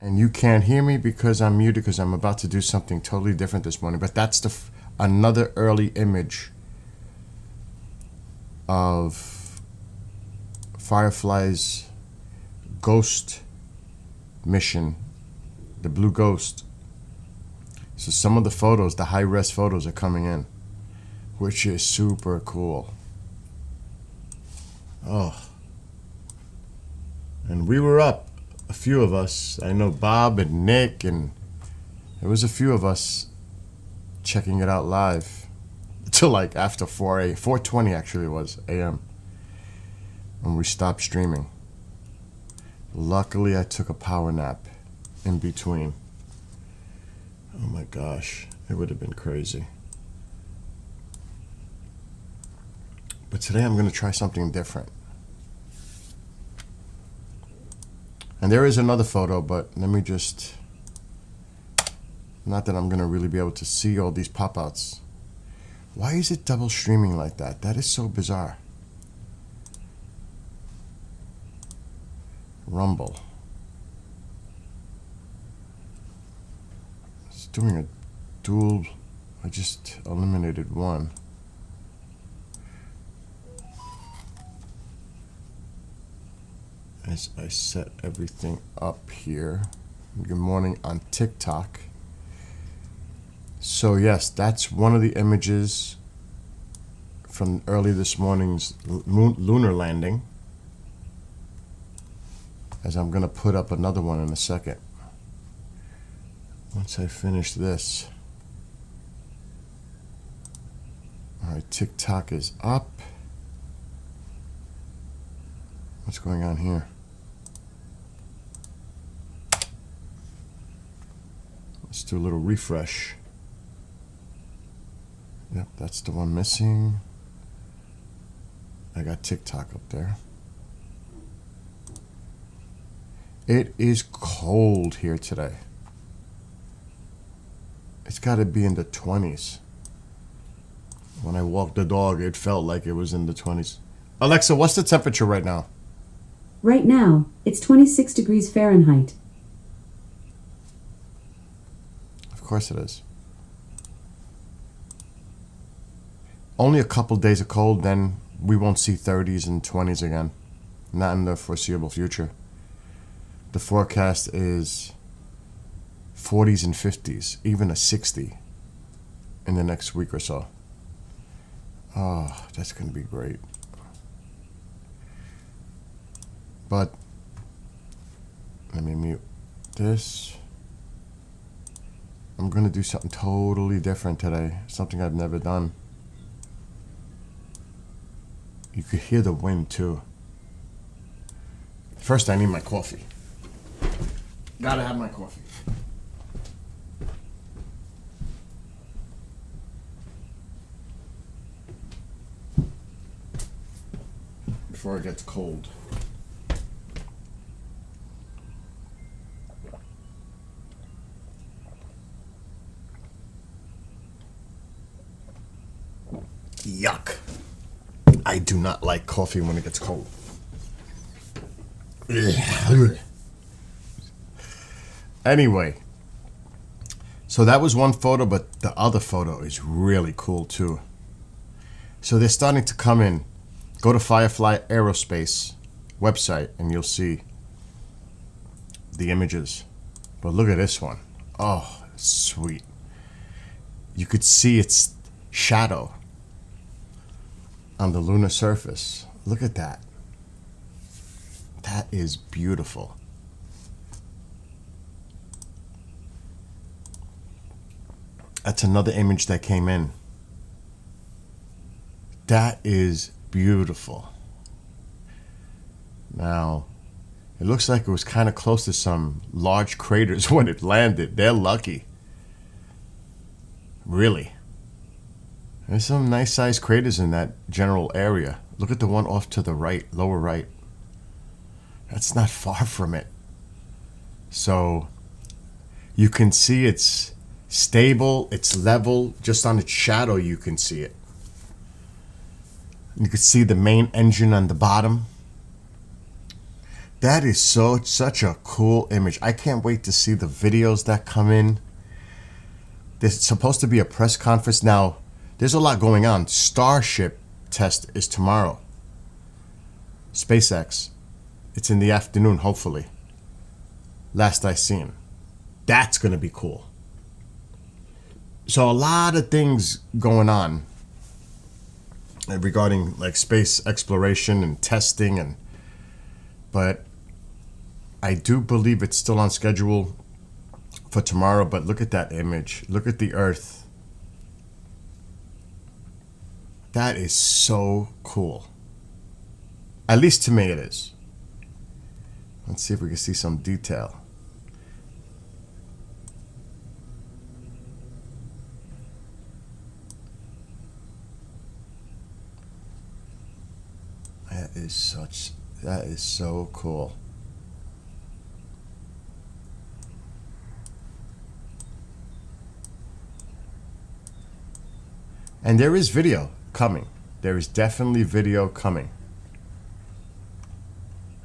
And you can't hear me because I'm muted because I'm about to do something totally different this morning. But that's another early image of Firefly's ghost mission, the Blue Ghost. So some of the photos, the high-res photos, are coming in, which is super cool. Oh. And we were up, a few of us. I know Bob and Nick, and there was a few of us checking it out live till like after 4:20 actually it was a.m. when we stopped streaming. Luckily, I took a power nap in between. Oh my gosh, it would have been crazy. But today I'm going to try something different. And there is another photo, but let me just... Not that I'm going to really be able to see all these pop-outs. Why is it double streaming like that? That is so bizarre. Rumble. It's doing a dual... I just eliminated one. As I set everything up here. Good morning on TikTok. So yes, that's one of the images from early this morning's lunar landing. As I'm gonna put up another one in a second. Once I finish this. All right, TikTok is up. What's going on here? Let's do a little refresh. Yep, that's the one missing. I got TikTok up there. It is cold here today. It's got to be in the 20s. When I walked the dog, it felt like it was in the 20s. Alexa, what's the temperature right now? Right now, it's 26 degrees Fahrenheit. Of course it is. Only a couple days of cold, then we won't see 30s and 20s again. Not in the foreseeable future. The forecast is 40s and 50s, even a 60 in the next week or so. Oh, that's going to be great. But let me mute this. I'm going to do something totally different today. Something I've never done. You could hear the wind too. First, I need my coffee. Gotta have my coffee. Before it gets cold. Yuck. I do not like coffee when it gets cold. Anyway, so that was one photo, but the other photo is really cool too. So they're starting to come in. Go to Firefly Aerospace website and you'll see the images. But look at this one. Oh, sweet. You could see its shadow on the lunar surface. Look at that. That is beautiful. That's another image that came in. That is beautiful. Now, it looks like it was kind of close to some large craters when it landed. They're lucky. Really. There's some nice sized craters in that general area. Look at the one off to the right, lower right. That's not far from it. So you can see it's stable, it's level. Just on its shadow you can see it. You can see the main engine on the bottom. That is such a cool image. I can't wait to see the videos that come in. There's supposed to be a press conference now. There's a lot going on. Starship test is tomorrow. SpaceX. It's in the afternoon, hopefully. Last I seen. That's going to be cool. So a lot of things going on regarding like space exploration and testing, but I do believe it's still on schedule for tomorrow. But look at that image. Look at the Earth. That is so cool. At least to me it is. Let's see if we can see some detail. That is so cool. And there is video coming. There is definitely video coming.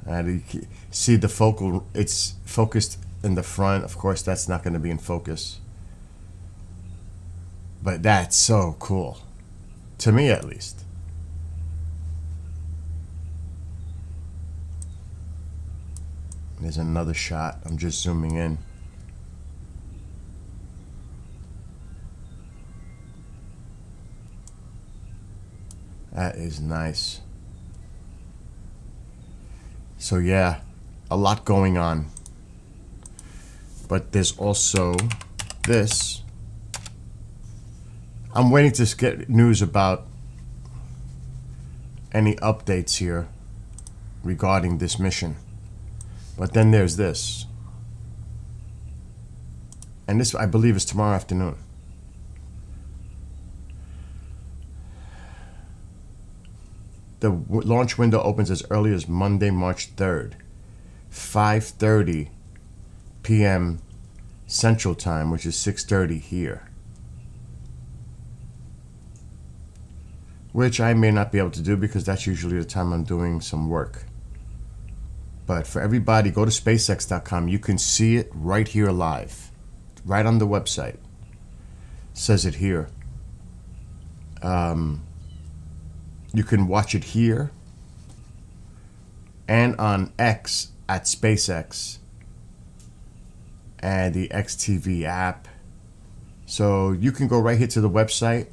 And you see the focal, it's focused in the front. Of course, that's not going to be in focus. But that's so cool. To me, at least. There's another shot. I'm just zooming in. That is nice. So yeah, a lot going on. But there's also this. I'm waiting to get news about any updates here regarding this mission. But then there's this. And this, I believe, is tomorrow afternoon. The launch window opens as early as Monday, March 3rd, 5:30 p.m. Central Time, which is 6:30 here. Which I may not be able to do because that's usually the time I'm doing some work. But for everybody, go to SpaceX.com. You can see it right here live, right on the website. It says it here. You can watch it here and on X at SpaceX and the XTV app. So you can go right here to the website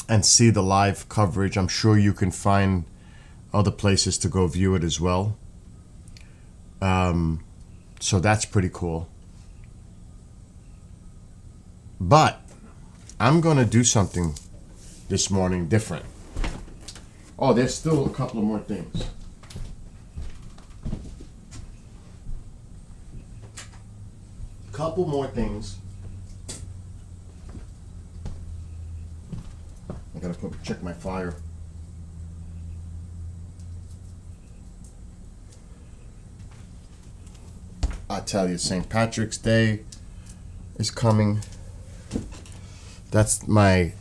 and see the live coverage. I'm sure you can find other places to go view it as well. So that's pretty cool. But I'm going to do something this morning different. Oh, there's still a couple of more things. Couple more things. I gotta check my fire. I tell you, St. Patrick's Day is coming. That's I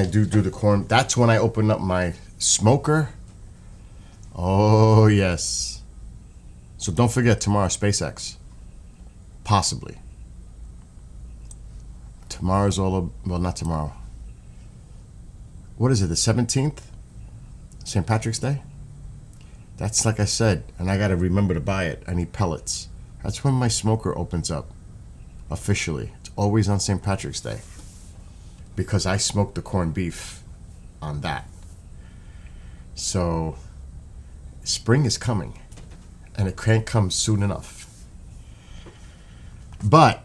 do the corn. That's when I open up my smoker. Oh yes. So don't forget tomorrow, SpaceX. Possibly. Tomorrow's not tomorrow. What is it, the 17th? St. Patrick's Day? That's like I said, and I gotta remember to buy it. I need pellets. That's when my smoker opens up. Officially. It's always on St. Patrick's Day. Because I smoked the corned beef on that. So, spring is coming. And it can't come soon enough. But,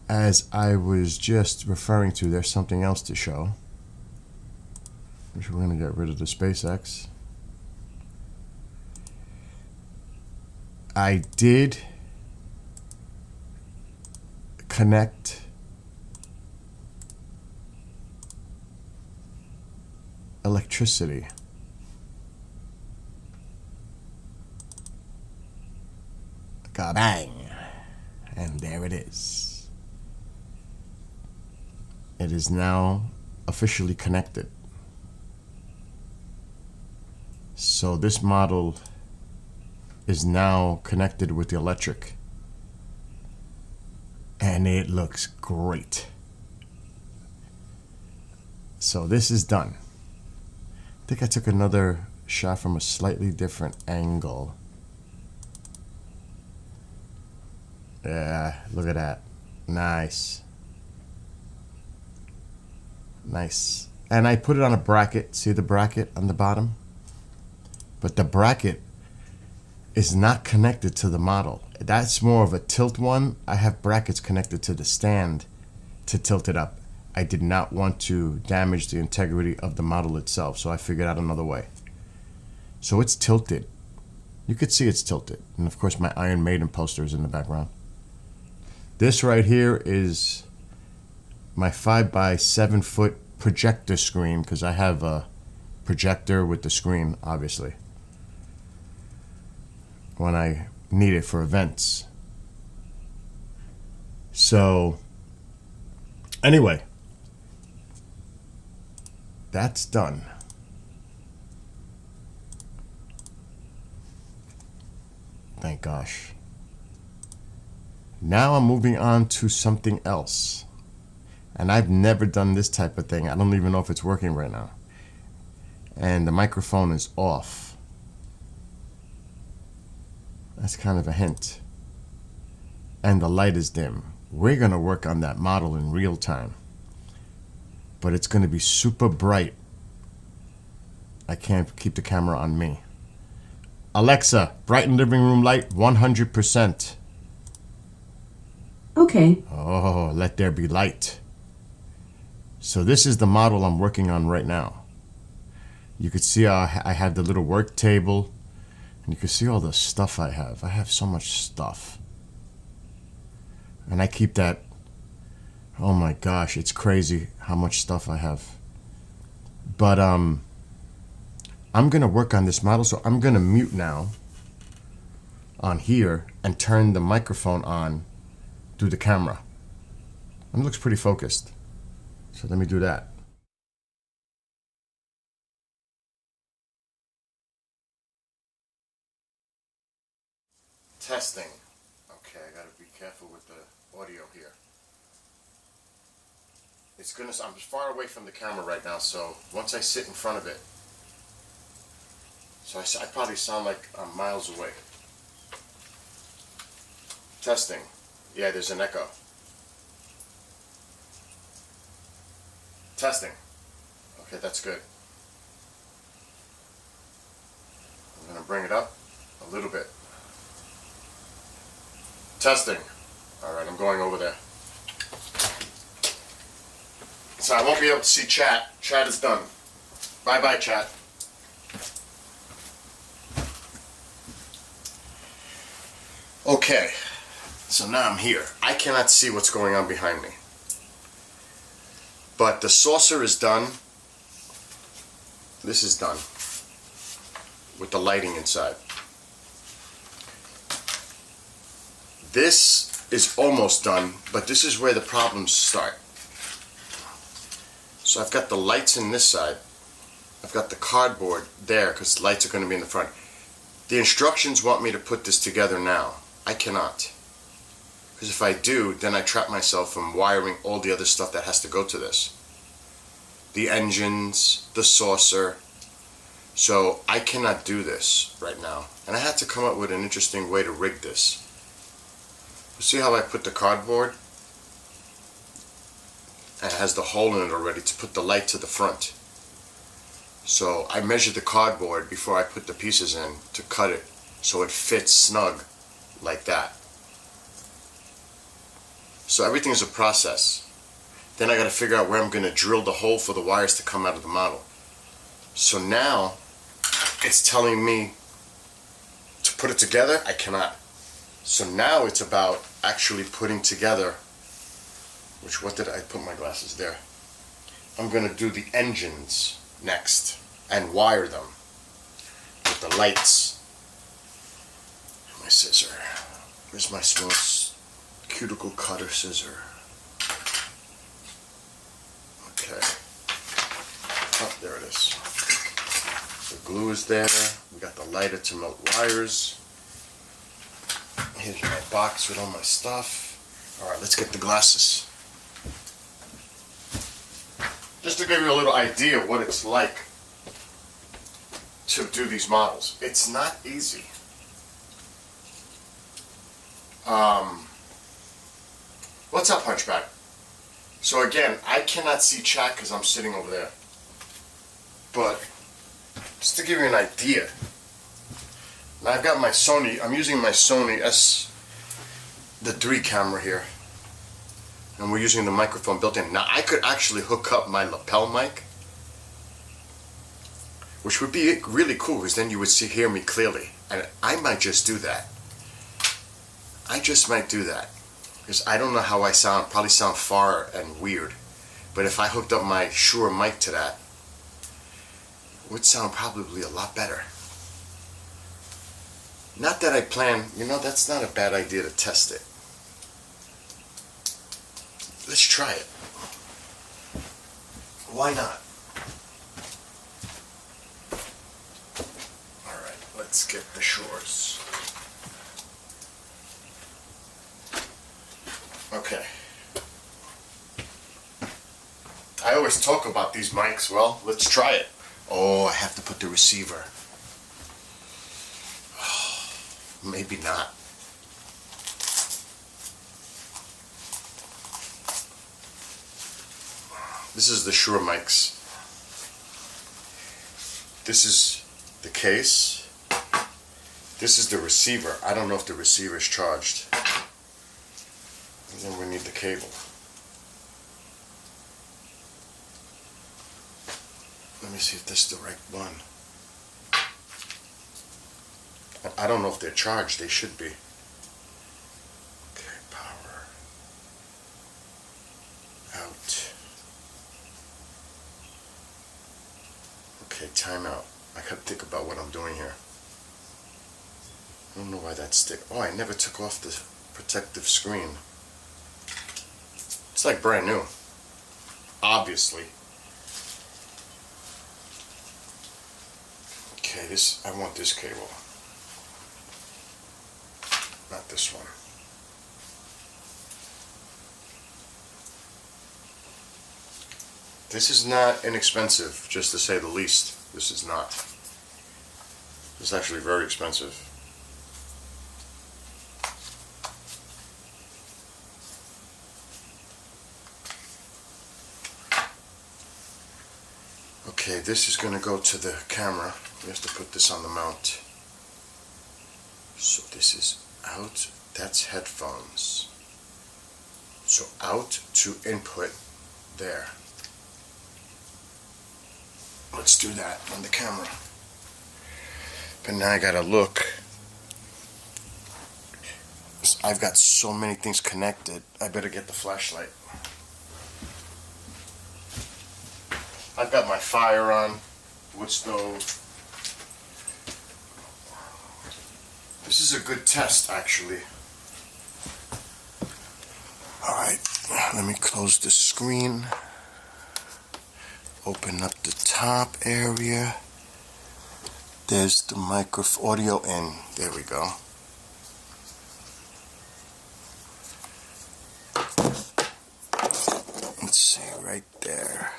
as I was just referring to, there's something else to show. Which we're going to get rid of the SpaceX. I did connect electricity. Kabang! And there it is. It is now officially connected. So this model is now connected with the electric, and it looks great. So this is done. I think I took another shot from a slightly different angle. Yeah, look at that. Nice. Nice. And I put it on a bracket. See the bracket on the bottom? But the bracket is not connected to the model. That's more of a tilt one. I have brackets connected to the stand to tilt it up. I did not want to damage the integrity of the model itself, so I figured out another way. So it's tilted. You could see it's tilted. And of course my Iron Maiden poster is in the background. This right here is my 5x7 foot projector screen, because I have a projector with the screen, obviously, when I need it for events. So anyway, that's done. Thank gosh. Now I'm moving on to something else. And I've never done this type of thing. I don't even know if it's working right now. And the microphone is off. That's kind of a hint. And the light is dim. We're going to work on that model in real time. But it's going to be super bright. I can't keep the camera on me. Alexa, brighten living room light 100%. Okay. Oh, let there be light. So this is the model I'm working on right now. You could see I have the little work table, and you can see all the stuff I have. I have so much stuff. And I keep that, oh my gosh, it's crazy how much stuff I have. But I'm gonna work on this model, so I'm gonna mute now on here and turn the microphone on through the camera. And it looks pretty focused. So let me do that. Testing. Okay, I gotta be careful with the audio here. I'm far away from the camera right now, so once I sit in front of it, so I probably sound like I'm miles away. Testing. Yeah, there's an echo. Testing. Okay, that's good. I'm going to bring it up a little bit. Testing. Alright, I'm going over there. So I won't be able to see chat. Chat is done. Bye-bye, chat. Okay, so now I'm here. I cannot see what's going on behind me. But the saucer is done. This is done. With the lighting inside. This is almost done, but this is where the problems start. So I've got the lights in this side. I've got the cardboard there because the lights are going to be in the front. The instructions want me to put this together now. I cannot. Because if I do, then I trap myself from wiring all the other stuff that has to go to this. The engines, the saucer. So I cannot do this right now. And I had to come up with an interesting way to rig this. You see how I put the cardboard? And it has the hole in it already to put the light to the front. So I measured the cardboard before I put the pieces in to cut it so it fits snug like that. So everything is a process. Then I got to figure out where I'm going to drill the hole for the wires to come out of the model. So now it's telling me to put it together. I cannot. So now it's about actually putting together, what did I put my glasses there? I'm going to do the engines next and wire them with the lights. My scissor. Where's my small cuticle cutter scissor? Okay. Oh, there it is. The glue is there. We got the lighter to melt wires. Here's my box with all my stuff. Alright, let's get the glasses. Just to give you a little idea of what it's like to do these models. It's not easy. What's up, Hunchback? So again, I cannot see chat because I'm sitting over there. But just to give you an idea, now I've got my Sony. I'm using my Sony the 3 camera here, and we're using the microphone built in. Now I could actually hook up my lapel mic, which would be really cool because then you would hear me clearly, and I might just do that. I just might do that because I don't know how I sound. Probably sound far and weird, but if I hooked up my Shure mic to that, it would sound probably a lot better. Not that I plan, that's not a bad idea to test it. Let's try it. Why not? Alright, let's get the Shures. Okay. I always talk about these mics. Well, let's try it. Oh, I have to put the receiver. Maybe not. This is the Shure mics. This is the case. This is the receiver. I don't know if the receiver is charged. And then we need the cable. Let me see if this is the right one. I don't know if they're charged. They should be. Okay, power. Out. Okay, timeout. I gotta think about what I'm doing here. I don't know why that stick. Oh, I never took off the protective screen. It's like brand new. Obviously. Okay, I want this cable. Not this one. This is not inexpensive, just to say the least. This is not. This is actually very expensive. Okay, this is going to go to the camera. We have to put this on the mount. So this is out. That's headphones. So out to input there. Let's do that on the camera. But now I gotta look. I've got so many things connected. I better get the flashlight. I've got my fire on, wood stove. This is a good test, actually. Alright, let me close the screen. Open up the top area. There's the audio in. There we go. Let's see, right there.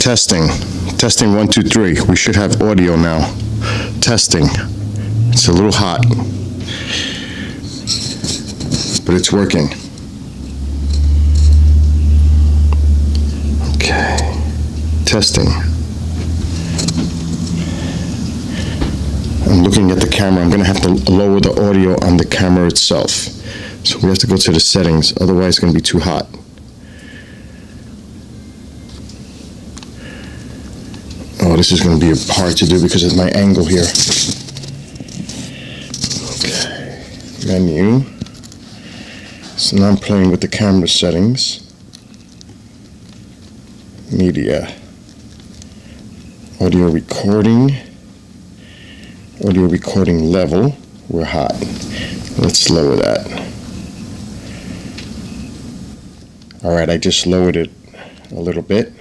Testing 1 2 3. We should have audio now. Testing. It's a little hot, but it's working. Okay, testing. I'm looking at the camera. I'm gonna have to lower the audio on the camera itself. So we have to go to the settings, otherwise it's gonna be too hot. Oh, this is gonna be hard to do because of my angle here. Okay, menu. So now I'm playing with the camera settings. Media. Audio recording. Audio recording level. We're hot. Let's lower that. Alright, I just lowered it a little bit.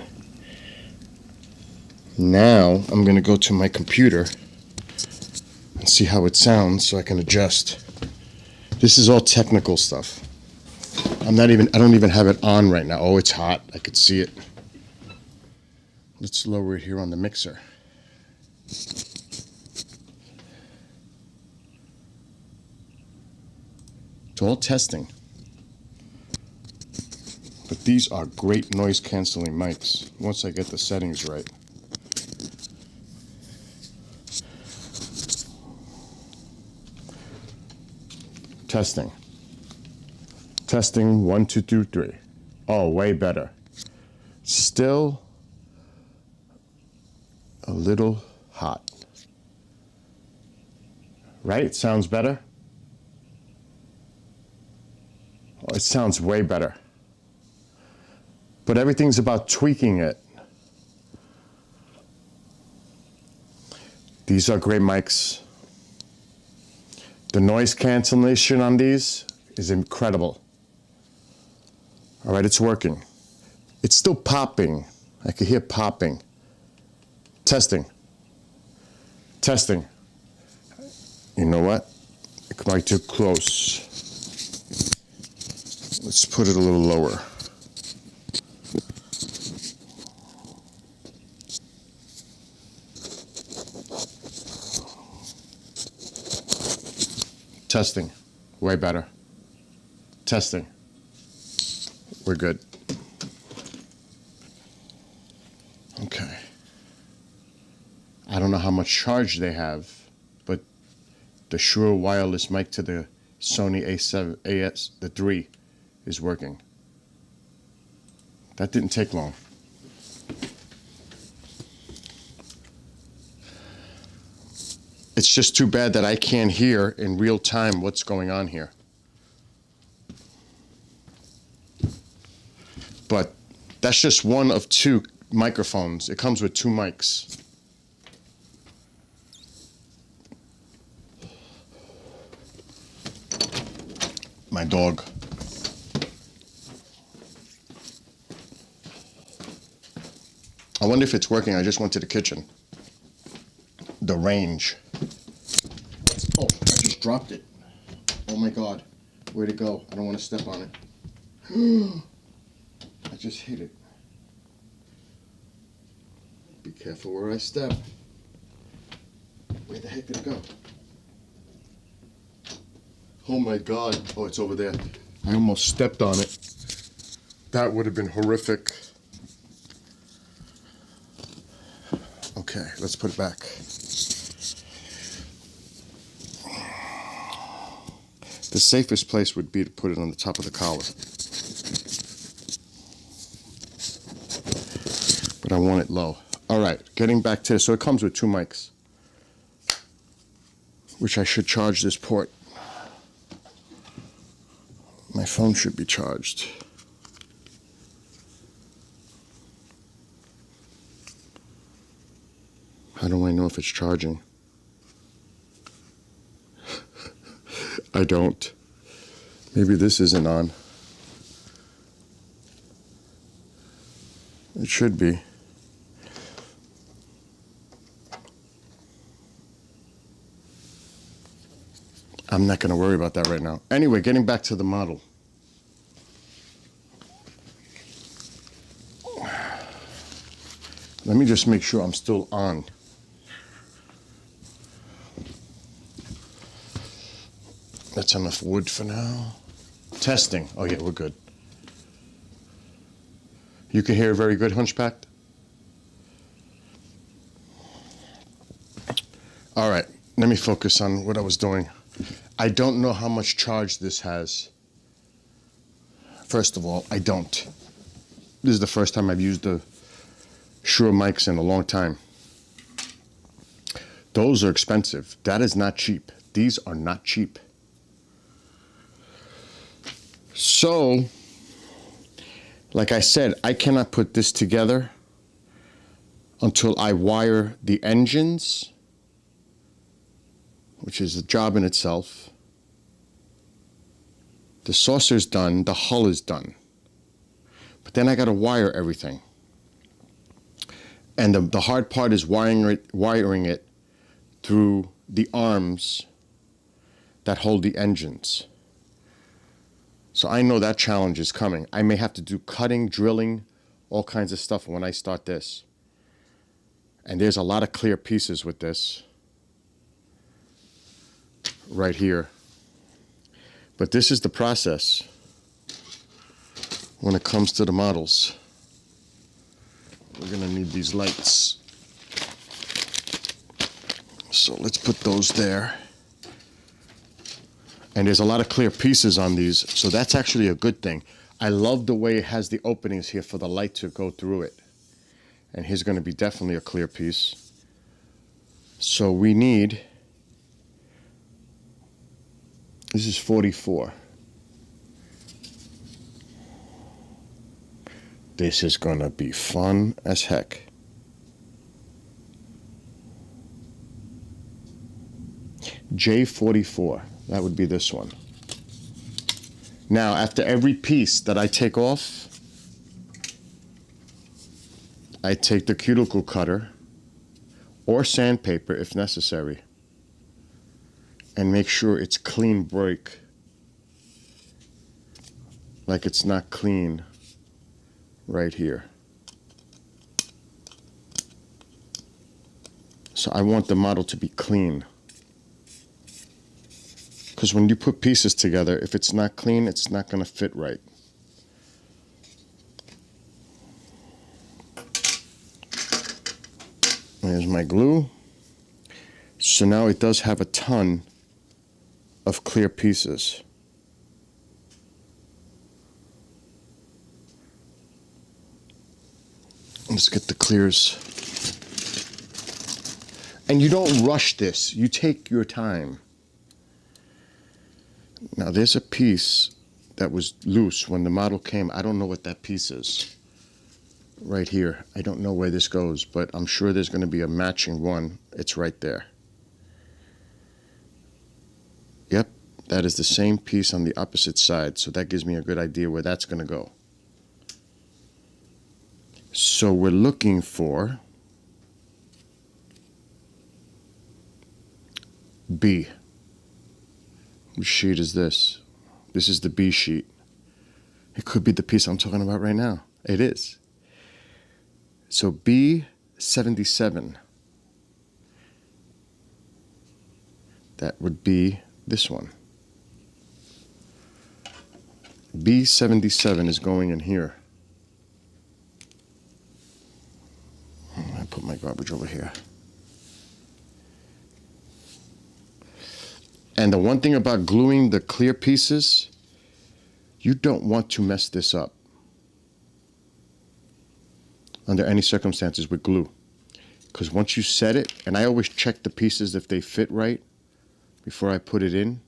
Now I'm going to go to my computer and see how it sounds so I can adjust. This is all technical stuff. I don't even have it on right now. Oh, it's hot. I could see it. Let's lower it here on the mixer. It's all testing. But these are great noise canceling mics once I get the settings right. Testing. Testing 1, 2, 2, 3. Oh, way better. Still a little hot. Right? It sounds better? Oh, it sounds way better. But everything's about tweaking it. These are great mics. The noise cancellation on these is incredible. All right, it's working. It's still popping. I can hear popping. Testing. Testing. You know what? It might be too close. Let's put it a little lower. Testing. Way better. Testing. We're good. Okay. I don't know how much charge they have, but the Shure wireless mic to the Sony A7 AS, the 3, is working. That didn't take long. It's just too bad that I can't hear in real time what's going on here. But that's just one of 2 microphones. It comes with 2 mics. My dog. I wonder if it's working. I just went to the kitchen. The range. Oh, I just dropped it. Oh my God. Where'd it go? I don't want to step on it. I just hit it. Be careful where I step. Where the heck did it go? Oh my God. Oh, it's over there. I almost stepped on it. That would have been horrific. Okay, let's put it back. The safest place would be to put it on the top of the collar. But I want it low. All right, getting back to this. So it comes with 2 mics, which I should charge this port. My phone should be charged. How do I know if it's charging? I don't. Maybe this isn't on. It should be. I'm not going to worry about that right now. Anyway, getting back to the model. Let me just make sure I'm still on. That's enough wood for now. Testing. Oh yeah, we're good. You can hear very good, Hunchbacked? All right, let me focus on what I was doing. I don't know how much charge this has. First of all, I don't. This is the first time I've used the Shure mics in a long time. Those are expensive. That is not cheap. These are not cheap. So, like I said, I cannot put this together until I wire the engines, which is a job in itself. The saucer's done, the hull is done. But then I got to wire everything. And the hard part is wiring it through the arms that hold the engines. So I know that challenge is coming. I may have to do cutting, drilling, all kinds of stuff when I start this. And there's a lot of clear pieces with this right here. But this is the process when it comes to the models. We're gonna need these lights. So let's put those there. And there's a lot of clear pieces on these, so that's actually a good thing. I love the way it has the openings here for the light to go through it. And here's going to be definitely a clear piece. So we need, this is 44. This is going to be fun as heck. J44. That would be this one. Now, after every piece that I take off, I take the cuticle cutter or sandpaper if necessary and make sure it's clean break. Like it's not clean right here. So I want the model to be clean. Because when you put pieces together, if it's not clean, it's not going to fit right. There's my glue. So now it does have a ton of clear pieces. Let's get the clears. And you don't rush this. You take your time. Now there's a piece that was loose when the model came. I don't know what that piece is. Right here. I don't know where this goes, but I'm sure there's going to be a matching one. It's right there. Yep, that is the same piece on the opposite side, so that gives me a good idea where that's going to go. So we're looking for B. Which sheet is this? This is the B sheet. It could be the piece I'm talking about right now. It is. So B77. That would be this one. B77 is going in here. I put my garbage over here. And the one thing about gluing the clear pieces, you don't want to mess this up under any circumstances with glue. Because once you set it, and I always check the pieces if they fit right before I put it in,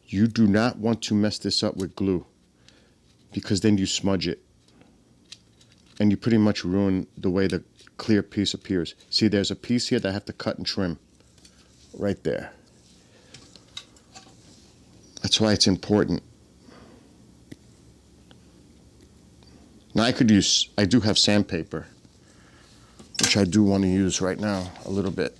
you do not want to mess this up with glue because then you smudge it. And you pretty much ruin the way the clear piece appears. See, there's a piece here that I have to cut and trim right there. That's why it's important. Now I do have sandpaper, which I do want to use right now a little bit.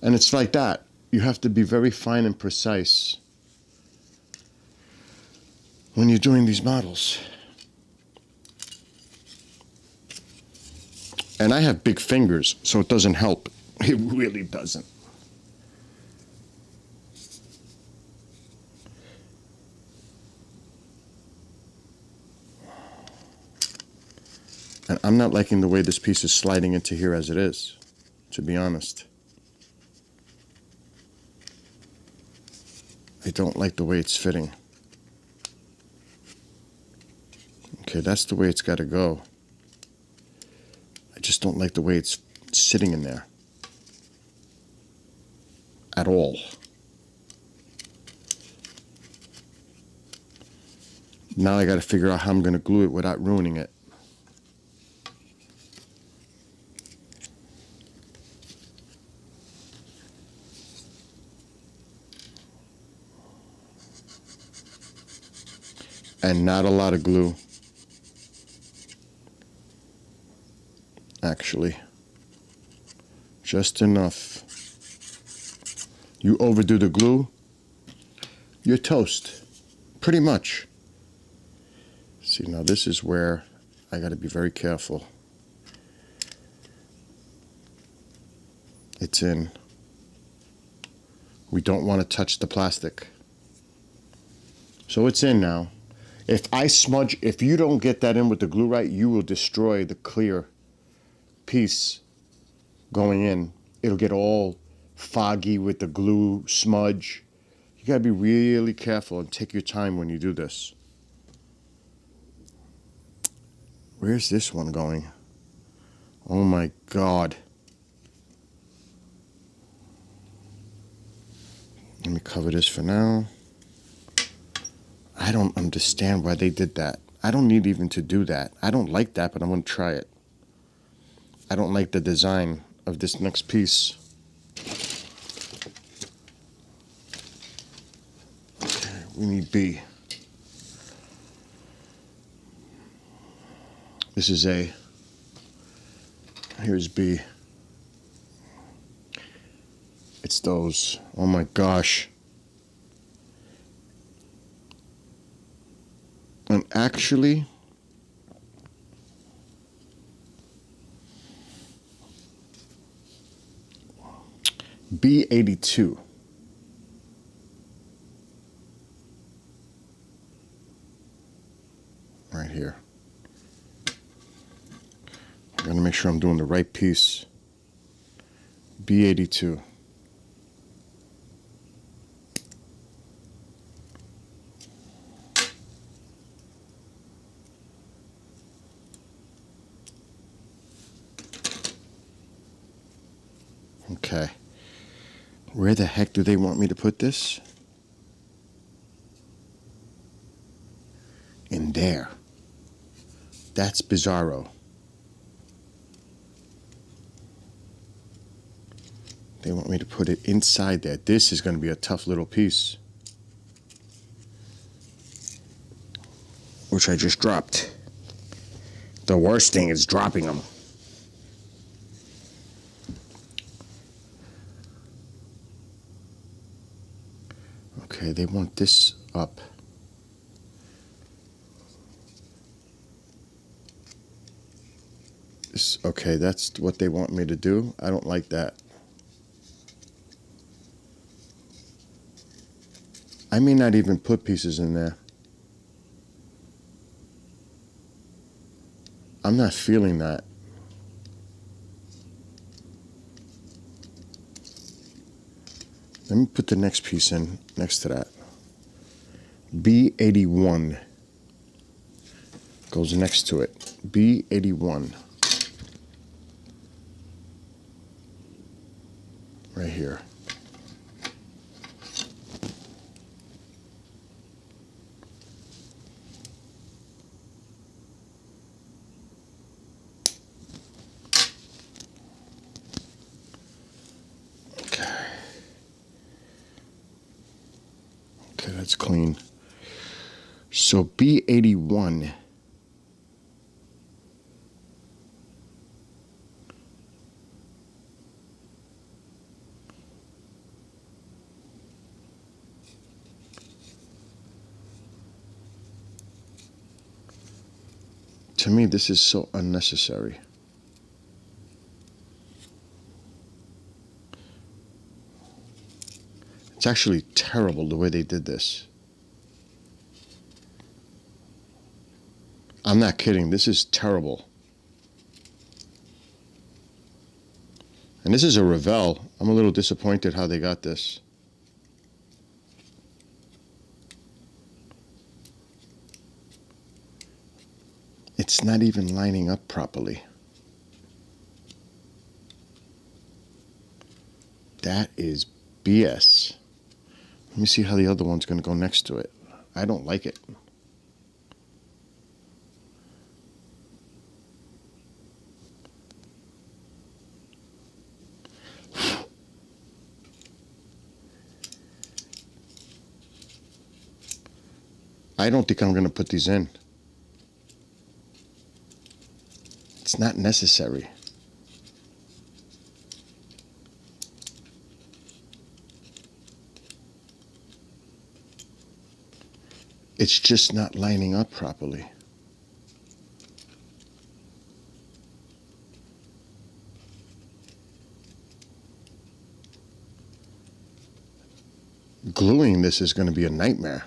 And it's like that. You have to be very fine and precise when you're doing these models. And I have big fingers, so it doesn't help. It really doesn't. And I'm not liking the way this piece is sliding into here as it is, to be honest. I don't like the way it's fitting. Okay, that's the way it's got to go. I just don't like the way it's sitting in there. At all. Now I got to figure out how I'm going to glue it without ruining it. And not a lot of glue. Actually. Just enough. You overdo the glue, you're toast. Pretty much. See, now this is where I got to be very careful. It's in. We don't want to touch the plastic. So it's in now. If you don't get that in with the glue right, you will destroy the clear piece going in. It'll get all foggy with the glue smudge. You gotta be really careful and take your time when you do this. Where's this one going? Oh my God. Let me cover this for now. I don't understand why they did that. I don't need even to do that. I don't like that, but I'm gonna try it. I don't like the design of this next piece. Okay, we need B. This is A. Here's B. It's those. Oh my gosh. And actually, B82. Right here. I'm gonna make sure I'm doing the right piece. B82. Okay. Where the heck do they want me to put this? In there. That's bizarro. They want me to put it inside there. This is going to be a tough little piece. Which I just dropped. The worst thing is dropping them. Okay, they want this up. Okay, that's what they want me to do. I don't like that. I may not even put pieces in there. I'm not feeling that. Let me put the next piece in next to that. B81 goes next to it. B81. Right here. Okay, that's clean. So B81. To me, this is so unnecessary. It's actually terrible the way they did this. I'm not kidding. This is terrible. And this is a Revell. I'm a little disappointed how they got this. It's not even lining up properly. That is BS. Let me see how the other one's going to go next to it. I don't like it. I don't think I'm going to put these in. It's not necessary. It's just not lining up properly. Gluing this is going to be a nightmare.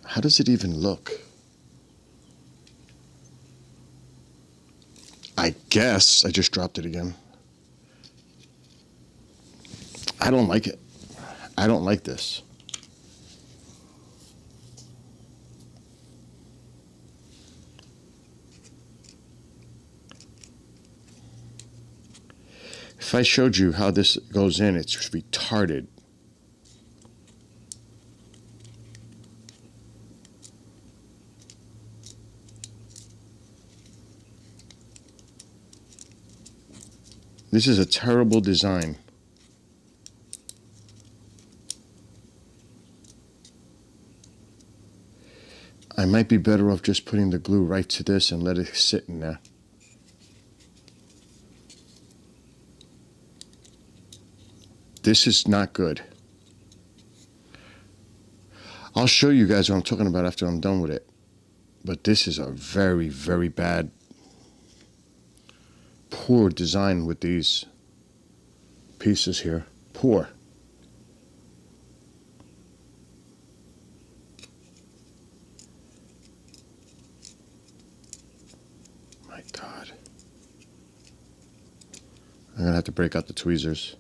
How does it even look? I guess I just dropped it again. I don't like it. I don't like this. If I showed you how this goes in, it's retarded. This is a terrible design. I might be better off just putting the glue right to this and let it sit in there. This is not good. I'll show you guys what I'm talking about after I'm done with it. But this is a very, very bad, poor design with these pieces here. Poor. My God. I'm going to have to break out the tweezers.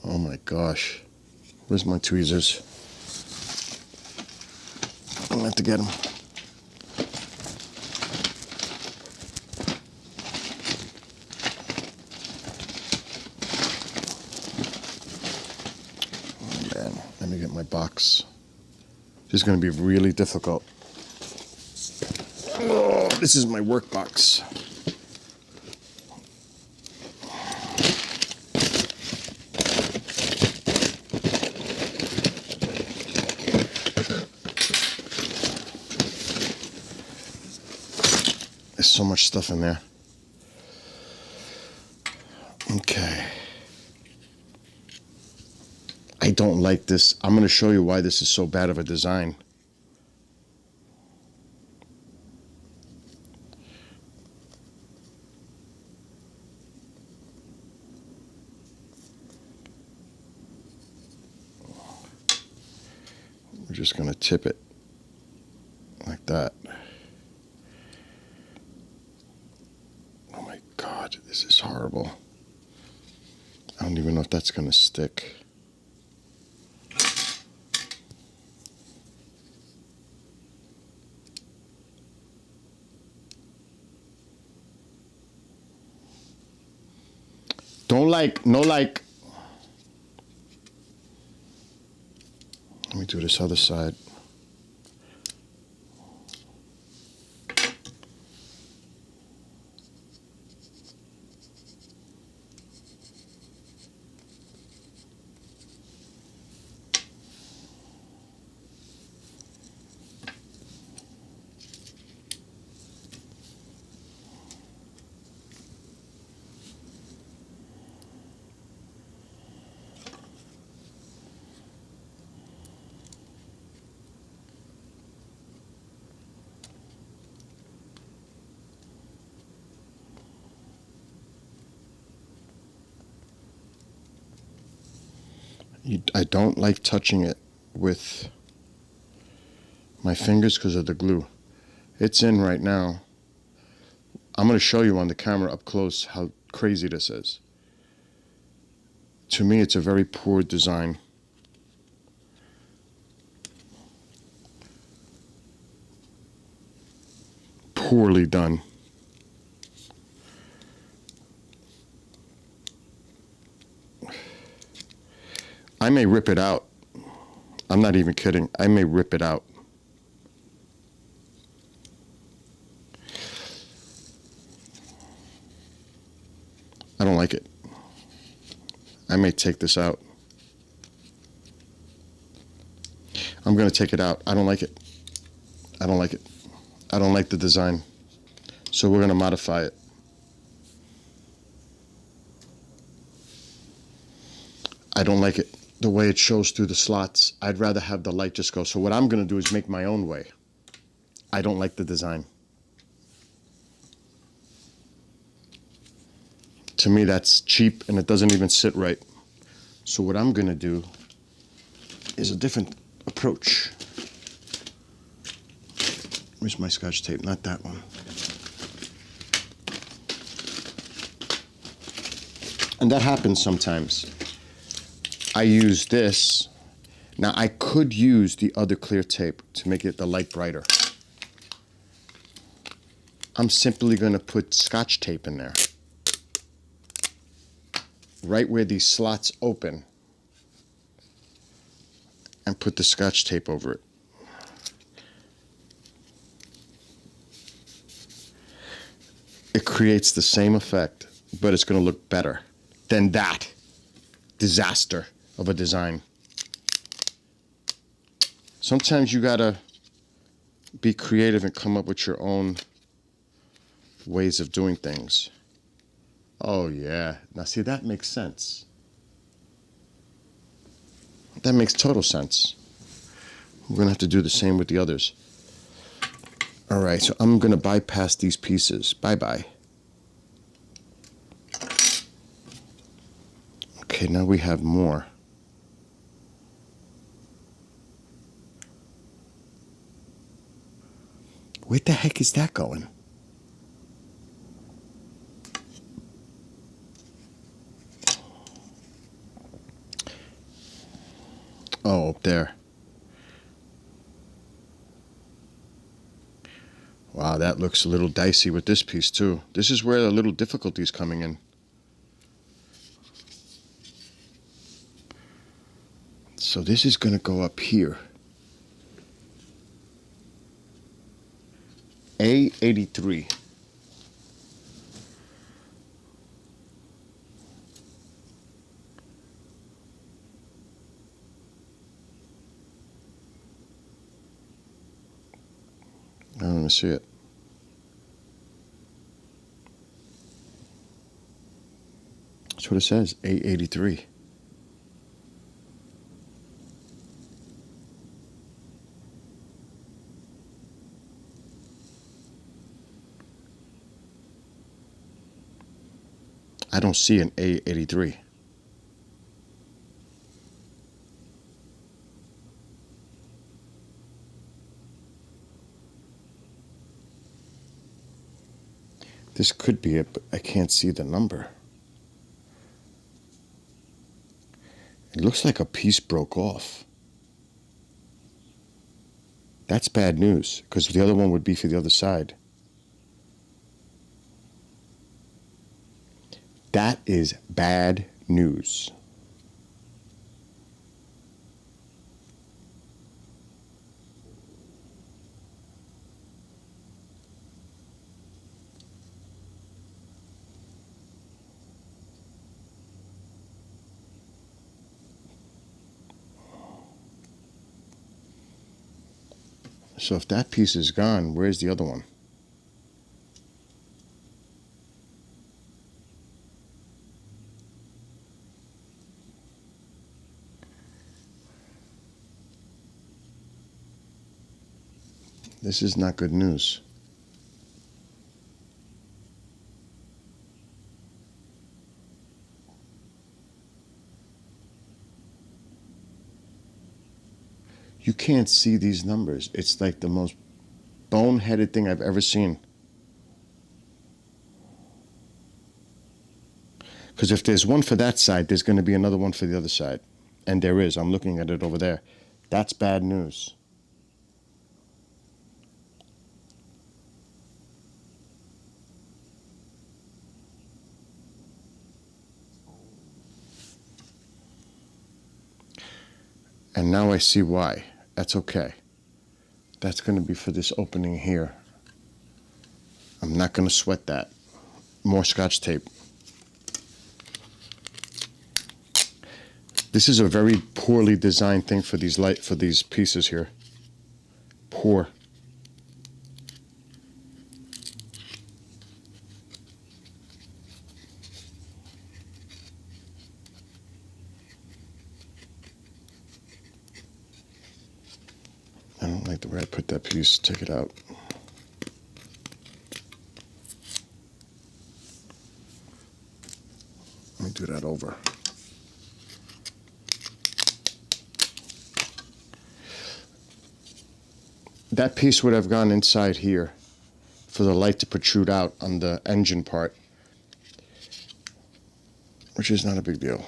Oh my gosh. Where's my tweezers? I'm going to have to get them. Oh man, let me get my box. This is going to be really difficult. Oh, this is my work box. There's so much stuff in there. Okay. I don't like this. I'm going to show you why this is so bad of a design. We're just going to tip it like that. Oh my God, this is horrible. I don't even know if that's going to stick. Don't like, no like. Let me do this other side. I don't like touching it with my fingers because of the glue. It's in right now. I'm going to show you on the camera up close how crazy this is. To me, it's a very poor design. Poorly done. I may rip it out. I'm not even kidding. I may rip it out. I don't like it. I may take this out. I'm going to take it out. I don't like it. I don't like it. I don't like the design. So we're going to modify it. I don't like it. The way it shows through the slots. I'd rather have the light just go. So what I'm going to do is make my own way. I don't like the design. To me, that's cheap and it doesn't even sit right. So what I'm going to do is a different approach. Where's my Scotch tape? Not that one. And that happens sometimes. I use this. Now I could use the other clear tape to make it the light brighter. I'm simply going to put Scotch tape in there. Right where these slots open. And put the Scotch tape over it. It creates the same effect, but it's going to look better than that disaster of a design. Sometimes you gotta be creative and come up with your own ways of doing things. Oh yeah, now see, that makes sense. That makes total sense. We're gonna have to do the same with the others. All right, so I'm gonna bypass these pieces. Bye-bye. Okay, now we have more. Where the heck is that going? Oh, up there. Wow, that looks a little dicey with this piece too. This is where the little difficulty is coming in. So this is going to go up here. A83. I don't even see it. That's what it says, A83. I don't see an A83. This could be it, but I can't see the number. It looks like a piece broke off. That's bad news, because the other one would be for the other side. That is bad news. So if that piece is gone, where's the other one? This is not good news. You can't see these numbers. It's like the most boneheaded thing I've ever seen. Because if there's one for that side, there's going to be another one for the other side. And there is. I'm looking at it over there. That's bad news. And now I see why. That's okay. That's going to be for this opening here. I'm not going to sweat that. More Scotch tape. This is a very poorly designed thing for these pieces here. Poor. I don't like the way I put that piece. Take it out. Let me do that over. That piece would have gone inside here for the light to protrude out on the engine part, which is not a big deal.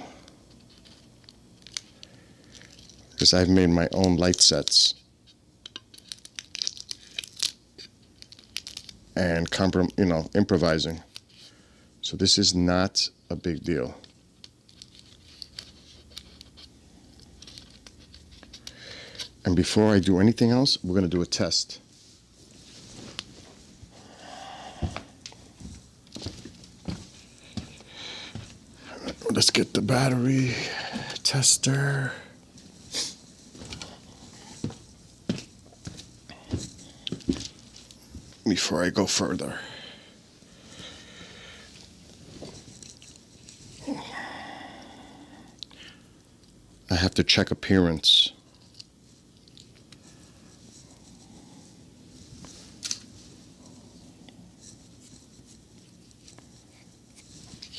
Because I've made my own light sets. And improvising. So this is not a big deal. And before I do anything else, we're going to do a test. Let's get the battery tester. Before I go further. I have to check appearance.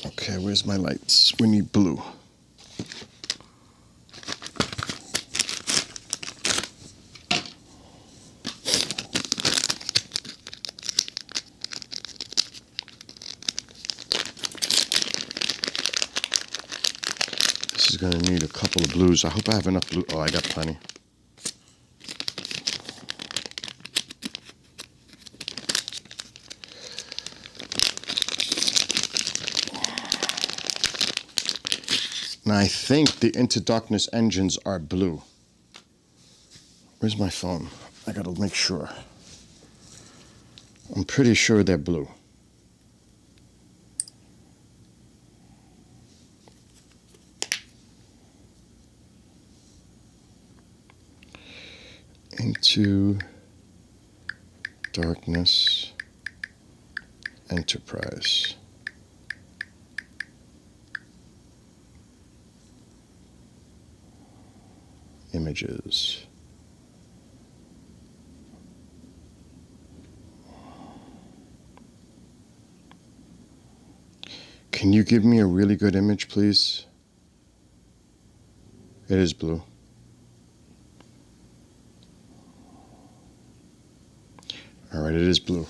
Okay, where's my lights? We need blue. This is going to need a couple of blues. I hope I have enough blue. Oh, I got plenty. Now I think the Into Darkness engines are blue. Where's my phone? I gotta make sure. I'm pretty sure they're blue. Into Darkness Enterprise. Images. Can you give me a really good image, please? It is blue. All right, it is blue.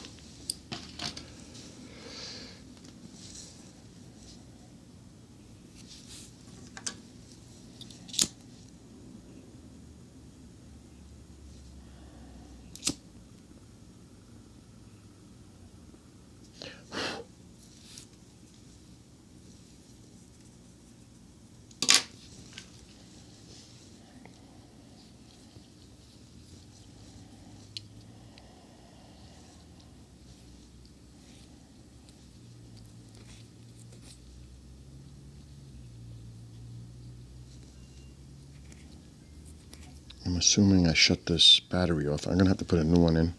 I'm assuming I shut this battery off. I'm gonna have to put a new one in.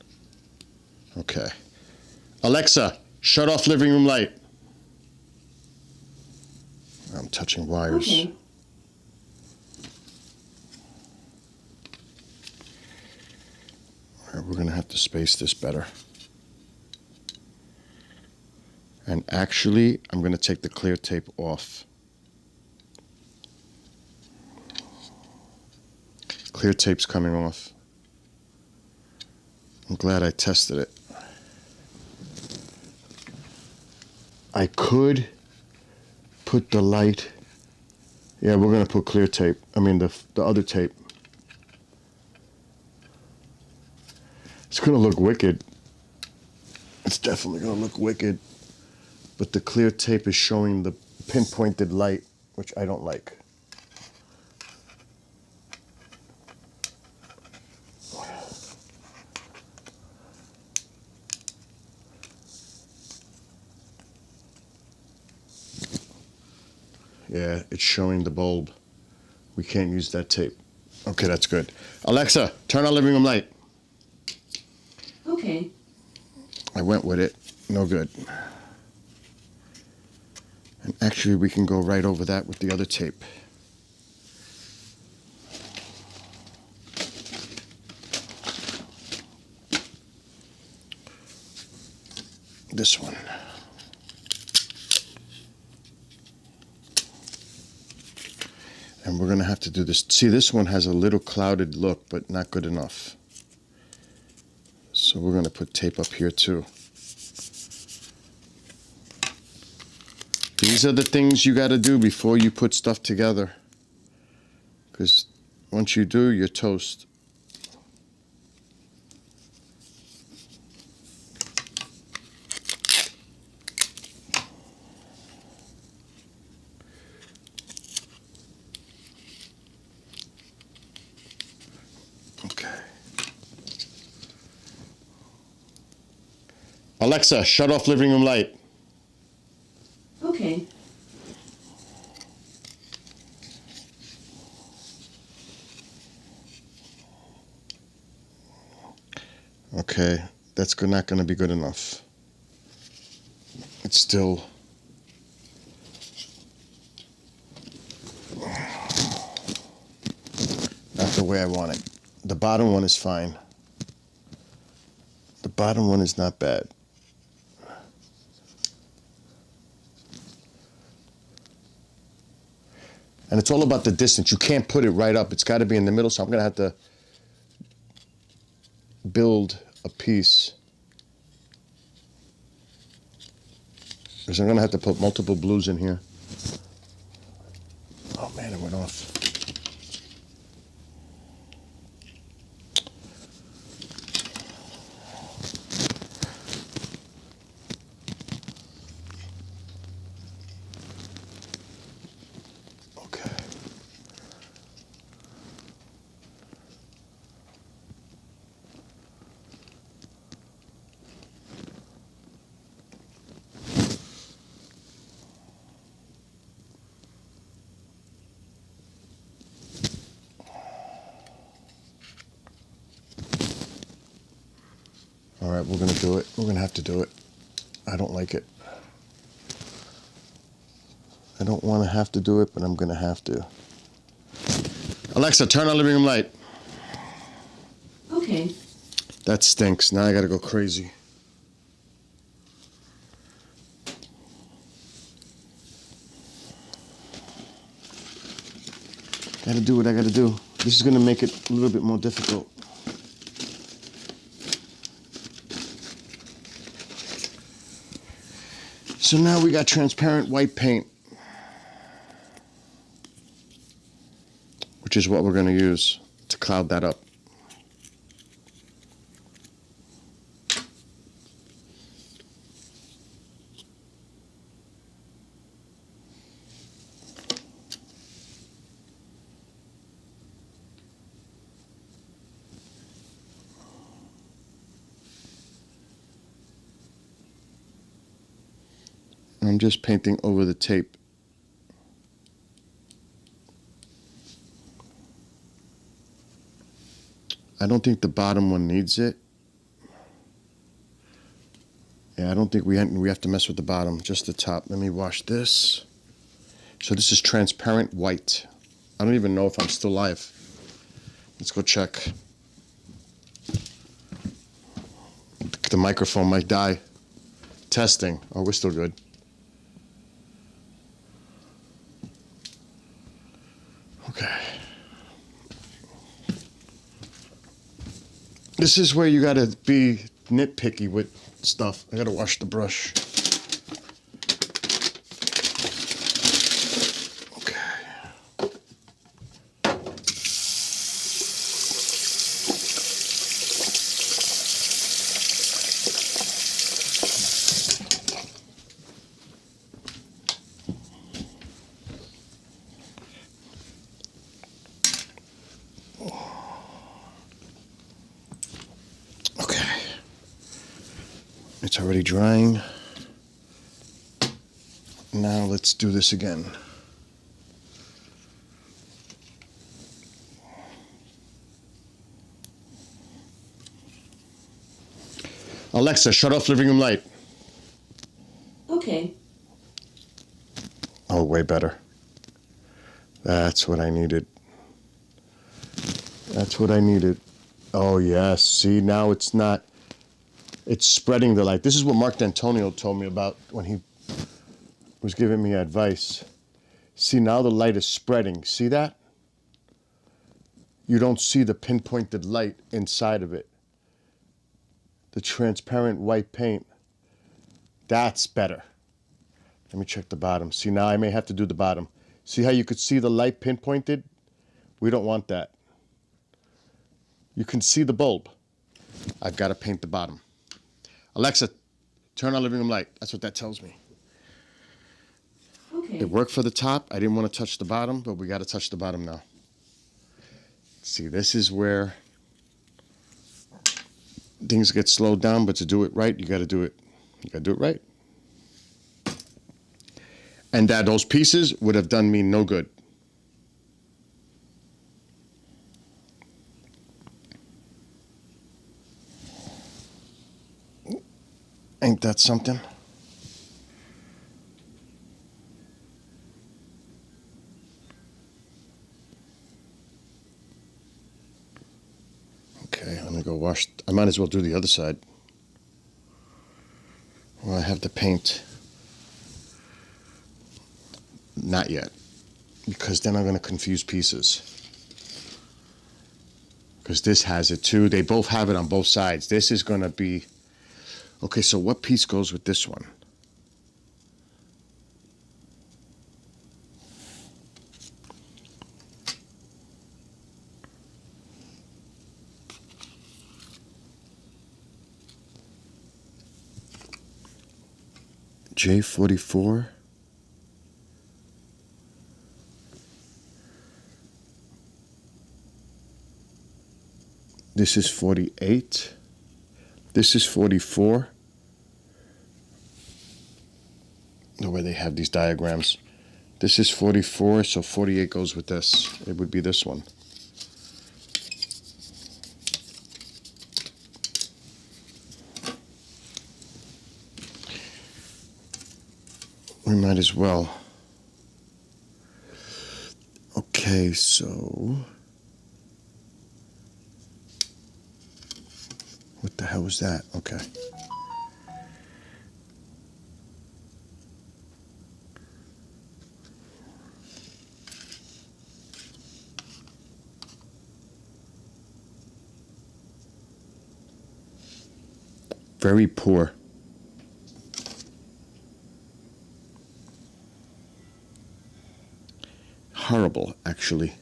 Okay. Alexa, shut off living room light. I'm touching wires. Okay. All right, we're gonna have to space this better. And actually, I'm gonna take the clear tape off. clear tape's coming off. I'm glad I tested it. I could put the light. Yeah, we're gonna put clear tape. I mean the other tape. It's gonna look wicked. It's definitely gonna look wicked. But the clear tape is showing the pinpointed light, which I don't like. Yeah, it's showing the bulb. We can't use that tape. Okay, that's good. Alexa, turn on living room light. Okay. I went with it. No good. And actually, we can go right over that with the other tape. This one. And we're going to have to do this. See, this one has a little clouded look, but not good enough. So we're going to put tape up here too. These are the things you got to do before you put stuff together. Because once you do, you're toast. Okay. Alexa, shut off living room light. Okay. Okay, that's not going to be good enough. It's still... not the way I want it. The bottom one is fine. The bottom one is not bad. And it's all about the distance. You can't put it right up. It's got to be in the middle, so I'm going to have to build a piece. Because I'm going to have to put multiple blues in here. Oh man, it went off. Okay. All right, we're going to do it. We're going to have to do it. I don't like it. I don't want to have to do it, but I'm going to have to. Alexa, turn on living room light. Okay. That stinks. Now I got to go crazy. Got to do what I got to do. This is going to make it a little bit more difficult. So now we got transparent white paint, which is what we're going to use to cloud that up. I'm just painting over the tape. I don't think the bottom one needs it. Yeah, I don't think we have to mess with the bottom, just the top. Let me wash this. So this is transparent white. I don't even know if I'm still live. Let's go check. The microphone might die. Testing. Oh, we're still good. Okay. This is where you gotta be nitpicky with stuff. I gotta wash the brush. Okay. It's already drying. Now let's do this again. Alexa, shut off living room light. Okay. Oh, way better. That's what I needed. That's what I needed. Oh, yes. See, now it's not. It's spreading the light. This is what Mark D'Antonio told me about when he was giving me advice. See, now the light is spreading. See that? You don't see the pinpointed light inside of it. The transparent white paint. That's better. Let me check the bottom. See, now I may have to do the bottom. See how you could see the light pinpointed? We don't want that. You can see the bulb. I've got to paint the bottom. Alexa, turn on living room light. That's what that tells me. Okay. It worked for the top. I didn't want to touch the bottom, but we got to touch the bottom now. See, this is where things get slowed down, but to do it right, you got to do it. You got to do it right. And those pieces would have done me no good. Ain't that something? Okay, I'm gonna go wash. I might as well do the other side. Well, I have the paint. Not yet, because then I'm gonna confuse pieces. Because this has it too. They both have it on both sides. This is gonna be. Okay, so what piece goes with this one? J44. This is 48. This is 44. The way they have these diagrams. This is 44, so 48 goes with this. It would be this one. We might as well. Okay, so. What the hell was that? Okay. Very poor. Horrible, actually.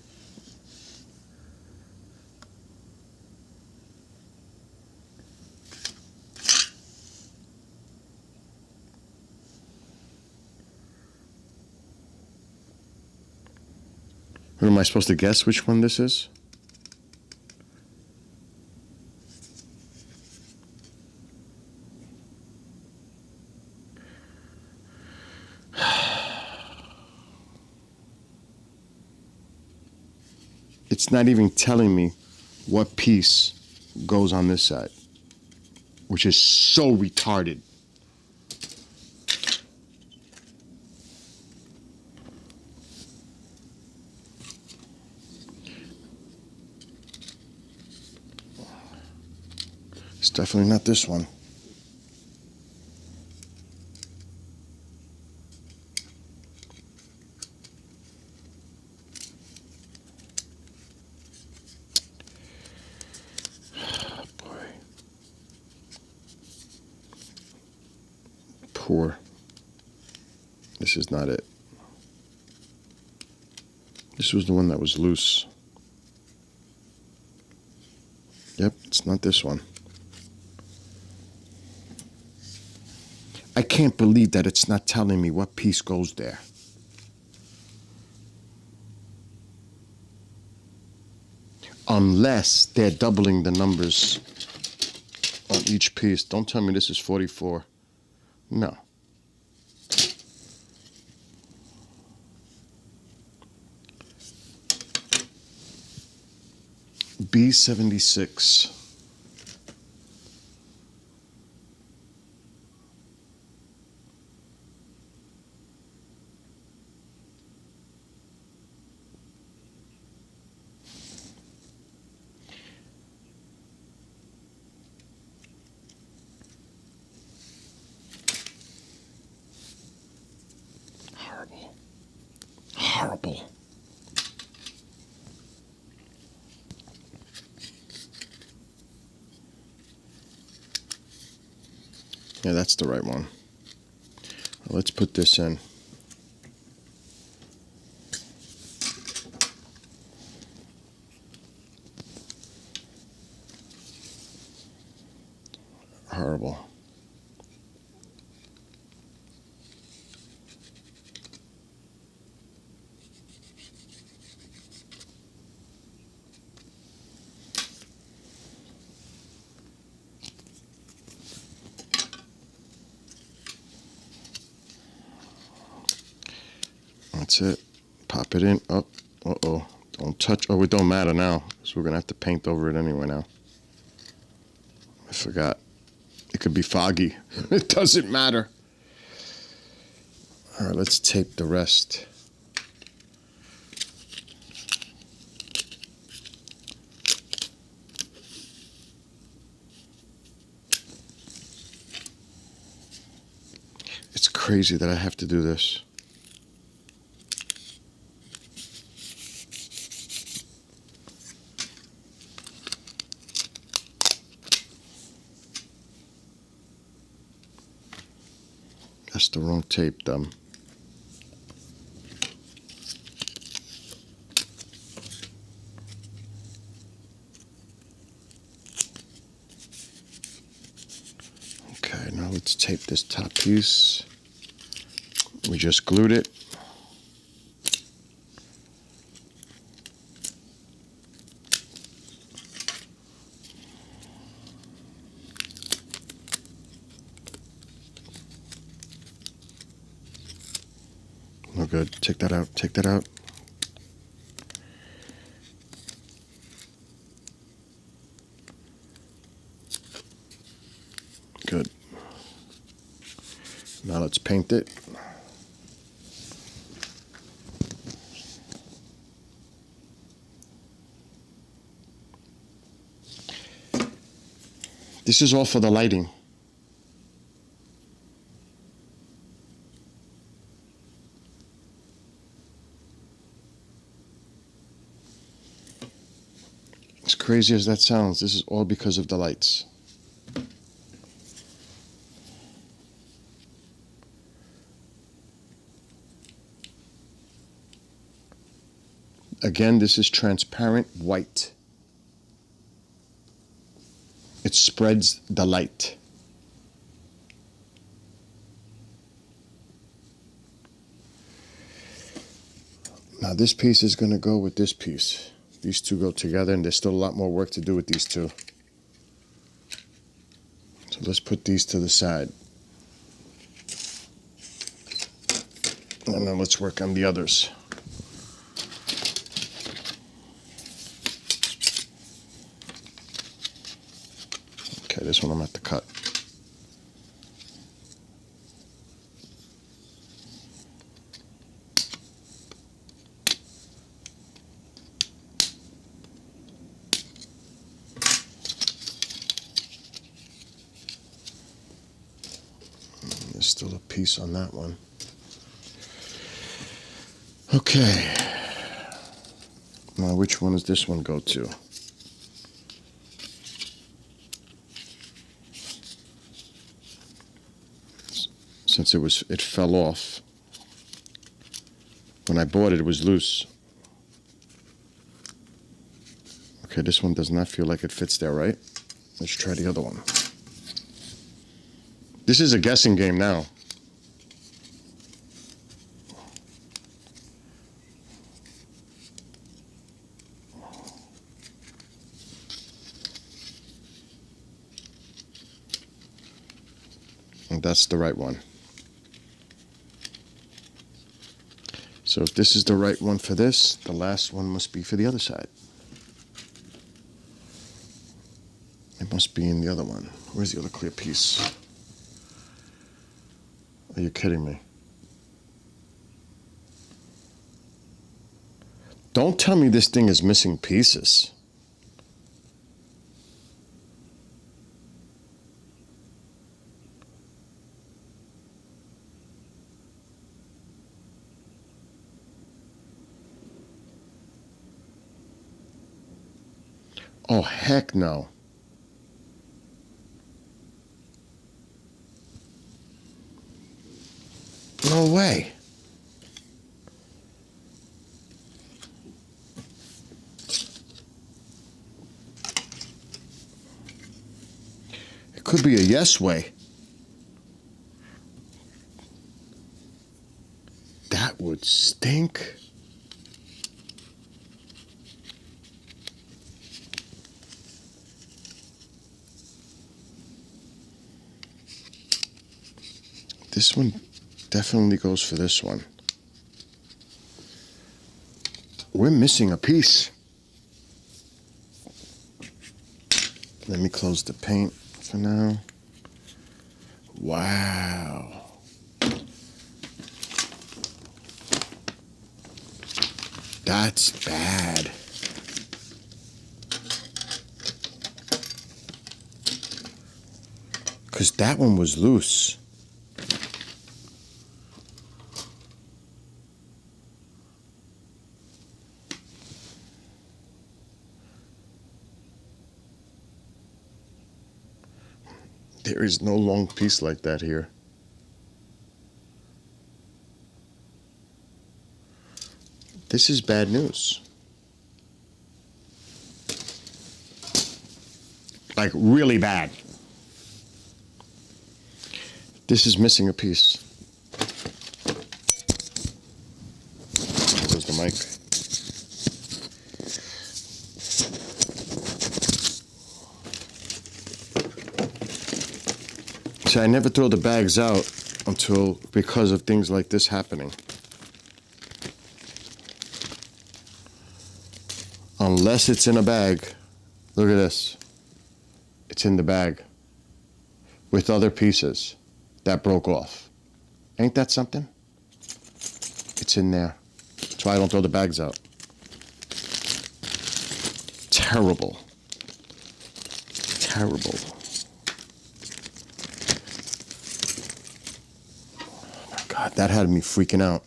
What am I supposed to guess which one this is? It's not even telling me what piece goes on this side, which is so retarded. It's definitely not this one. Boy. core. This is not it. This was the one that was loose. Yep, it's not this one. I can't believe that it's not telling me what piece goes there. Unless they're doubling the numbers on each piece. Don't tell me this is 44. No. B76. Horrible. Horrible. Yeah, that's the right one. Let's put this in. Horrible. That's it. Pop it in. Oh, uh-oh. Don't touch. Oh, it don't matter now. So we're going to have to paint over it anyway now. I forgot. It could be foggy. It doesn't matter. All right, let's tape the rest. It's crazy that I have to do this. That's the wrong tape, dumb. Okay, now let's tape this top piece. We just glued it. No good. Take that out. Take that out. Good. Now let's paint it. This is all for the lighting. As crazy as that sounds, this is all because of the lights. Again, this is transparent white. It spreads the light. Now this piece is going to go with this piece. These two go together, and there's still a lot more work to do with these two. So let's put these to the side. And then let's work on the others. Okay, this one I'm going to have to cut. There's still a piece on that one. Okay. Now, which one does this one go to? since it fell off. When I bought it, it was loose. Okay, this one does not feel like it fits there, right? Let's try the other one. This is a guessing game now. And that's the right one. So if this is the right one for this, the last one must be for the other side. It must be in the other one. Where's the other clear piece? Are you kidding me? Don't tell me this thing is missing pieces. Oh, heck no. No way. It could be a yes way. That would stink. This one definitely goes for this one. We're missing a piece. Let me close the paint for now. Wow. That's bad. Because that one was loose. There is no long piece like that here. This is bad news. Like really bad. This is missing a piece. There's the mic. See, I never throw the bags out because of things like this happening. Unless it's in a bag. Look at this. It's in the bag with other pieces that broke off. Ain't that something? It's in there. That's why I don't throw the bags out. Terrible. Terrible. Oh my God, that had me freaking out.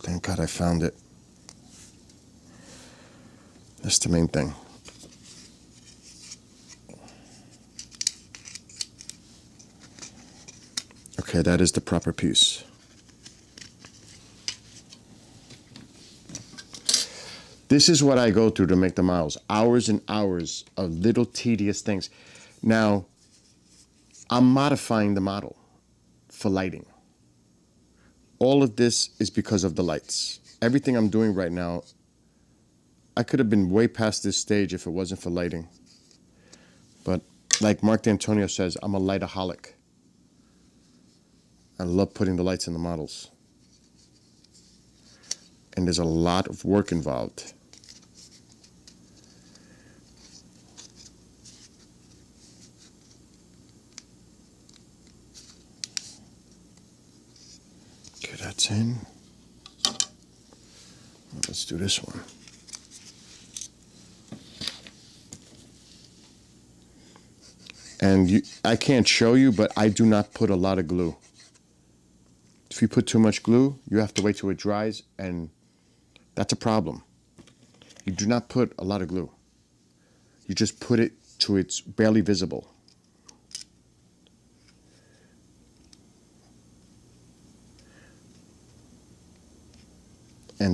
Thank God I found it. That's the main thing. Okay, that is the proper piece. This is what I go through to make the models. Hours and hours of little tedious things. Now, I'm modifying the model for lighting. All of this is because of the lights. Everything I'm doing right now, I could have been way past this stage if it wasn't for lighting. But like Mark D'Antonio says, I'm a lightaholic. I love putting the lights in the models. And there's a lot of work involved. Okay, that's in. Let's do this one. And I can't show you, but I do not put a lot of glue. If you put too much glue, you have to wait till it dries, and that's a problem. You do not put a lot of glue. You just put it till it's barely visible.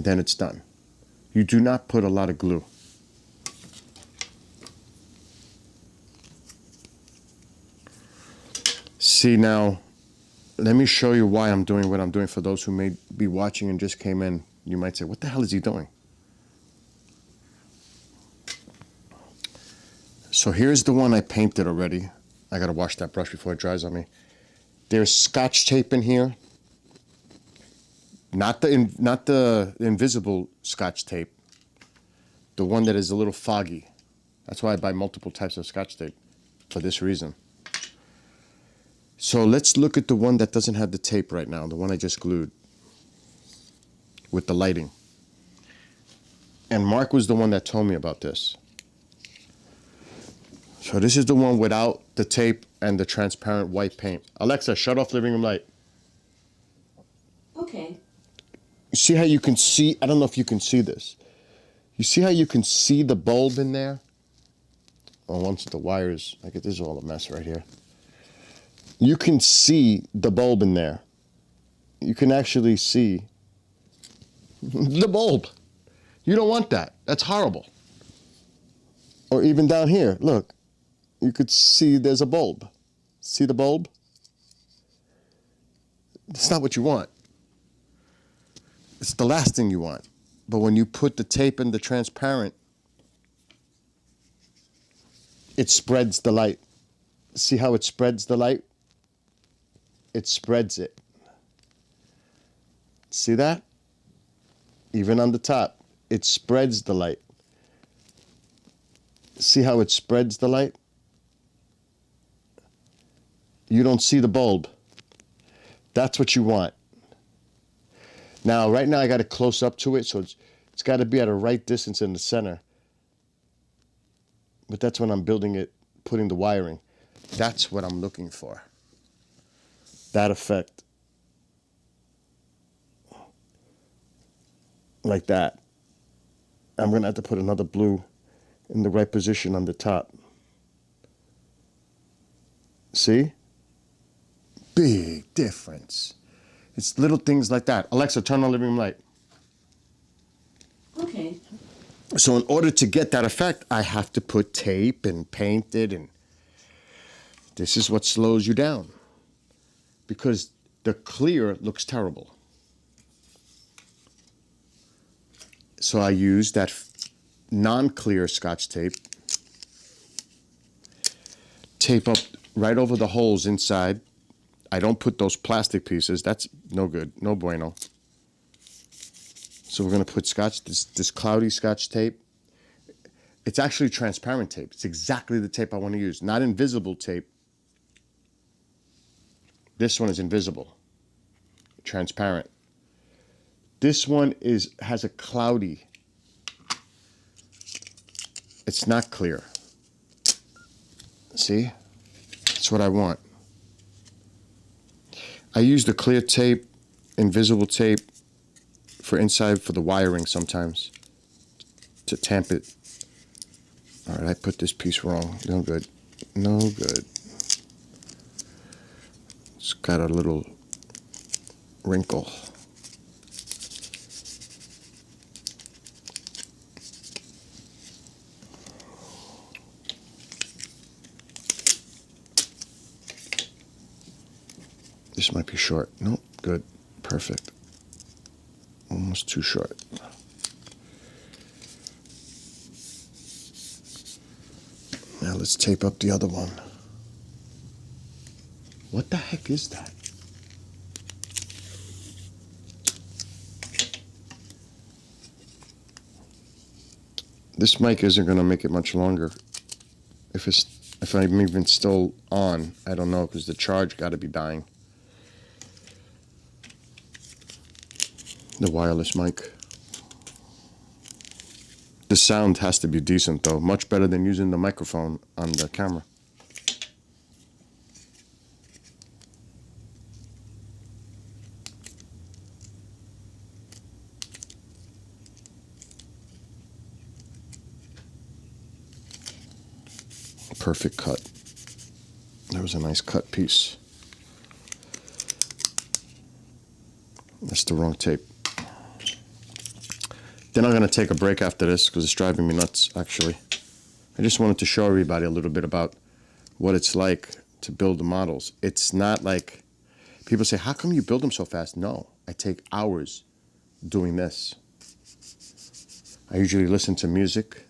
and then it's done. You do not put a lot of glue. See, now, let me show you why I'm doing what I'm doing. For those who may be watching and just came in, you might say, what the hell is he doing? So here's the one I painted already. I gotta wash that brush before it dries on me. There's Scotch tape in here. Not the invisible Scotch tape. The one that is a little foggy. That's why I buy multiple types of Scotch tape, for this reason. So let's look at the one that doesn't have the tape right now, the one I just glued with the lighting. And Mark was the one that told me about this. So this is the one without the tape and the transparent white paint. Alexa, shut off living room light. Okay. You see how you can see, I don't know if you can see this. You see how you can see the bulb in there? Well, once the wires, like this is all a mess right here. You can see the bulb in there. You can actually see the bulb. You don't want that. That's horrible. Or even down here, look. You could see there's a bulb. See the bulb? It's not what you want. It's the last thing you want. But when you put the tape in the transparent, it spreads the light. See how it spreads the light? It spreads it. See that? Even on the top, it spreads the light. See how it spreads the light? You don't see the bulb. That's what you want. Now, right now I got it close up to it, so it's got to be at a right distance in the center. But that's when I'm building it, putting the wiring. That's what I'm looking for. That effect. Like that. I'm going to have to put another blue in the right position on the top. See? Big difference. It's little things like that. Alexa, turn on living room light. Okay. So in order to get that effect, I have to put tape and paint it, and this is what slows you down. Because the clear looks terrible. So I use that non-clear Scotch tape. Tape up right over the holes inside. I don't put those plastic pieces. That's no good. No bueno. So we're going to put this cloudy Scotch tape. It's actually transparent tape. It's exactly the tape I want to use. Not invisible tape. This one is invisible. Transparent. This one has a cloudy. It's not clear. See? That's what I want. I use the clear tape, invisible tape for inside for the wiring sometimes to tamp it. All right, I put this piece wrong. No good. No good. It's got a little wrinkle. This might be short. Nope, good. Perfect. Almost too short. Now let's tape up the other one. What the heck is that? This mic isn't going to make it much longer. If I'm even still on, I don't know, because the charge got to be dying. The wireless mic. The sound has to be decent though, much better than using the microphone on the camera. Perfect cut. That was a nice cut piece. That's the wrong tape. Then I'm going to take a break after this because it's driving me nuts, actually. I just wanted to show everybody a little bit about what it's like to build the models. It's not like people say, how come you build them so fast? No, I take hours doing this. I usually listen to music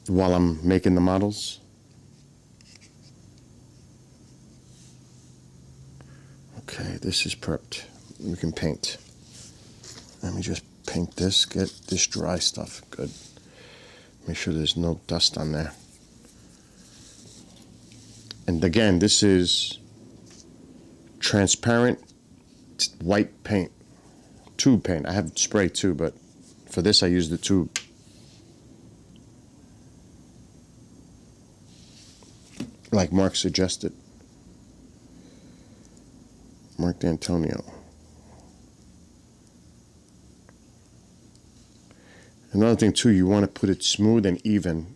while I'm making the models. Okay, this is prepped. We can paint. Let me just paint this, get this dry stuff. Good. Make sure there's no dust on there. And again, this is transparent white paint, tube paint. I have spray too, but for this I use the tube. Like Mark suggested. Mark D'Antonio. Another thing too, you want to put it smooth and even.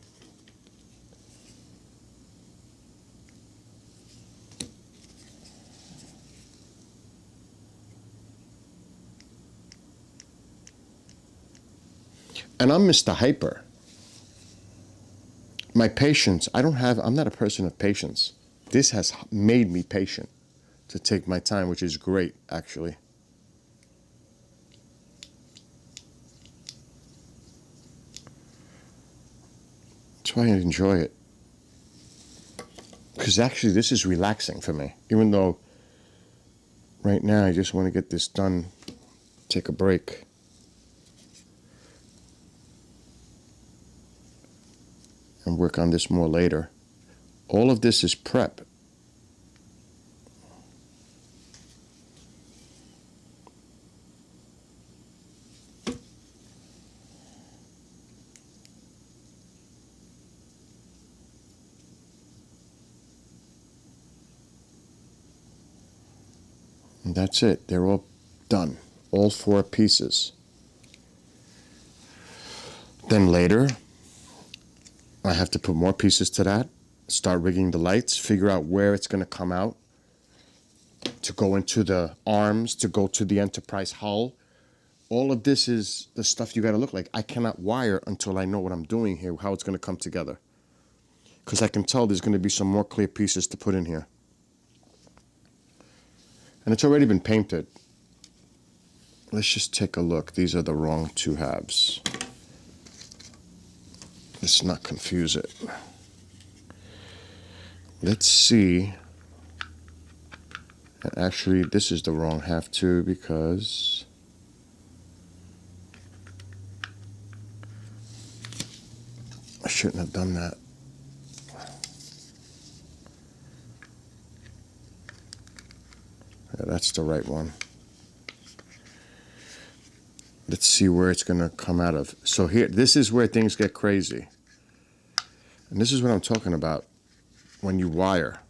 And I'm Mr. Hyper. My patience, I'm not a person of patience. This has made me patient to take my time, which is great, actually. That's why I enjoy it. Because actually this is relaxing for me. Even though right now I just want to get this done, take a break. And work on this more later. All of this is prep. And that's it. They're all done. All 4 pieces. Then later, I have to put more pieces to that, start rigging the lights, figure out where it's going to come out, to go into the arms, to go to the Enterprise hull. All of this is the stuff you got to look like. I cannot wire until I know what I'm doing here, how it's going to come together. Because I can tell there's going to be some more clear pieces to put in here. And it's already been painted. Let's just take a look. These are the wrong 2 halves. Let's not confuse it. Let's see. And actually, this is the wrong half too, because I shouldn't have done that. Yeah, that's the right one. Let's see where it's going to come out of. So here, this is where things get crazy. And this is what I'm talking about when you wire.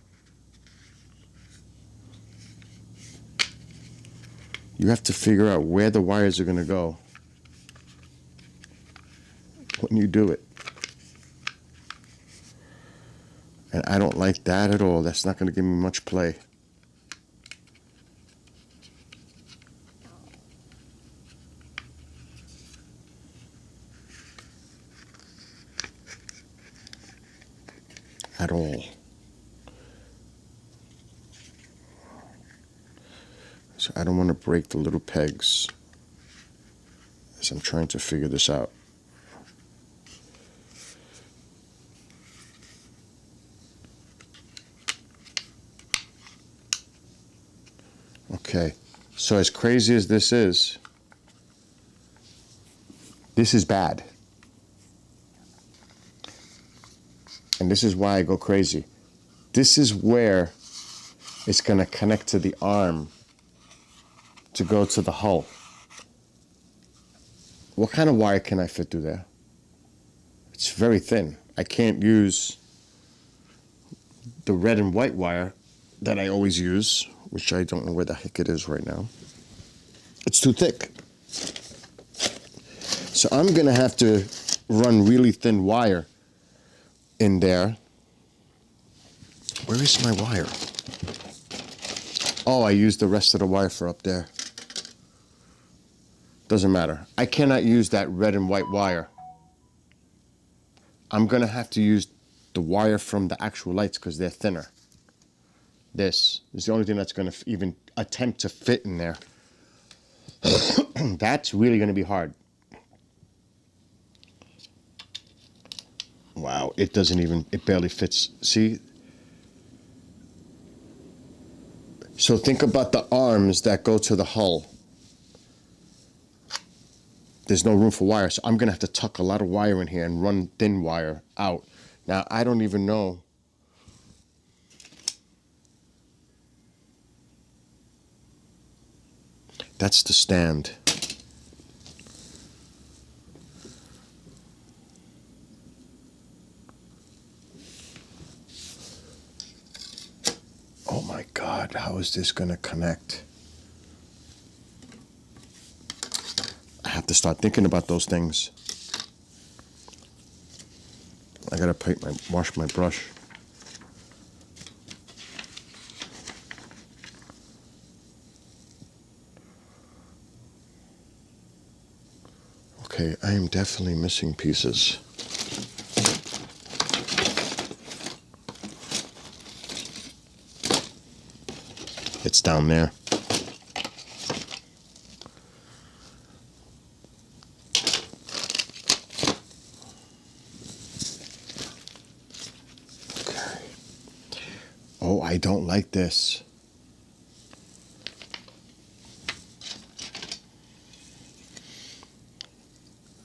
You have to figure out where the wires are going to go when you do it. And I don't like that at all. That's not going to give me much play. At all. So I don't want to break the little pegs as I'm trying to figure this out. Okay, so as crazy as this is bad. And this is why I go crazy. This is where it's going to connect to the arm to go to the hull. What kind of wire can I fit through there? It's very thin. I can't use the red and white wire that I always use, which I don't know where the heck it is right now. It's too thick. So I'm going to have to run really thin wire in there. Where is my wire? Oh, I used the rest of the wire for up there. Doesn't matter. I cannot use that red and white wire. I'm gonna have to use the wire from the actual lights because they're thinner. This is the only thing that's gonna even attempt to fit in there. That's really gonna be hard. Wow, it doesn't even, it barely fits. See? So think about the arms that go to the hull. There's no room for wire, so I'm gonna have to tuck a lot of wire in here and run thin wire out. Now, I don't even know. That's the stand. Oh my God, how is this gonna connect? I have to start thinking about those things. I gotta wash my brush. Okay, I am definitely missing pieces. It's down there. Okay. Oh, I don't like this.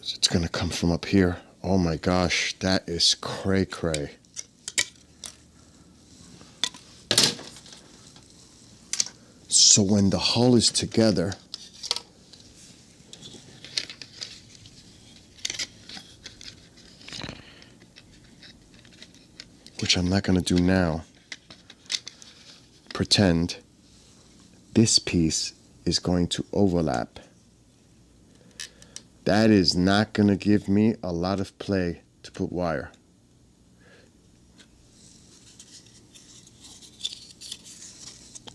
It's gonna come from up here. Oh my gosh, that is cray cray. So when the hull is together, which I'm not going to do now, pretend this piece is going to overlap. That is not going to give me a lot of play to put wire.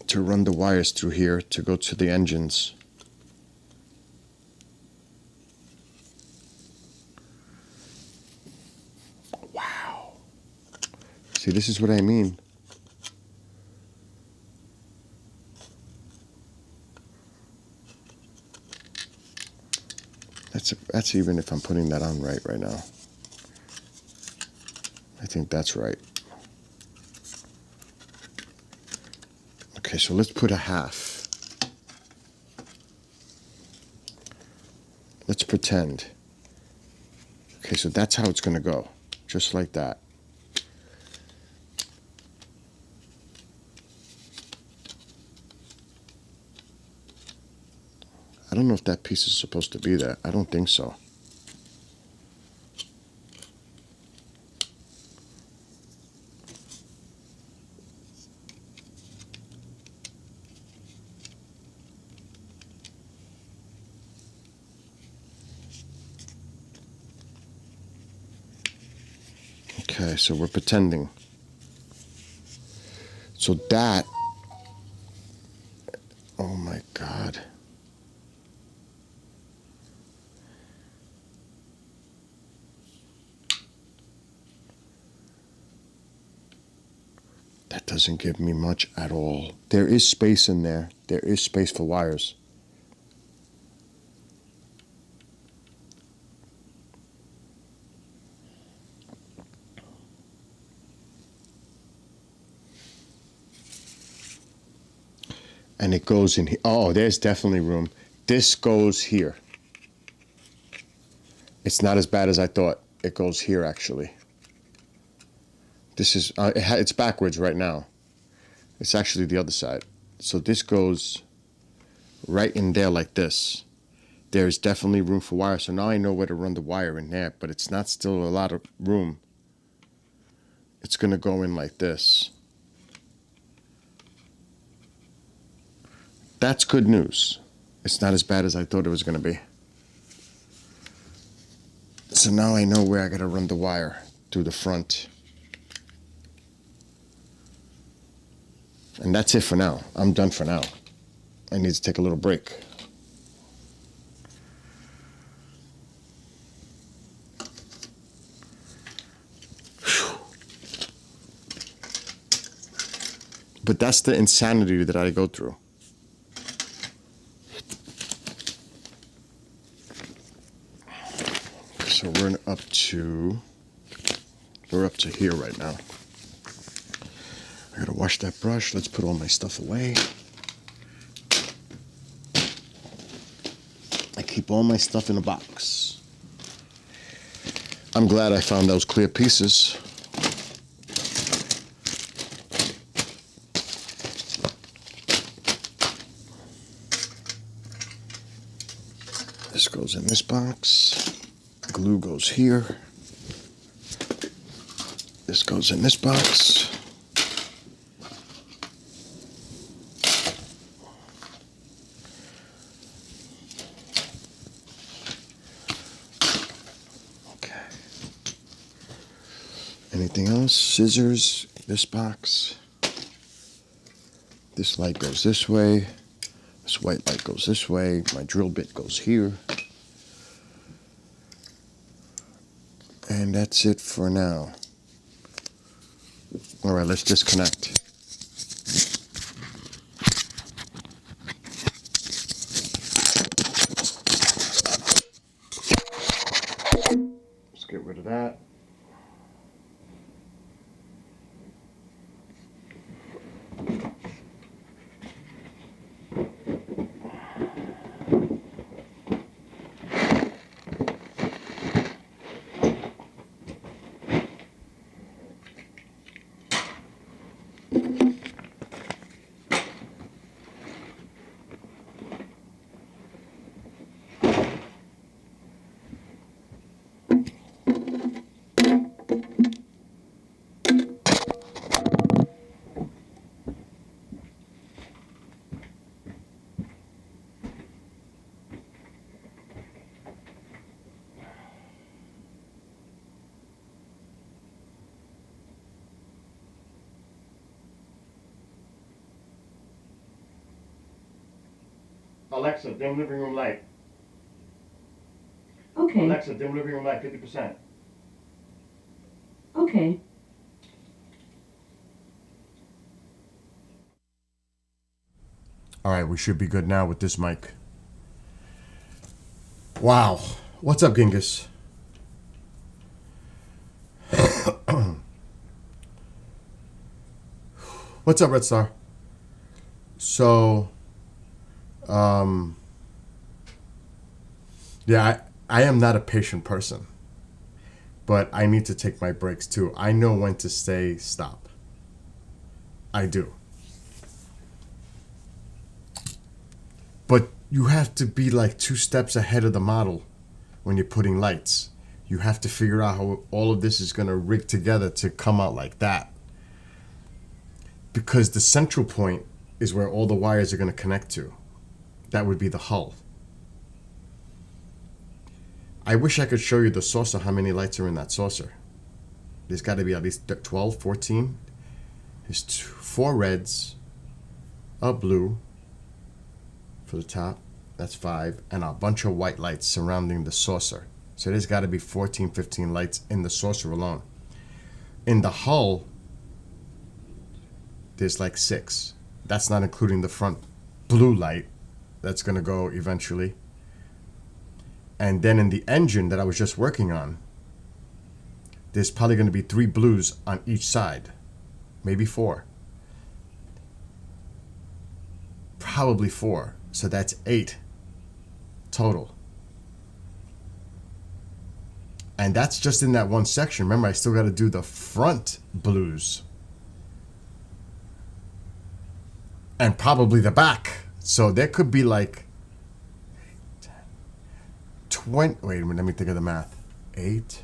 To run the wires through here to go to the engines. Wow. See, this is what I mean. That's even if I'm putting that on right now. I think that's right. Okay, so let's put a half. Let's pretend. Okay, so that's how it's going to go. Just like that. I don't know if that piece is supposed to be there. I don't think so. Okay, so we're pretending. So that, oh my God. That doesn't give me much at all. There is space in there. There is space for wires. And it goes in here. Oh, there's definitely room. This goes here. It's not as bad as I thought. It goes here, actually. This is, it's backwards right now. It's actually the other side. So this goes right in there like this. There's definitely room for wire. So now I know where to run the wire in there, but it's not still a lot of room. It's going to go in like this. That's good news. It's not as bad as I thought it was going to be. So now I know where I got to run the wire through the front. And that's it for now. I'm done for now. I need to take a little break. But that's the insanity that I go through. So we're up to here right now. I gotta wash that brush. Let's put all my stuff away. I keep all my stuff in a box. I'm glad I found those clear pieces. This goes in this box. Glue goes here. This goes in this box. Okay. Anything else? Scissors, this box. This light goes this way. This white light goes this way. My drill bit goes here. And that's it for now. All right, let's disconnect. Let's get rid of that. Alexa, dim living room light. Okay. Alexa, dim living room light 50%. Okay. All right, we should be good now with this mic. Wow. What's up, Genghis? What's up, Red Star? So, yeah, I am not a patient person, but I need to take my breaks too. I know when to say stop. I do. But you have to be like 2 steps ahead of the model when you're putting lights. You have to figure out how all of this is going to rig together to come out like that. Because the central point is where all the wires are going to connect to. That would be the hull. I wish I could show you the saucer, how many lights are in that saucer. There's got to be at least 12, 14. There's 4 reds, a blue for the top, that's 5, and a bunch of white lights surrounding the saucer. So there's got to be 14, 15 lights in the saucer alone. In the hull, there's like 6. That's not including the front blue light that's going to go eventually. And then in the engine that I was just working on, there's probably going to be 3 blues on each side. Maybe 4. Probably 4. So that's 8 total. And that's just in that one section. Remember, I still got to do the front blues. And probably the back. So there could be like 20. Wait a minute, let me think of the math. 8,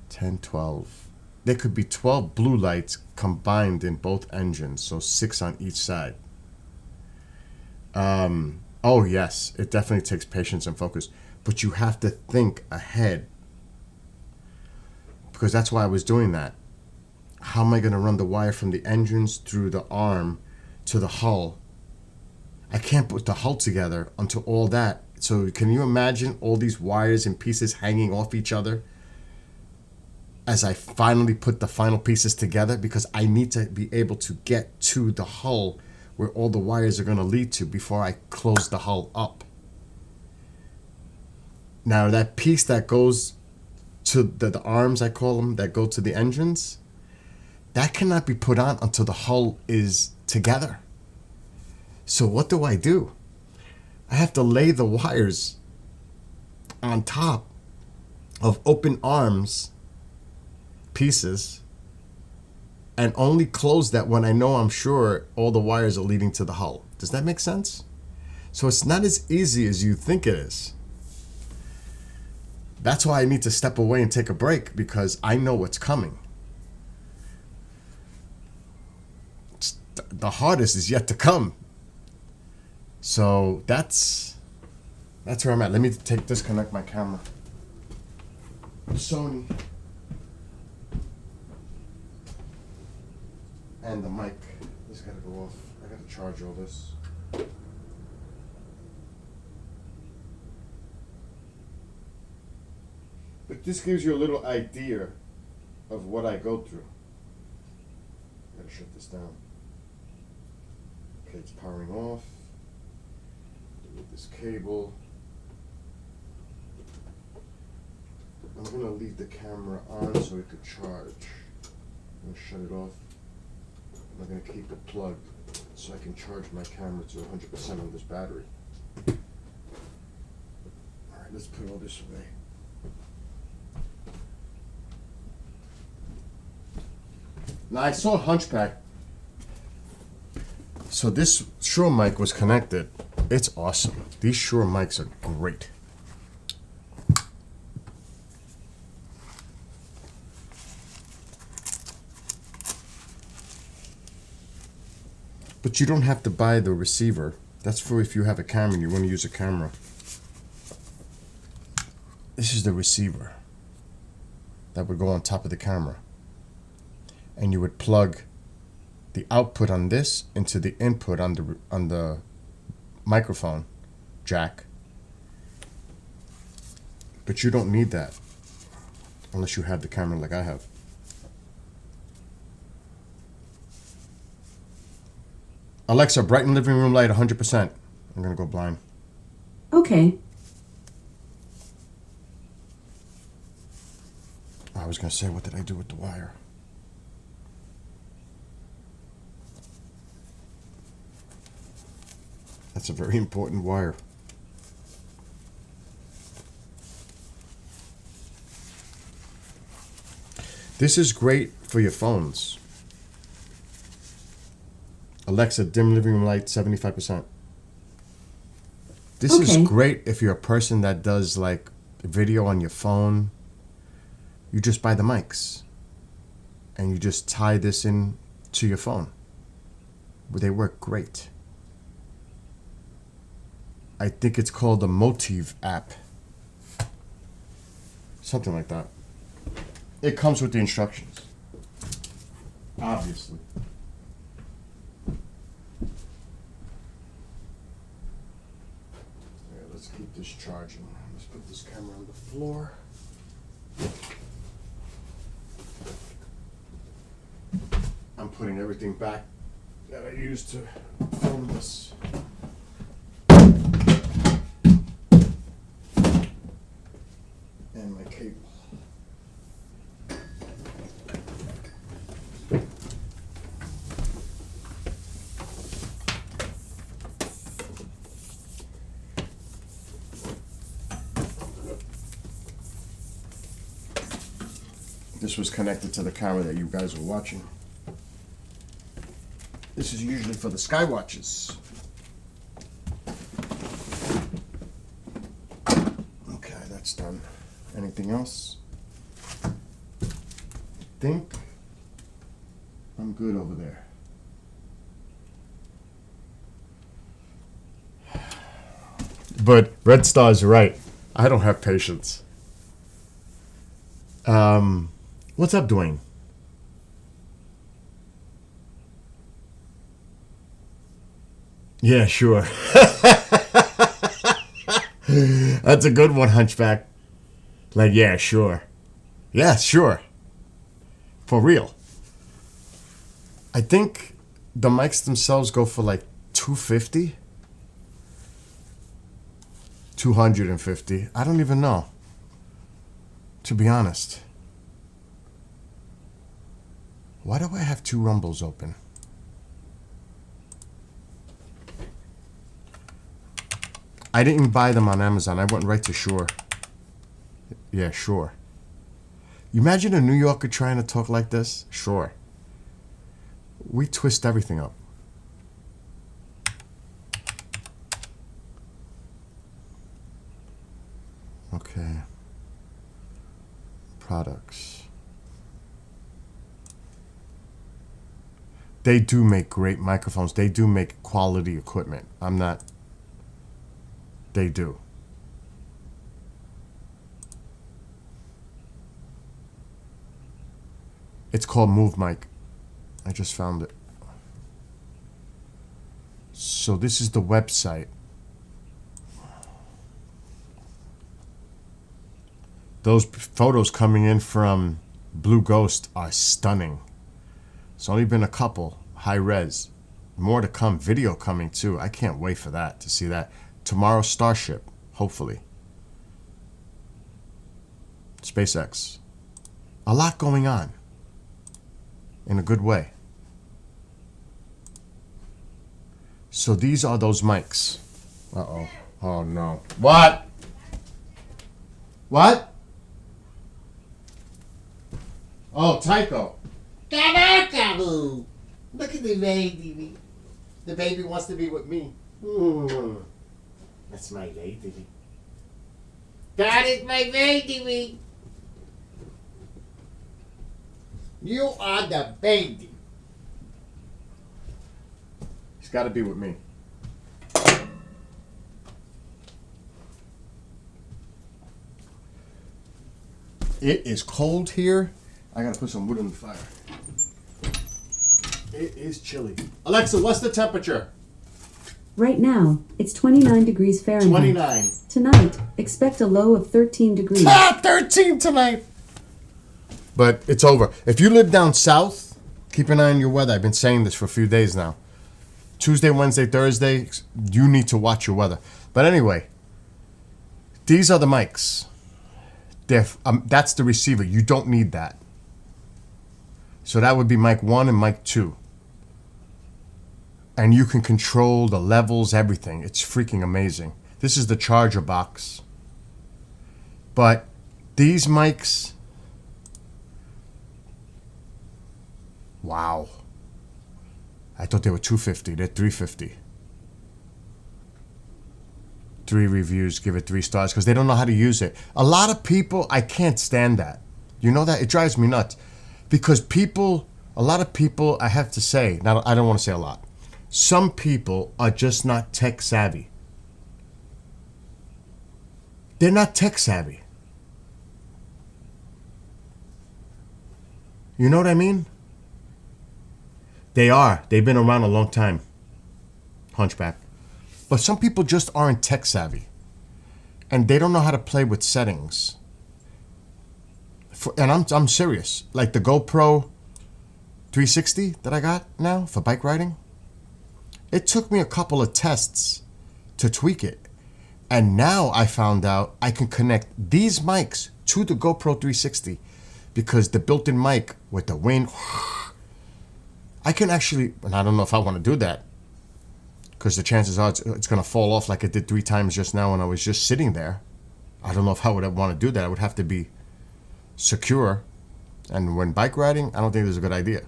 10, 12. There could be 12 blue lights combined in both engines. So 6 on each side. Oh, yes, it definitely takes patience and focus. But you have to think ahead. Because that's why I was doing that. How am I going to run the wire from the engines through the arm to the hull? I can't put the hull together until all that. So can you imagine all these wires and pieces hanging off each other? as I finally put the final pieces together, because I need to be able to get to the hull where all the wires are going to lead to before I close the hull up. Now that piece that goes to the arms, I call them, that go to the engines, that cannot be put on until the hull is together. So what do? I have to lay the wires on top of open arms pieces and only close that when I know I'm sure all the wires are leading to the hull. Does that make sense? So it's not as easy as you think it is. That's why I need to step away and take a break, because I know what's coming. The hardest is yet to come. So that's where I'm at. Let me disconnect my camera. Sony. And the mic. This gotta go off. I gotta charge all this. But this gives you a little idea of what I go through. Gotta shut this down. Okay, it's powering off. Delete this cable. I'm gonna leave the camera on so it could charge. I'm gonna shut it off. I'm gonna keep it plugged so I can charge my camera to 100% on this battery. Alright, let's put all this away. Now I saw Hunchback. So this Shure mic was connected. It's awesome. These Shure mics are great. But you don't have to buy the receiver. That's for if you have a camera and you want to use a camera. This is the receiver that would go on top of the camera. And you would plug the output on this into the input on the microphone jack. But you don't need that unless you have the camera like I have. Alexa, brighten living room light 100%. I'm gonna go blind. Okay. I was gonna say, what did I do with the wire? That's a very important wire. This is great for your phones. Alexa, dim living room light 75%. This is Okay. great if you're a person that does like video on your phone. You just buy the mics and you just tie this in to your phone. They work great. I think it's called the Motive app. Something like that. It comes with the instructions. Obviously. Yeah, let's keep this charging. Let's put this camera on the floor. I'm putting everything back that I used to film this. And my cable. This was connected to the camera that you guys were watching. This is usually for the Skywatches. Okay, that's done. Anything else? I think I'm good over there. But Red Star's right. I don't have patience. What's up, Dwayne? Yeah, sure. That's a good one, Hunchback. Like, yeah, sure. Yeah, sure. For real. I think the mics themselves go for like 250, 250. I don't even know, to be honest. Why do I have two Rumbles open? I didn't buy them on Amazon. I went right to Shure. Yeah, Shure. You imagine a New Yorker trying to talk like this? Sure. We twist everything up. Okay. Products. They do make great microphones. They do make quality equipment. They do. It's called Move Mic. I just found it. So this is the website. Those photos coming in from Blue Ghost are stunning. It's only been a couple, high res. More to come, video coming too. I can't wait for that, to see that. Tomorrow, Starship, hopefully. SpaceX. A lot going on. In a good way. So these are those mics. Uh-oh. Oh, no. What? What? Oh, Tycho. Kaboo! Look at the baby. The baby wants to be with me. That's my lady. That is my baby. You are the baby. He's got to be with me. It is cold here. I got to put some wood on the fire. It is chilly. Alexa, what's the temperature? Right now, it's 29 degrees Fahrenheit. 29. Tonight, expect a low of 13 degrees. 13 tonight. But it's over. If you live down south, keep an eye on your weather. I've been saying this for a few days now. Tuesday, Wednesday, Thursday, you need to watch your weather. But anyway, these are the mics. That's the receiver. You don't need that. So that would be mic 1 and mic 2. And you can control the levels, everything. It's freaking amazing. This is the charger box. But these mics... Wow. I thought they were $250. They're $350. 3 reviews, give it 3 stars because they don't know how to use it. A lot of people, I can't stand that. You know that? It drives me nuts. Because a lot of people, I have to say, now I don't want to say a lot. Some people are just not tech savvy. They're not tech savvy. You know what I mean? They are. They've been around a long time. Hunchback. But some people just aren't tech savvy. And they don't know how to play with settings. And I'm serious. Like the GoPro 360 that I got now for bike riding. It took me a couple of tests to tweak it. And now I found out I can connect these mics to the GoPro 360 because the built-in mic with the wind... I can actually, and I don't know if I want to do that because the chances are it's going to fall off like it did 3 times just now when I was just sitting there. I don't know if I would want to do that. I would have to be secure. And when bike riding, I don't think this is a good idea.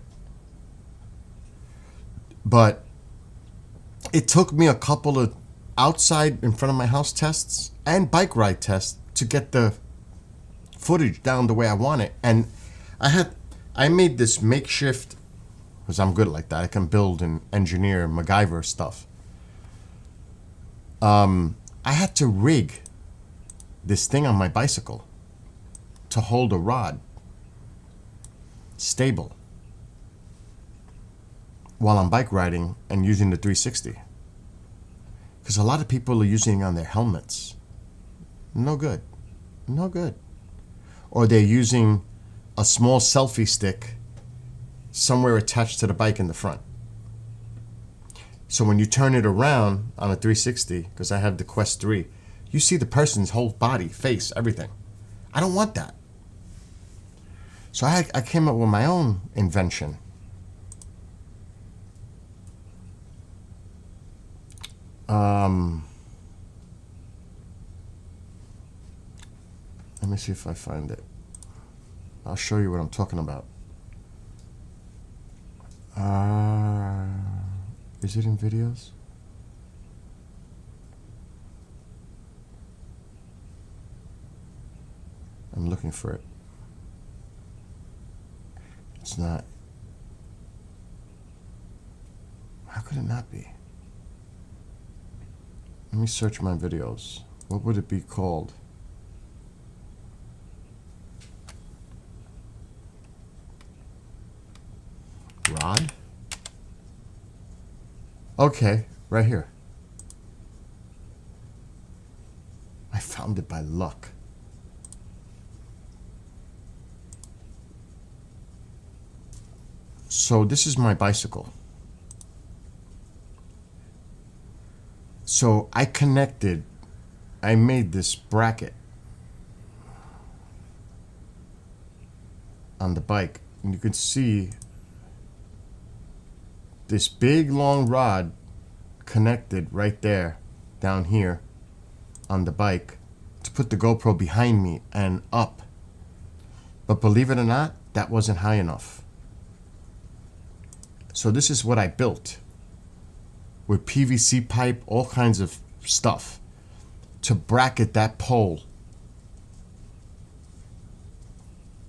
But it took me a couple of outside in front of my house tests and bike ride tests to get the footage down the way I want it. And I made this makeshift... Because I'm good like that. I can build and engineer MacGyver stuff. I had to rig this thing on my bicycle to hold a rod stable while I'm bike riding and using the 360. Because a lot of people are using it on their helmets. No good. No good. Or they're using a small selfie stick somewhere attached to the bike in the front. So when you turn it around on a 360, because I have the Quest 3, you see the person's whole body, face, everything. I don't want that. So I came up with my own invention. Let me see if I find it. I'll show you what I'm talking about. Is it in videos? I'm looking for it. It's not. How could it not be? Let me search my videos. What would it be called? Rod? Okay, right here. I found it by luck. So this is my bicycle. So I made this bracket on the bike, and you can see this big long rod connected right there down here on the bike to put the GoPro behind me and up. But believe it or not, that wasn't high enough. So this is what I built with PVC pipe, all kinds of stuff to bracket that pole.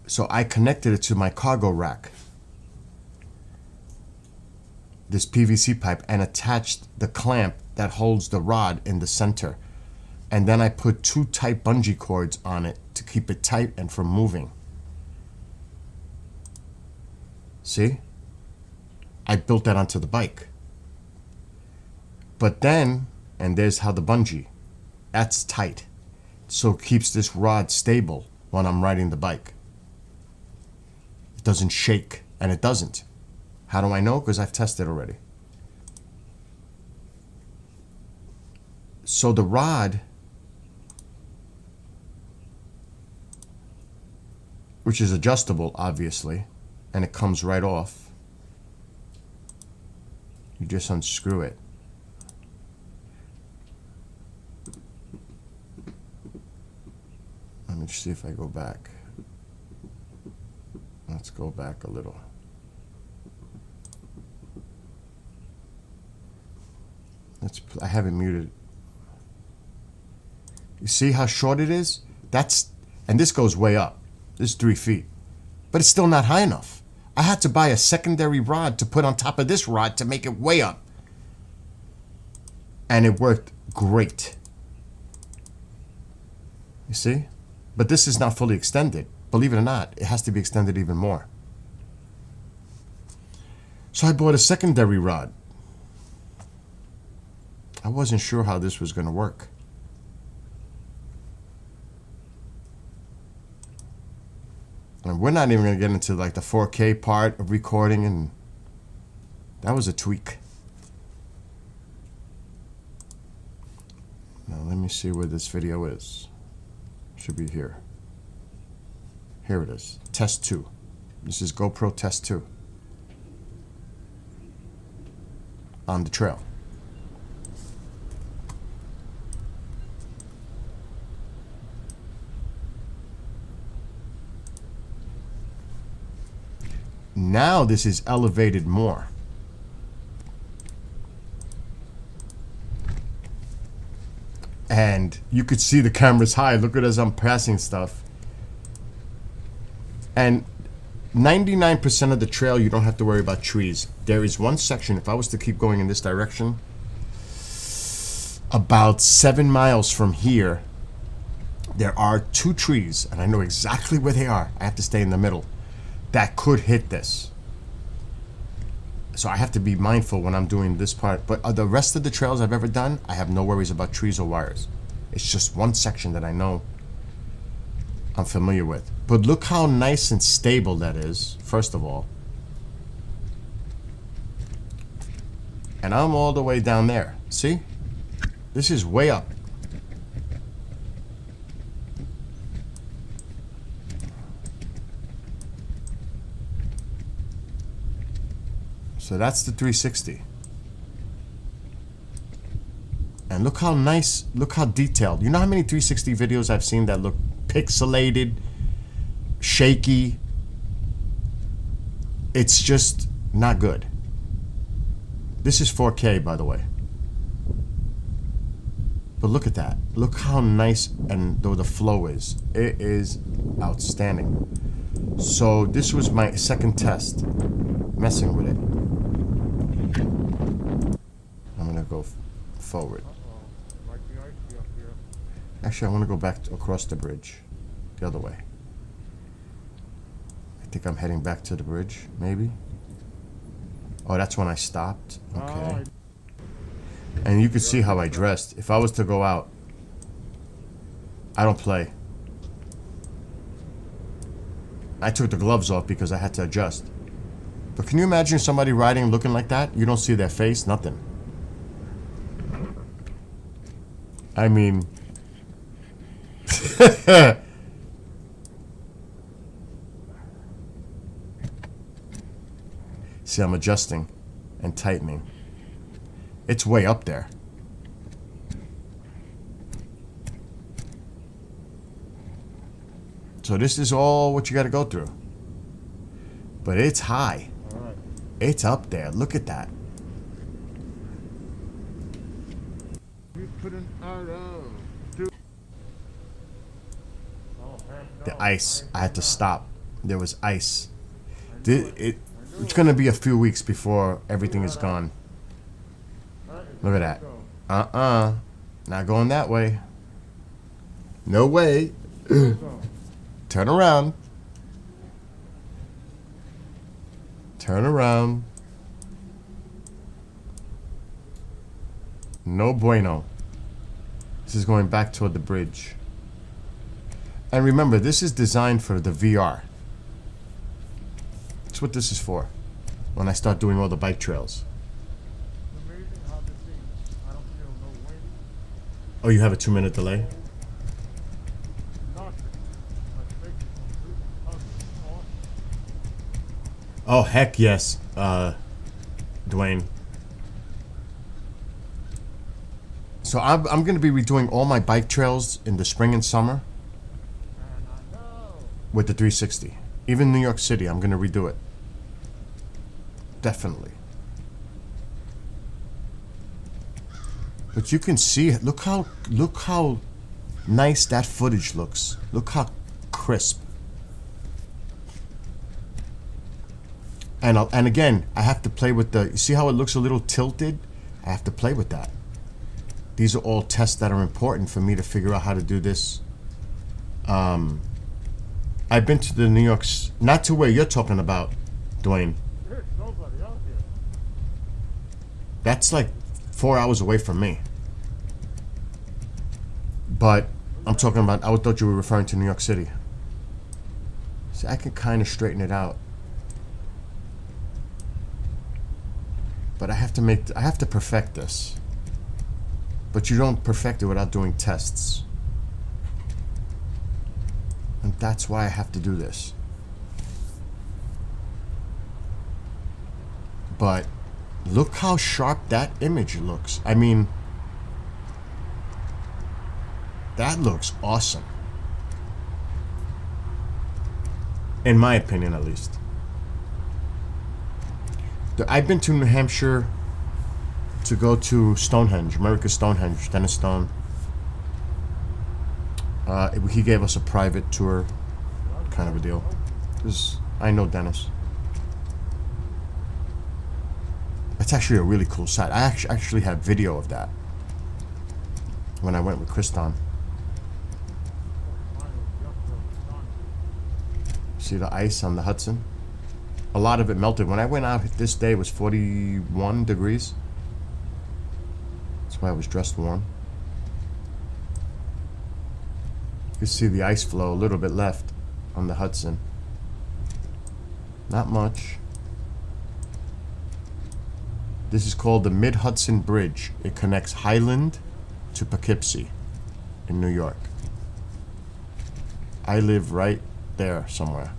So I connected it to my cargo rack, this PVC pipe, and attached the clamp that holds the rod in the center. And then I put 2 tight bungee cords on it to keep it tight and from moving. See? I built that onto the bike. But then, and there's how the bungee, that's tight. So it keeps this rod stable when I'm riding the bike. It doesn't shake, and it doesn't. How do I know? Because I've tested already. So the rod, which is adjustable, obviously, and it comes right off. You just unscrew it. Let me see if I go back. Let's go back a little. I have it muted. You see how short it is? And this goes way up. This is 3 feet. But it's still not high enough. I had to buy a secondary rod to put on top of this rod to make it way up. And it worked great. You see? But this is not fully extended. Believe it or not, it has to be extended even more. So I bought a secondary rod. I wasn't sure how this was going to work. And we're not even going to get into like the 4K part of recording, and that was a tweak. Now let me see where this video is. Should be here. Here it is. Test 2. This is GoPro Test 2. On the trail. Now this is elevated more. And you could see the camera's high. Look at as I'm passing stuff. And 99% of the trail, you don't have to worry about trees. There is one section, if I was to keep going in this direction, about 7 miles from here, there are 2 trees, and I know exactly where they are. I have to stay in the middle. That could hit this. So I have to be mindful when I'm doing this part. But the rest of the trails I've ever done, I have no worries about trees or wires. It's just one section that I know I'm familiar with. But look how nice and stable that is, first of all. And I'm all the way down there. See? This is way up. So that's the 360. And look how nice, look how detailed. You know how many 360 videos I've seen that look pixelated, shaky? It's just not good. This is 4K, by the way. But look at that. Look how nice and though the flow is. It is outstanding. So this was my second test, messing with it. I'm gonna go forward. Actually, I want to go back across the bridge, the other way. I think I'm heading back to the bridge, maybe. Oh, that's when I stopped. Okay. And you can see how I dressed. If I was to go out, I don't play. I took the gloves off because I had to adjust. But can you imagine somebody riding looking like that? You don't see their face, nothing. I mean... See, I'm adjusting and tightening. It's way up there. So this is all what you got to go through. But it's high. It's up there. Look at that. The ice. I had to stop. There was ice. It's going to be a few weeks before everything is gone. Look at that. Not going that way. No way. Turn around. Turn around. No bueno. This is going back toward the bridge. And remember, this is designed for the VR. That's what this is for. When I start doing all the bike trails. Oh, you have a 2-minute delay? Oh, heck yes, Dwayne. So I'm going to be redoing all my bike trails in the spring and summer with the 360. Even New York City, I'm going to redo it. Definitely. But you can see it. Look how nice that footage looks. Look how crisp. And again, I have to play with the. You see how it looks a little tilted? I have to play with that. These are all tests that are important for me to figure out how to do this. I've been to the New York's, not to where you're talking about, Dwayne. That's like 4 hours away from me. But I'm talking about, I thought you were referring to New York City. See, I can kind of straighten it out. But I have to perfect this. But you don't perfect it without doing tests. And that's why I have to do this. But look how sharp that image looks. I mean, that looks awesome. In my opinion, at least. I've been to New Hampshire to go to Stonehenge, America's Stonehenge, Dennis Stone. He gave us a private tour, kind of a deal. I know Dennis. It's actually a really cool site. I actually have video of that when I went with Kriston. See the ice on the Hudson? A lot of it melted. When I went out this day, it was 41 degrees. That's why I was dressed warm. You can see the ice flow a little bit left on the Hudson. Not much. This is called the Mid-Hudson Bridge. It connects Highland to Poughkeepsie in New York. I live right there somewhere,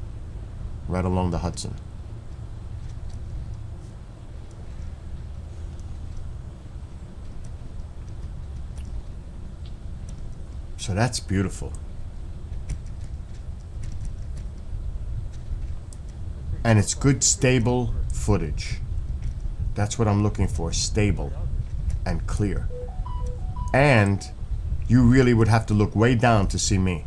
right along the Hudson. So that's beautiful. And it's good, stable footage. That's what I'm looking for, stable and clear. And you really would have to look way down to see me.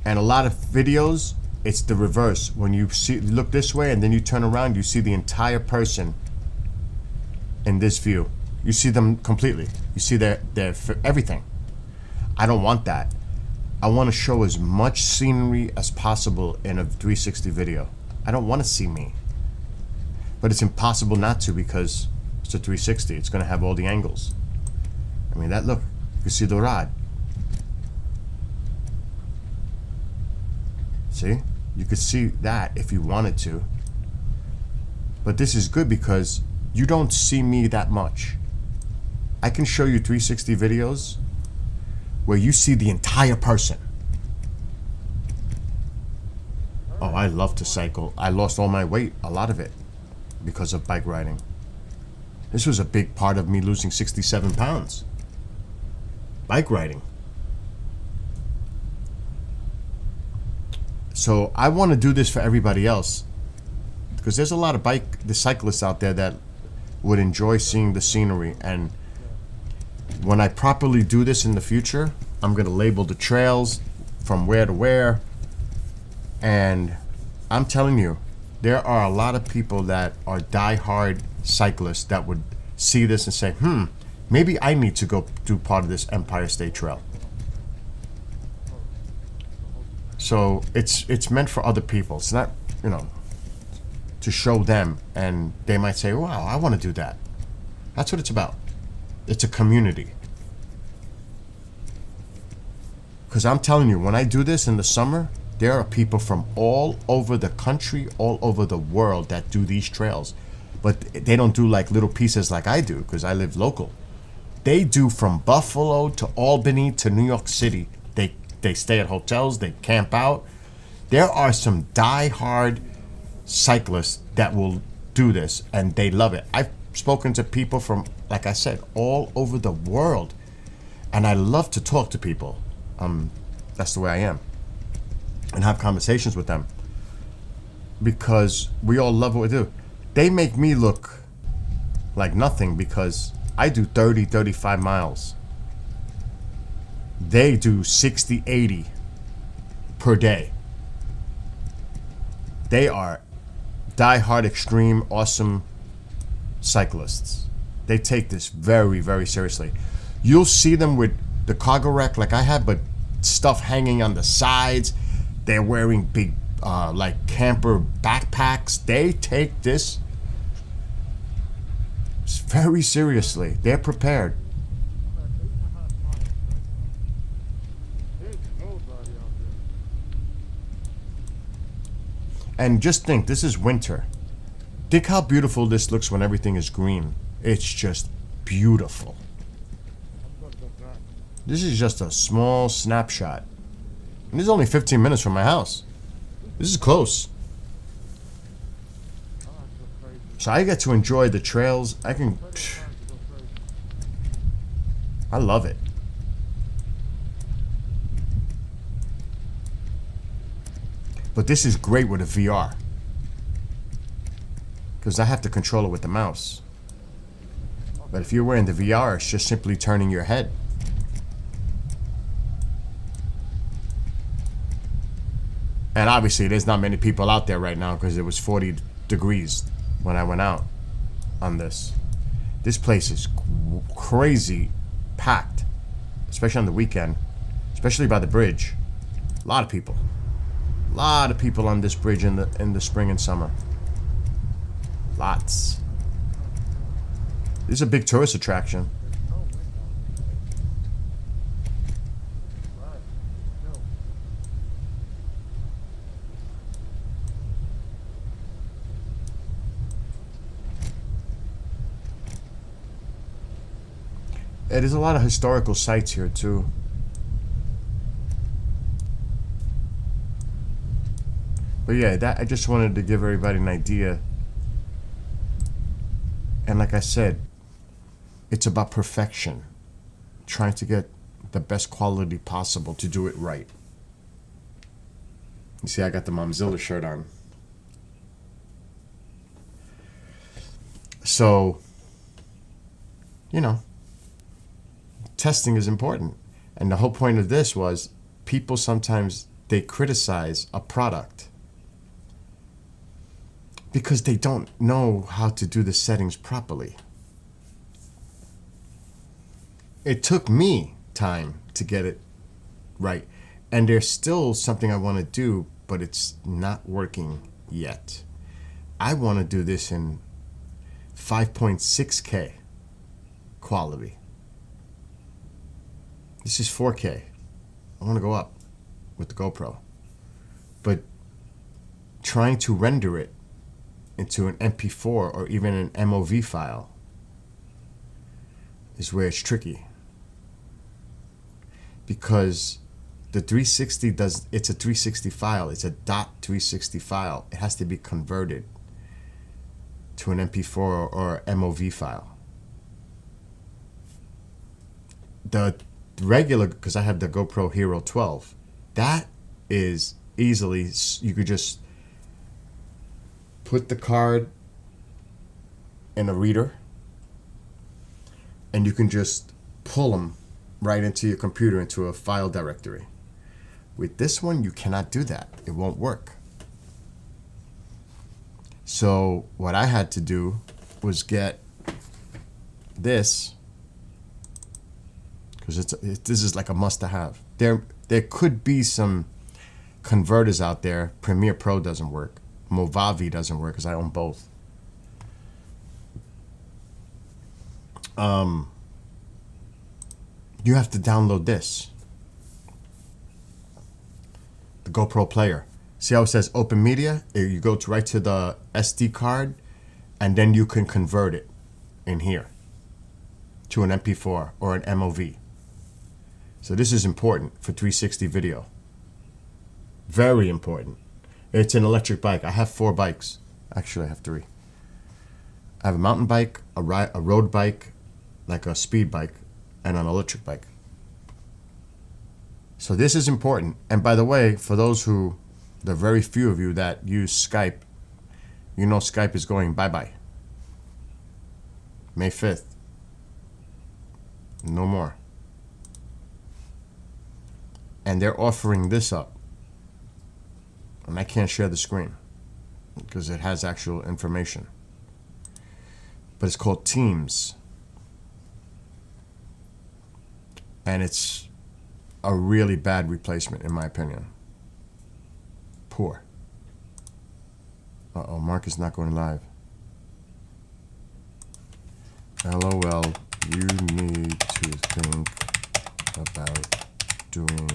And a lot of videos, it's the reverse. When you look this way and then you turn around, you see the entire person in this view. You see them completely. You see their everything. I don't want that. I want to show as much scenery as possible in a 360 video. I don't want to see me. But it's impossible not to because it's a 360. It's going to have all the angles. I mean, look, you can see the rod. See? You could see that if you wanted to. But this is good because you don't see me that much. I can show you 360 videos where you see the entire person. Oh, I love to cycle. I lost all my weight, a lot of it, because of bike riding. This was a big part of me losing 67 pounds. Bike riding. So I want to do this for everybody else because there's a lot of the cyclists out there that would enjoy seeing the scenery. And when I properly do this in the future, I'm going to label the trails from where to where. And I'm telling you, there are a lot of people that are die-hard cyclists that would see this and say, maybe I need to go do part of this Empire State Trail. So it's meant for other people. It's not, to show them, and they might say, wow, I want to do that. That's what it's about. It's a community. Because I'm telling you, when I do this in the summer, there are people from all over the country, all over the world that do these trails. But they don't do like little pieces like I do because I live local. They do from Buffalo to Albany to New York City. They stay at hotels, they camp out. There are some die-hard cyclists that will do this and they love it. I've spoken to people from, like I said, all over the world. And I love to talk to people. That's the way I am. And have conversations with them. Because we all love what we do. They make me look like nothing because I do 30, 35 miles. They do 60, 80 per day. They are die-hard, extreme, awesome cyclists. They take this very, very seriously. You'll see them with the cargo rack like I have, but stuff hanging on the sides. They're wearing big, like camper backpacks. They take this very seriously. They're prepared. And just think, this is winter. Think how beautiful this looks when everything is green. It's just beautiful. This is just a small snapshot. And this is only 15 minutes from my house. This is close. So I get to enjoy the trails. I love it. But this is great with a VR. Because I have to control it with the mouse. But if you're wearing the VR, it's just simply turning your head. And obviously, there's not many people out there right now because it was 40 degrees when I went out on this. This place is crazy packed, especially on the weekend, especially by the bridge. A lot of people. A lot of people on this bridge in the spring and summer. Lots. This is a big tourist attraction. There's a lot of historical sites here too. But yeah, that I just wanted to give everybody an idea. And like I said, it's about perfection. Trying to get the best quality possible to do it right. You see, I got the Momzilla shirt on. So, you know, testing is important. And the whole point of this was people sometimes they criticize a product because they don't know how to do the settings properly. It took me time to get it right. And there's still something I want to do, but it's not working yet. I want to do this in 5.6K quality. This is 4K. I want to go up with the GoPro. But trying to render it into an MP4 or even an MOV file is where it's tricky. Because the 360 it's a 360 file. It's a .360 file. It has to be converted to an MP4 or MOV file. The regular, because I have the GoPro Hero 12, that is easily, you could just put the card in a reader and you can just pull them right into your computer, into a file directory. With this one, you cannot do that. It won't work. So what I had to do was get this, because this is like a must-to-have. There could be some converters out there. Premiere Pro doesn't work. Movavi doesn't work because I own both. You have to download this, the GoPro Player. See how it says Open Media? You go right to the SD card, and then you can convert it in here to an MP4 or an MOV. So this is important for 360 video. Very important. It's an electric bike. I have 4 bikes. Actually, I have 3. I have a mountain bike, a road bike, like a speed bike, and an electric bike. So this is important. And by the way, for those who, the very few of you that use Skype, you know Skype is going bye-bye. May 5th. No more. And they're offering this up. And I can't share the screen because it has actual information. But it's called Teams. And it's a really bad replacement, in my opinion. Poor. Uh-oh, Mark is not going live. LOL, you need to think about doing...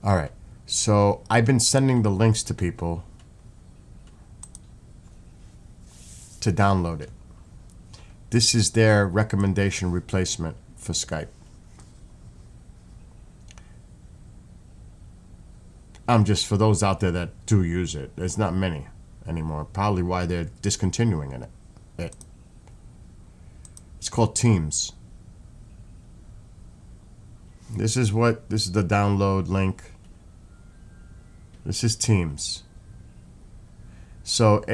All right, so I've been sending the links to people to download it. This is their recommendation replacement for Skype. Just for those out there that do use it, there's not many anymore. Probably why they're discontinuing it. It's called Teams. This is the download link. This is Teams. So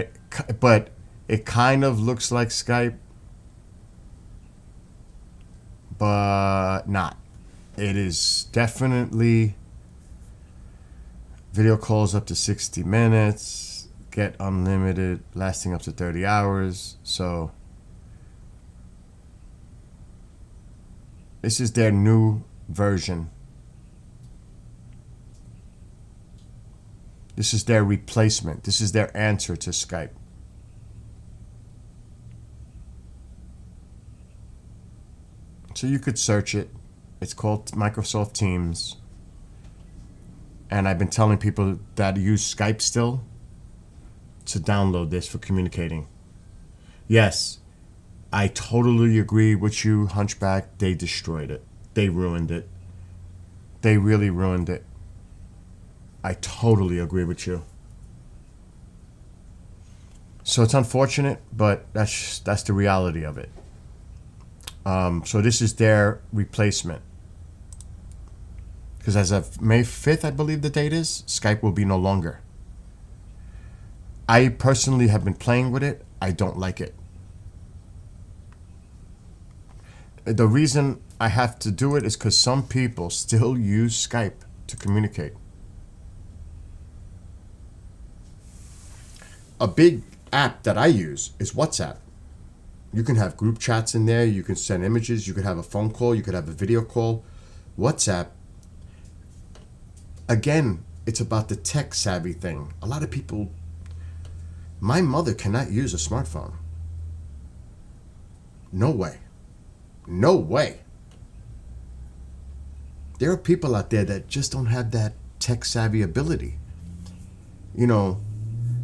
but it kind of looks like Skype, but not. It is definitely video calls up to 60 minutes, get unlimited, lasting up to 30 hours. So this is their new version. This is their replacement. This is their answer to Skype. So you could search it, It's called Microsoft Teams. And I've been telling people that use Skype still to download this for communicating. Yes, I totally agree with you, Hunchback. They destroyed it. They ruined it. They really ruined it. I totally agree with you. So it's unfortunate, but that's the reality of it. So this is their replacement. Because as of May 5th, I believe the date is, Skype will be no longer. I personally have been playing with it. I don't like it. The reason I have to do it is because some people still use Skype to communicate. A big app that I use is WhatsApp. You can have group chats in there. You can send images. You could have a phone call. You could have a video call. WhatsApp, again, it's about the tech savvy thing. A lot of people, my mother cannot use a smartphone. No way. No way. There are people out there that just don't have that tech savvy ability. You know,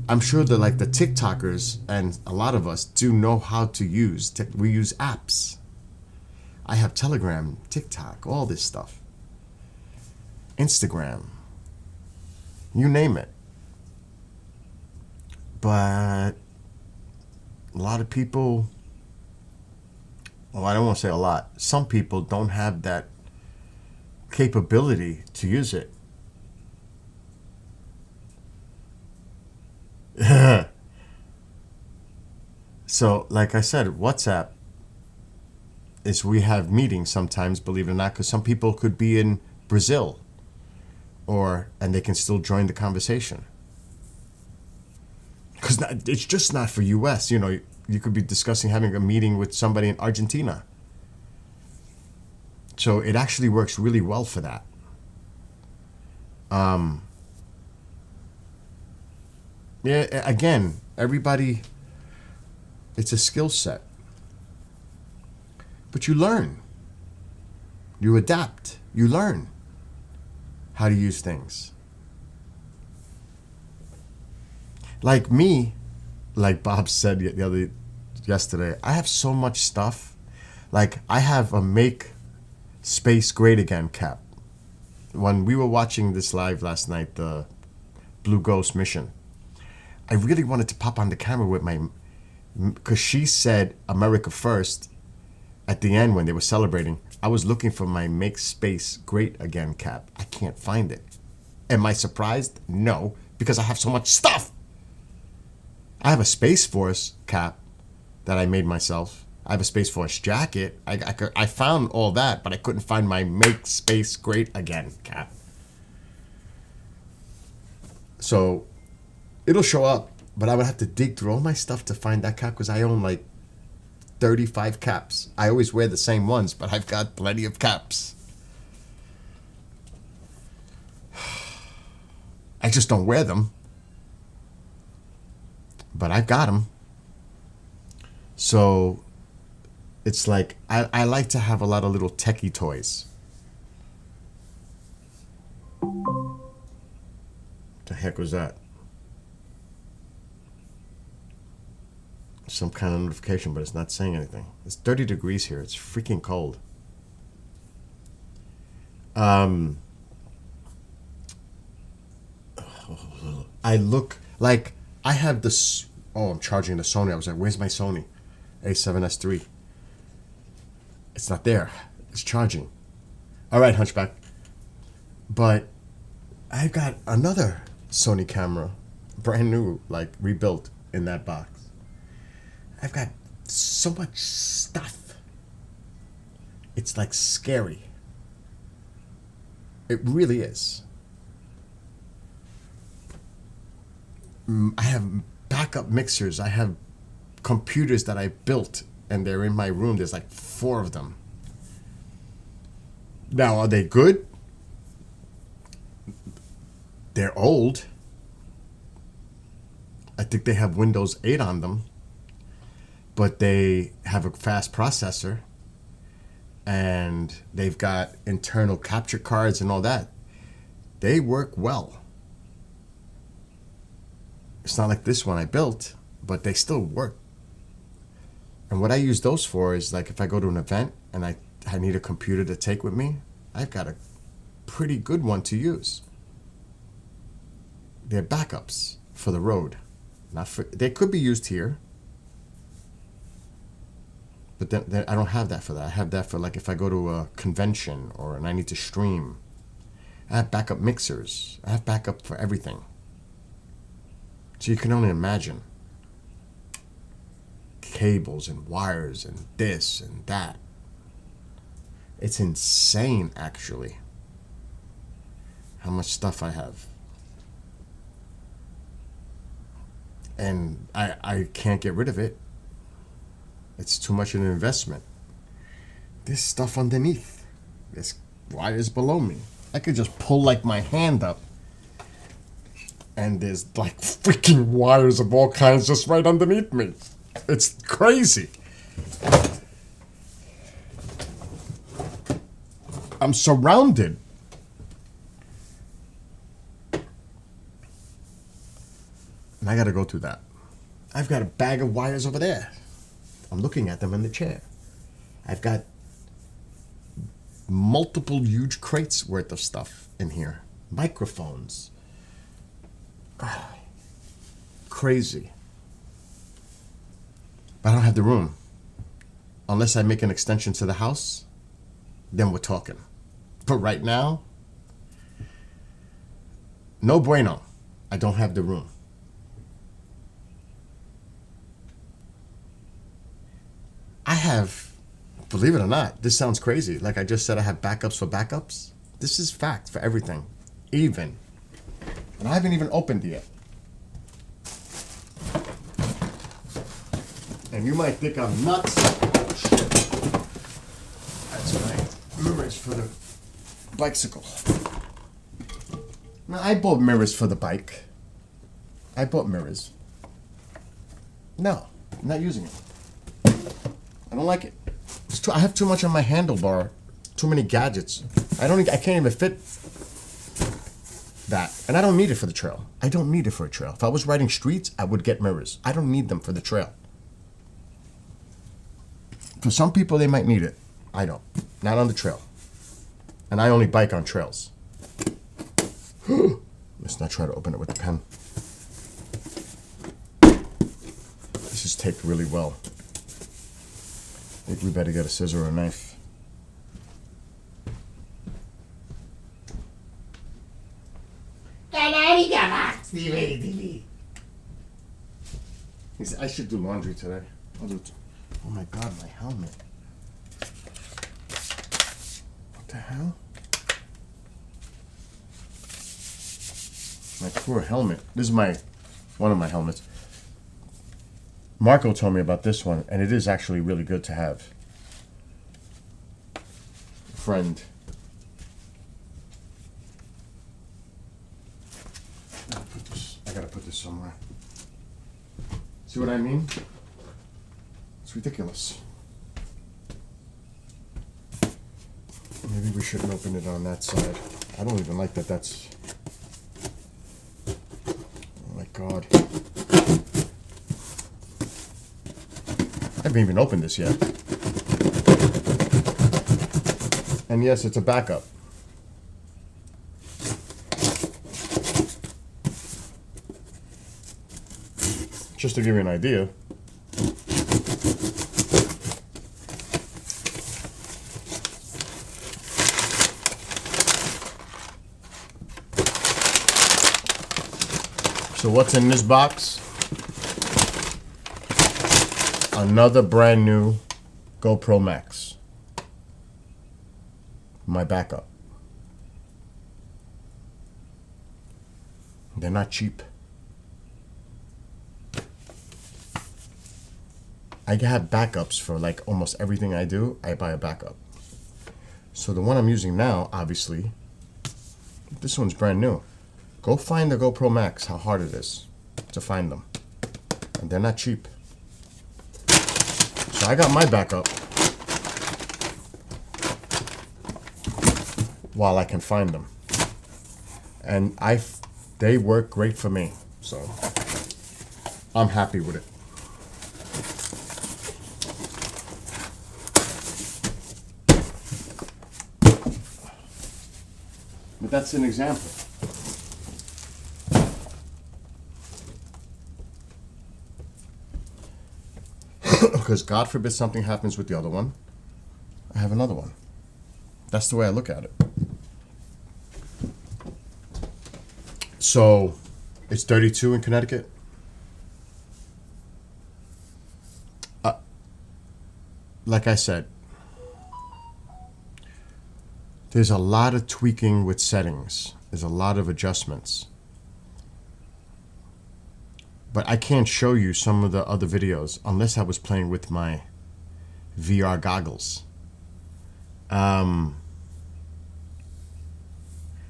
I'm sure that like the TikTokers and a lot of us do know how to use, we use apps. I have Telegram, TikTok, all this stuff. Instagram. You name it. But a lot of people, well, I don't want to say a lot. Some people don't have that capability to use it. So, like I said, WhatsApp is we have meetings sometimes, believe it or not, because some people could be in Brazil and they can still join the conversation. Because it's just not for US. You know, you could be discussing having a meeting with somebody in Argentina. So it actually works really well for that. Yeah, again, everybody, it's a skill set. But you learn. You adapt. You learn how to use things. Like me, like Bob said yesterday, I have so much stuff. Like I have a Make Space Great Again cap. When we were watching this live last night, the Blue Ghost mission, I really wanted to pop on the camera with because she said America First at the end when they were celebrating. I was looking for my Make Space Great Again cap. I can't find it. Am I surprised? No, because I have so much stuff. I have a Space Force cap that I made myself. I have a Space Force jacket. I found all that, but I couldn't find my Make Space Great Again cap. So it'll show up, but I would have to dig through all my stuff to find that cap because I own like 35 caps. I always wear the same ones, but I've got plenty of caps. I just don't wear them. But I've got them. So it's like I like to have a lot of little techie toys. The heck was that? Some kind of notification, but it's not saying anything. It's 30 degrees here. It's freaking cold. I look like I have this. Oh, I'm charging the Sony. I was like, where's my Sony A7S III? It's not there. It's charging. All right, Hunchback. But I've got another Sony camera, brand new, like rebuilt in that box. I've got so much stuff. It's like scary. It really is. I have backup mixers. I have computers that I built, and they're in my room. There's like 4 of them. Now, are they good? They're old. I think they have Windows 8 on them, but they have a fast processor. and they've got internal capture cards and all that. They work well. It's not like this one I built, but they still work. And what I use those for is like if I go to an event and I need a computer to take with me, I've got a pretty good one to use. They're backups for the road. Not for, they could be used here, but then I don't have that for that. I have that for like if I go to a convention or and I need to stream. I have backup mixers. I have backup for everything. So you can only imagine cables and wires and this and that. It's insane, actually, how much stuff I have. And I can't get rid of it. It's too much of an investment. This stuff underneath. This wires below me. I could just pull like my hand up and there's like freaking wires of all kinds just right underneath me. It's crazy. I'm surrounded. And I gotta go through that. I've got a bag of wires over there. I'm looking at them in the chair. I've got multiple huge crates worth of stuff in here. Microphones. Crazy. But I don't have the room. Unless I make an extension to the house, then we're talking. But right now, no bueno. I don't have the room. I have, believe it or not, this sounds crazy. Like I just said, I have backups for backups. This is fact for everything. Even. And I haven't even opened it yet. And you might think I'm nuts. Oh, shit. That's my mirrors for the bicycle. Now, I bought mirrors for the bike. I bought mirrors. No, I'm not using it. I don't like it. I have too much on my handlebar. Too many gadgets. I can't even fit that. And I don't need it for the trail. I don't need it for a trail. If I was riding streets, I would get mirrors. I don't need them for the trail. For some people, they might need it. I don't. Not on the trail. And I only bike on trails. Let's not try to open it with the pen. This is taped really well. I think we better get a scissor or a knife. I should do laundry today. Oh my God, my helmet. What the hell? My poor helmet. This is one of my helmets. Marco told me about this one, and it is actually really good to have. Friend. I gotta put this somewhere. See what I mean? It's ridiculous. Maybe we shouldn't open it on that side. I don't even like that that's... Oh my God. I haven't even opened this yet. And yes, it's a backup. Just to give you an idea. So what's in this box? Another brand new GoPro Max. My backup. They're not cheap. I have backups for like almost everything I do. I buy a backup. So the one I'm using now, obviously, this one's brand new. Go find the GoPro Max, how hard it is to find them. And they're not cheap. So I got my backup. while I can find them. And they work great for me, so I'm happy with it. But that's an example. Because God forbid something happens with the other one, I have another one. That's the way I look at it. So, it's 32 in Connecticut. Like I said, there's a lot of tweaking with settings. There's a lot of adjustments. But I can't show you some of the other videos unless I was playing with my VR goggles.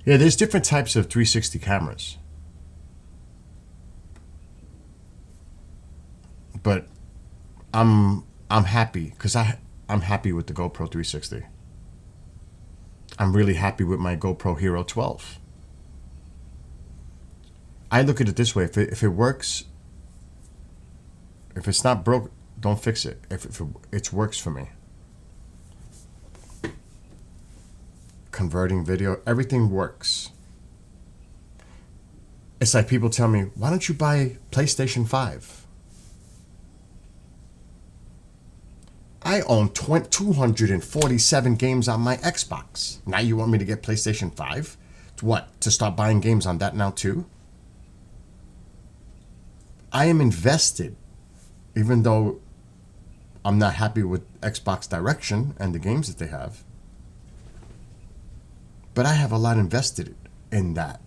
Yeah, there's different types of 360 cameras. But I'm happy because I'm happy with the GoPro 360. I'm really happy with my GoPro Hero 12. I look at it this way: if it works, if it's not broke, don't fix it. If it works for me. Converting video, everything works. It's like people tell me, why don't you buy PlayStation 5? I own 247 games on my Xbox. Now you want me to get PlayStation 5? What, to start buying games on that now too? I am invested, even though I'm not happy with Xbox direction and the games that they have. But I have a lot invested in that.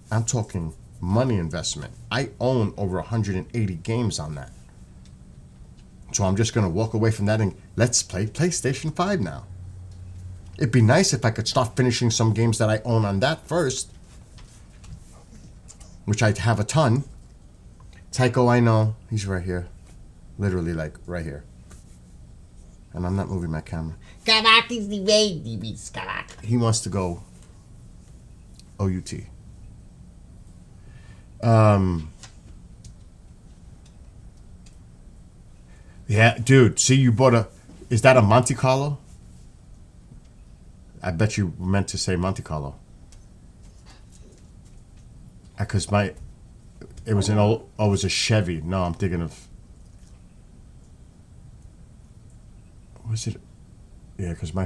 I'm talking money investment. I own over 180 games on that. So I'm just going to walk away from that and let's play PlayStation 5 now. It'd be nice if I could start finishing some games that I own on that first, which I have a ton. Tycho, I know. He's right here. Literally, like, right here. And I'm not moving my camera. He wants to go OUT. Yeah, dude, see, you bought a... Is that a Monte Carlo? I bet you meant to say Monte Carlo. Because it was an old... Oh, it was a Chevy. No, I'm thinking of... Was it... Yeah, because my...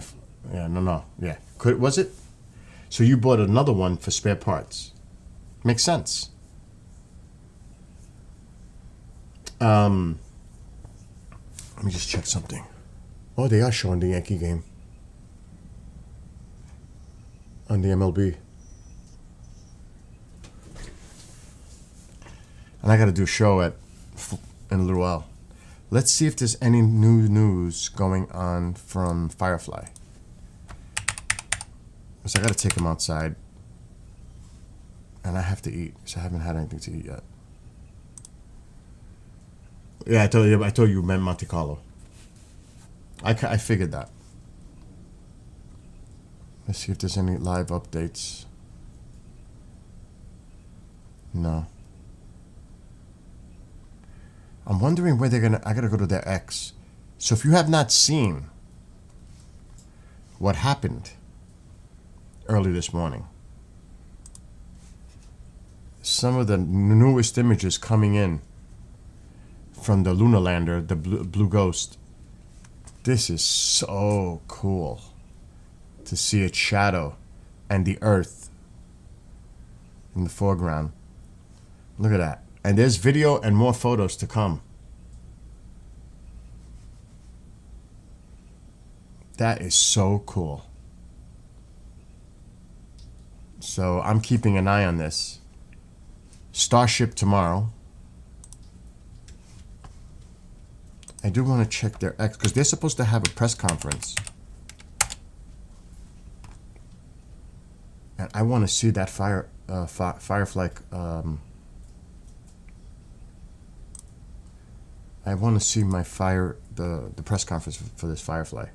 Yeah, no. Yeah. Was it? So you bought another one for spare parts. Makes sense. Let me just check something. Oh, they are showing the Yankee game on the MLB. And I got to do a show in a little while. Let's see if there's any new news going on from Firefly. So I got to take him outside. And I have to eat, because I haven't had anything to eat yet. Yeah, I told you meant Monte Carlo. I figured that. Let's see if there's any live updates. No. I'm wondering where they're gonna... I gotta go to their X. So if you have not seen what happened early this morning, some of the newest images coming in from the lunar lander, the Blue Ghost. This is so cool to see its shadow and the Earth in the foreground. Look at that. And there's video and more photos to come. That is so cool. So I'm keeping an eye on this. Starship tomorrow. I do want to check their X because they're supposed to have a press conference. And I want to see that Firefly. I want to see my the press conference for this Firefly.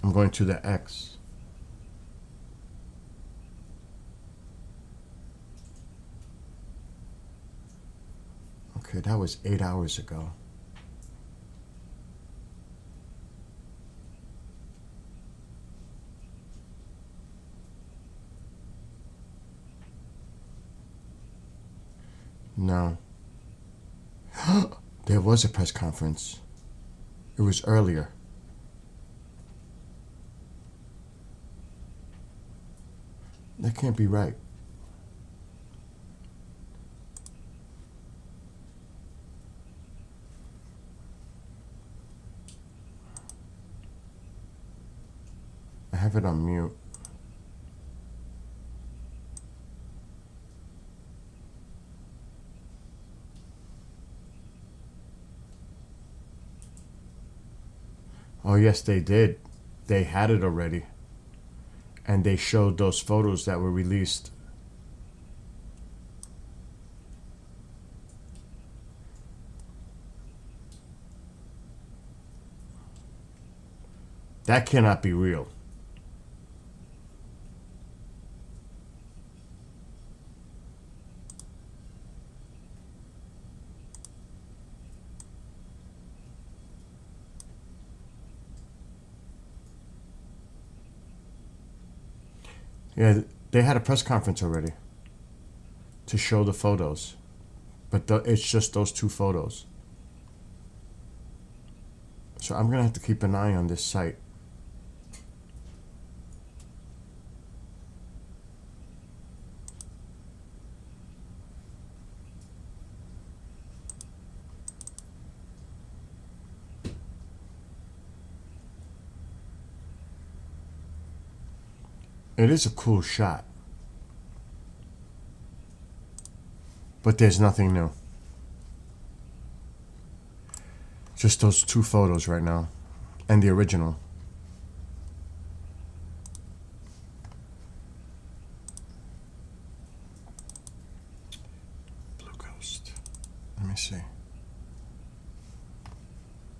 I'm going to the X. Okay, that was 8 hours ago. No. There was a press conference. It was earlier. That can't be right. I have it on mute. Oh, yes, they did. They had it already. And they showed those photos that were released. That cannot be real. Yeah, they had a press conference already to show the photos, but it's just those two photos. So I'm gonna have to keep an eye on this site. It is a cool shot, but there's nothing new. Just those two photos right now, and the original. Blue Ghost. Let me see.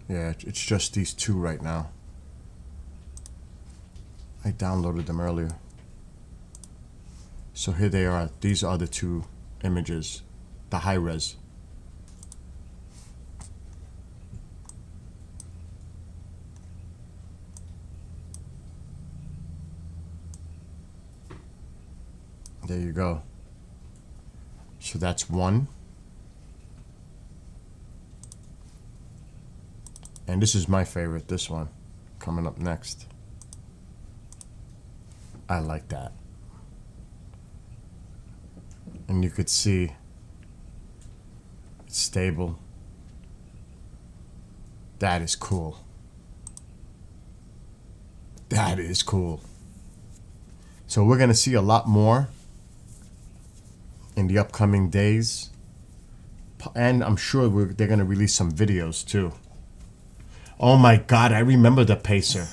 Yeah, it's just these two right now. I downloaded them earlier. So here they are. These are the two images, the high res. There you go. So that's one. And this is my favorite, this one, coming up next. I like that. And you could see it's stable. That is cool. That is cool. So we're going to see a lot more in the upcoming days. And I'm sure they're going to release some videos too. Oh my God, I remember the Pacer.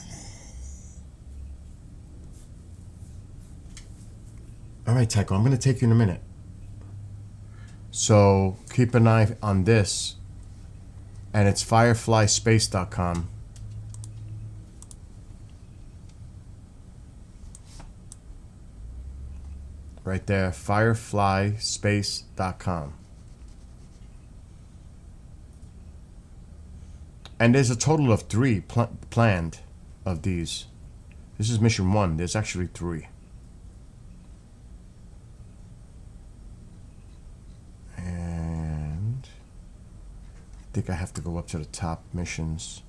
All right, Tycho, I'm going to take you in a minute. So keep an eye on this, and it's fireflyspace.com. Right there, fireflyspace.com. And there's a total of 3 planned of these. This is mission 1. There's actually 3. And I think I have to go up to the top missions.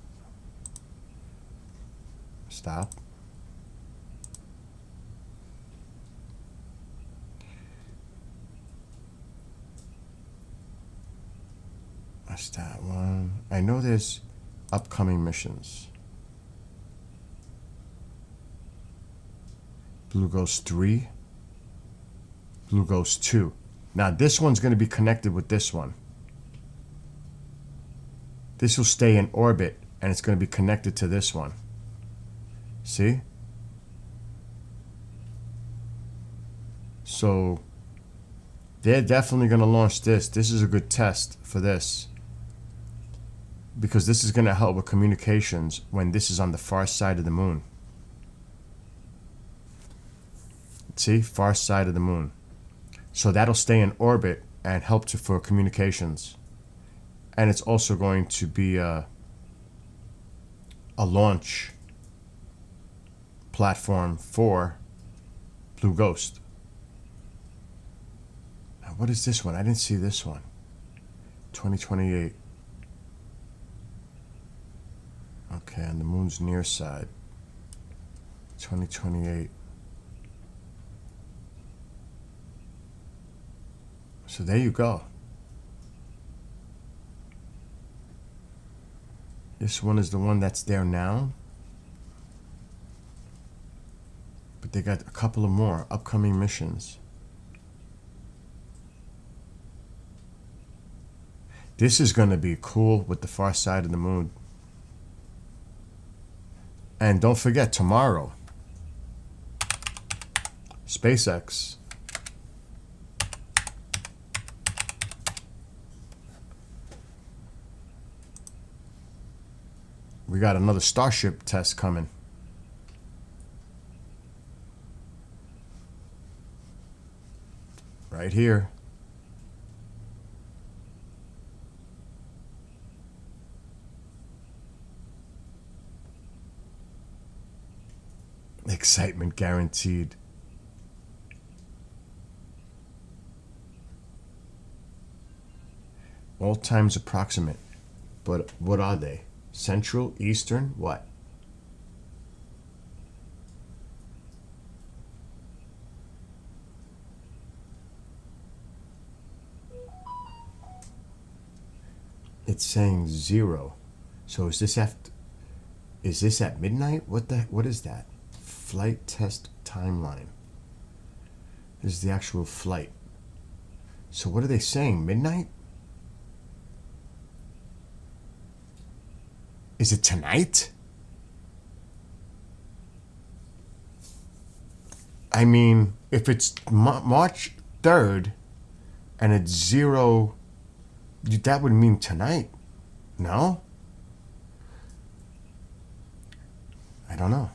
Stop. That's that one. I know there's upcoming missions. Blue Ghost 3. Blue Ghost 2. Now this one's going to be connected with this one. This will stay in orbit and it's going to be connected to this one. See? So they're definitely going to launch this. This is a good test for this, because this is going to help with communications when this is on the far side of the moon. See, far side of the moon. So that'll stay in orbit and help for communications. And it's also going to be a launch platform for Blue Ghost. Now, what is this one? I didn't see this one. 2028. Okay, on the moon's near side. 2028. So there you go. This one is the one that's there now. But they got a couple of more upcoming missions. This is going to be cool with the far side of the moon. And don't forget, tomorrow, SpaceX we got another Starship test coming. Right here. Excitement guaranteed. All times approximate. But what are they? Central, Eastern, what? It's saying 0. So is this at midnight? What is that? Flight test timeline. This is the actual flight. So what are they saying? Midnight? Is it tonight? I mean, if it's March 3rd and it's 0, that would mean tonight. No? I don't know.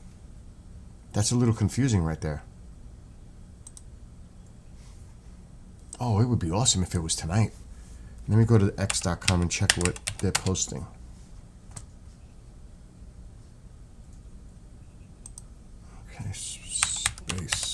That's a little confusing right there. Oh, it would be awesome if it was tonight. Let me go to x.com and check what they're posting. Okay, SpaceX.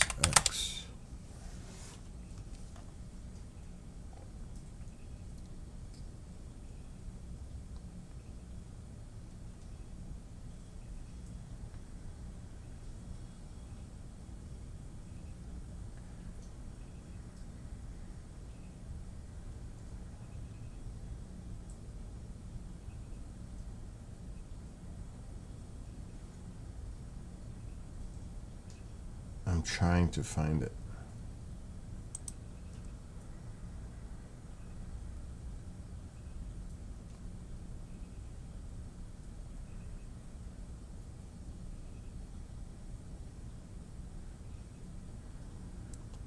I'm trying to find it.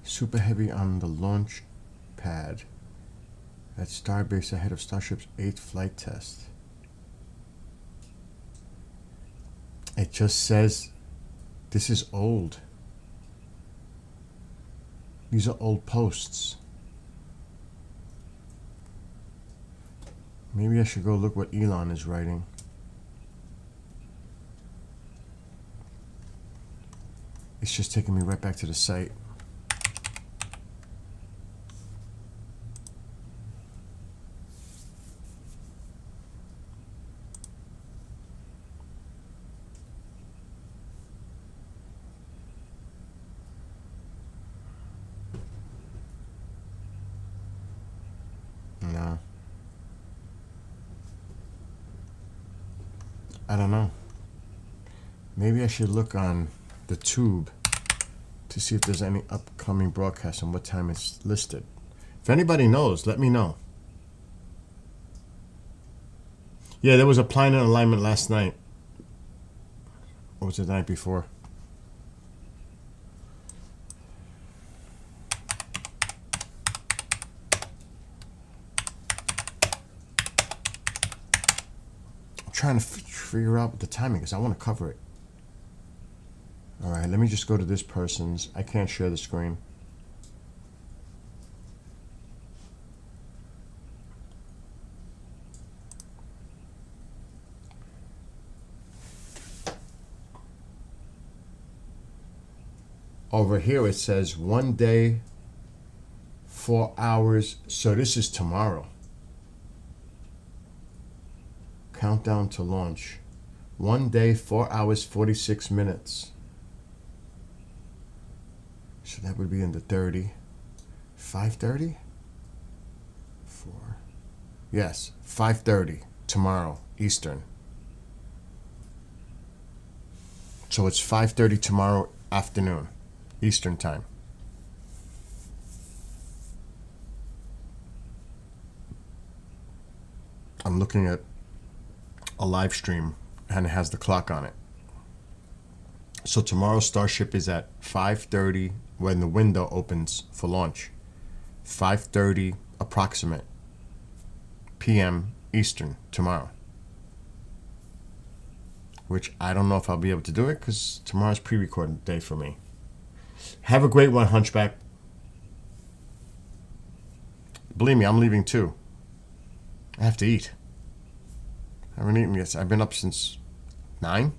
Super Heavy on the launch pad at Starbase ahead of Starship's 8th flight test. It just says this is old. These are old posts. Maybe I should go look what Elon is writing. It's just taking me right back to the site. No. I don't know. Maybe I should look on the tube to see if there's any upcoming broadcast and what time it's listed. If anybody knows, let me know. Yeah, there was a planet alignment last night. Or was it the night before? I'm trying to figure out the timing because I want to cover it. All right, let me just go to this person's. I can't share the screen. Over here it says 1 day, 4 hours. So this is tomorrow. Countdown to launch. 1 day, 4 hours, 46 minutes. So that would be in the 30. 5:30? 4. Yes, 5:30 tomorrow, Eastern. So it's 5:30 tomorrow afternoon, Eastern time. I'm looking at a live stream and it has the clock on it. So tomorrow's Starship is at 5:30 when the window opens for launch. 5:30 approximate p.m. Eastern tomorrow. Which I don't know if I'll be able to do it because tomorrow's pre-recorded day for me. Have a great one, Hunchback. Believe me, I'm leaving too. I have to eat. I haven't eaten yet. I've been up since 9.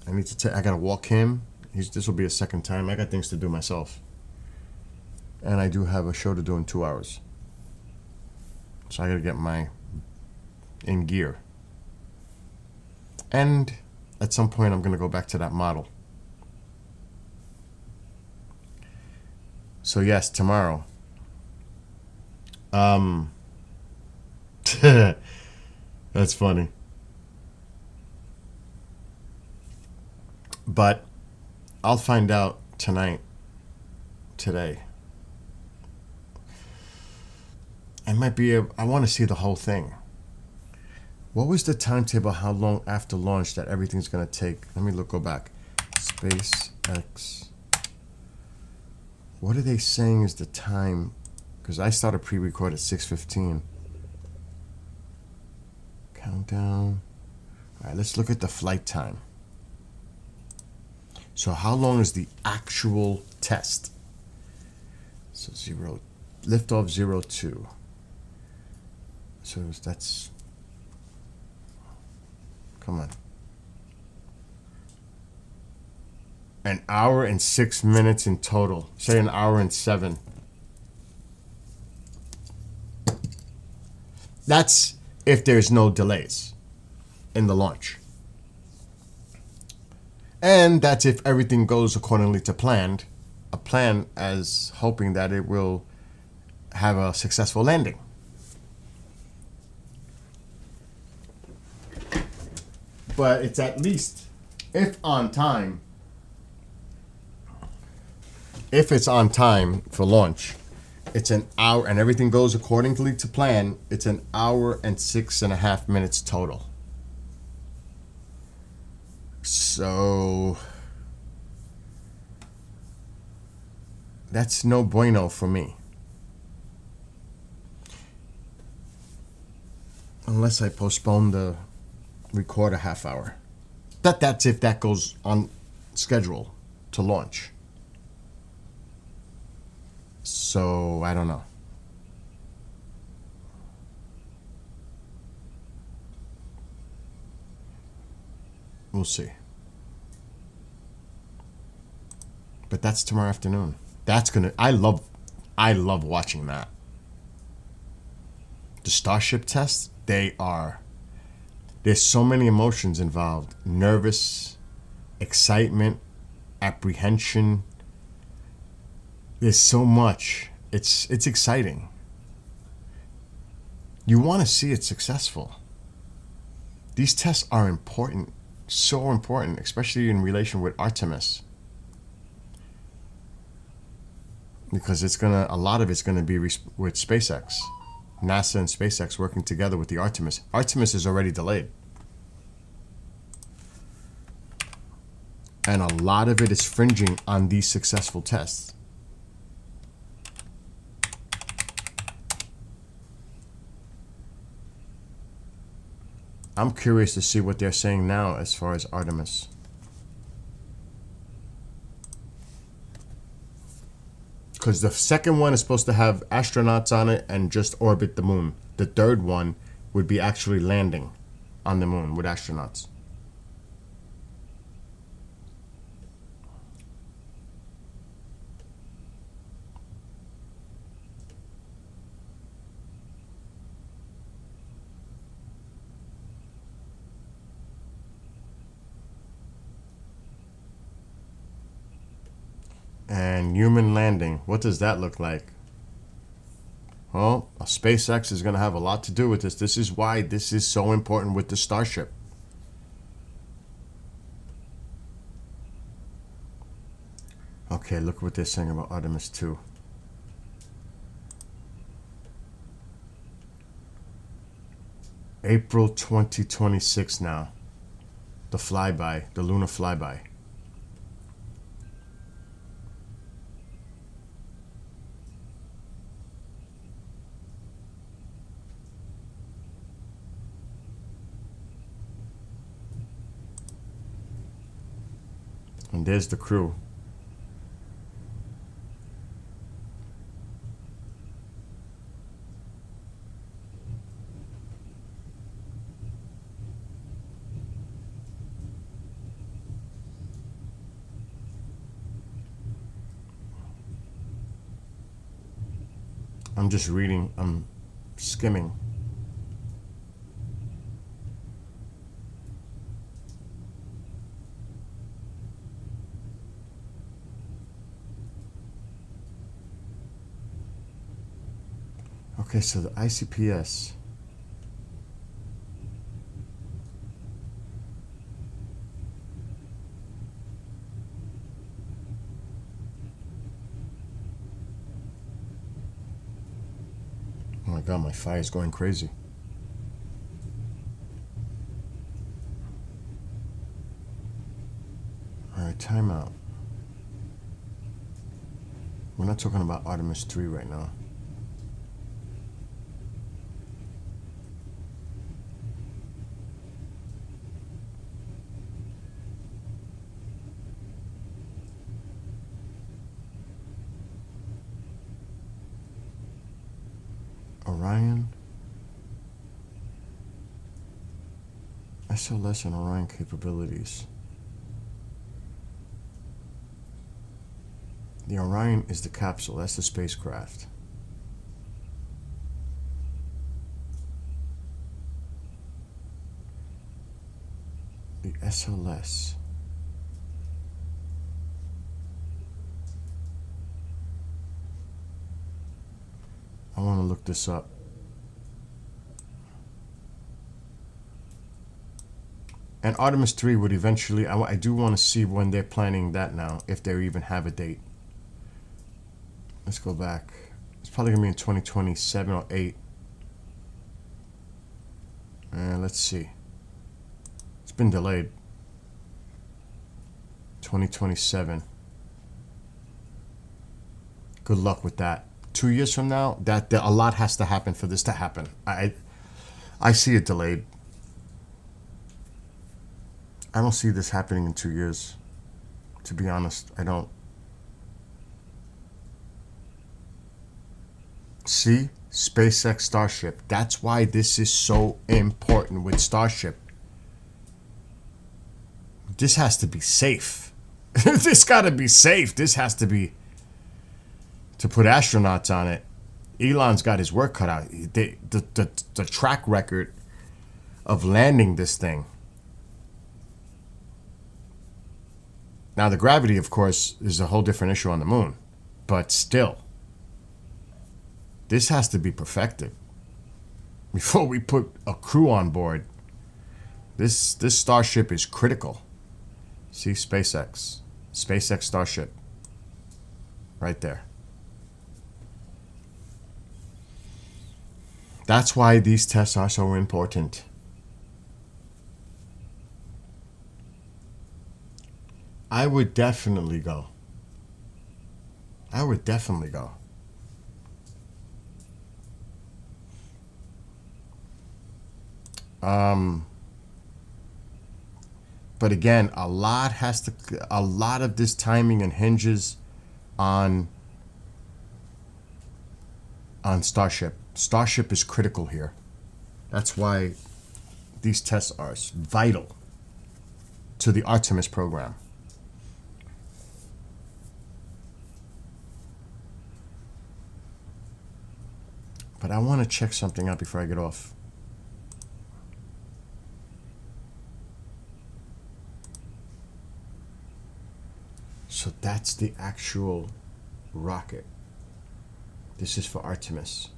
I gotta walk him. This will be a second time. I got things to do myself. And I do have a show to do in 2 hours. So I gotta get in gear. And at some point I'm gonna go back to that model. So yes, tomorrow. That's funny. But I'll find out today. I want to see the whole thing. What was the timetable, how long after launch that everything's going to take? Let me go back. SpaceX. What are they saying is the time? Because I started pre-record at 6:15. Countdown. All right, let's look at the flight time. So how long is the actual test? So liftoff 02. So that's, come on. An hour and 6 minutes in total. Say an hour and 7. That's if there's no delays in the launch. And that's if everything goes accordingly to planned. A plan as hoping that it will have a successful landing. But it's at least, if it's on time for launch, it's an hour and everything goes accordingly to plan, it's an hour and 6.5 minutes total. So that's no bueno for me. Unless I postpone the record a half hour. That's if that goes on schedule to launch. So I don't know. We'll see. But that's tomorrow afternoon. I love watching that. The Starship tests, there's so many emotions involved. Nervous, excitement, apprehension. There's so much. It's exciting. You want to see it successful. These tests are important. So important, especially in relation with Artemis. Because a lot of it's gonna be with SpaceX. NASA and SpaceX working together with the Artemis. Artemis is already delayed. And a lot of it is fringing on these successful tests. I'm curious to see what they're saying now as far as Artemis. Because the second one is supposed to have astronauts on it and just orbit the moon. The third one would be actually landing on the moon with astronauts. And human landing, what does that look like? Well, SpaceX is going to have a lot to do with this. This is why this is so important with the Starship. Okay, look what they're saying about Artemis 2. April 2026 now. The flyby, the lunar flyby. And there's the crew. I'm just reading, I'm skimming. Okay, so the ICPS. Oh my god, my fire is going crazy. Alright, timeout. We're not talking about Artemis 3 right now. Orion. SLS and Orion capabilities. The Orion is the capsule, that's the spacecraft. The SLS. I want to look this up. And Artemis 3 would eventually, I do want to see when they're planning that now, if they even have a date. Let's go back. It's probably going to be in 2027 or 8. And let's see. It's been delayed. 2027. Good luck with that. 2 years from now, that a lot has to happen for this to happen. I see it delayed. I don't see this happening in 2 years. To be honest, I don't. See? SpaceX Starship. That's why this is so important with Starship. This has to be safe. This got to be safe. This has to be to put astronauts on it. Elon's got his work cut out. The track record of landing this thing. Now, the gravity, of course, is a whole different issue on the moon. But still, this has to be perfected before we put a crew on board. This Starship is critical. See, SpaceX. SpaceX Starship. Right there. That's why these tests are so important. I would definitely go. I would definitely go. But again, a lot of this timing and hinges on Starship. Starship is critical here. That's why these tests are vital to the Artemis program. But I want to check something out before I get off. So that's the actual rocket. This is for Artemis.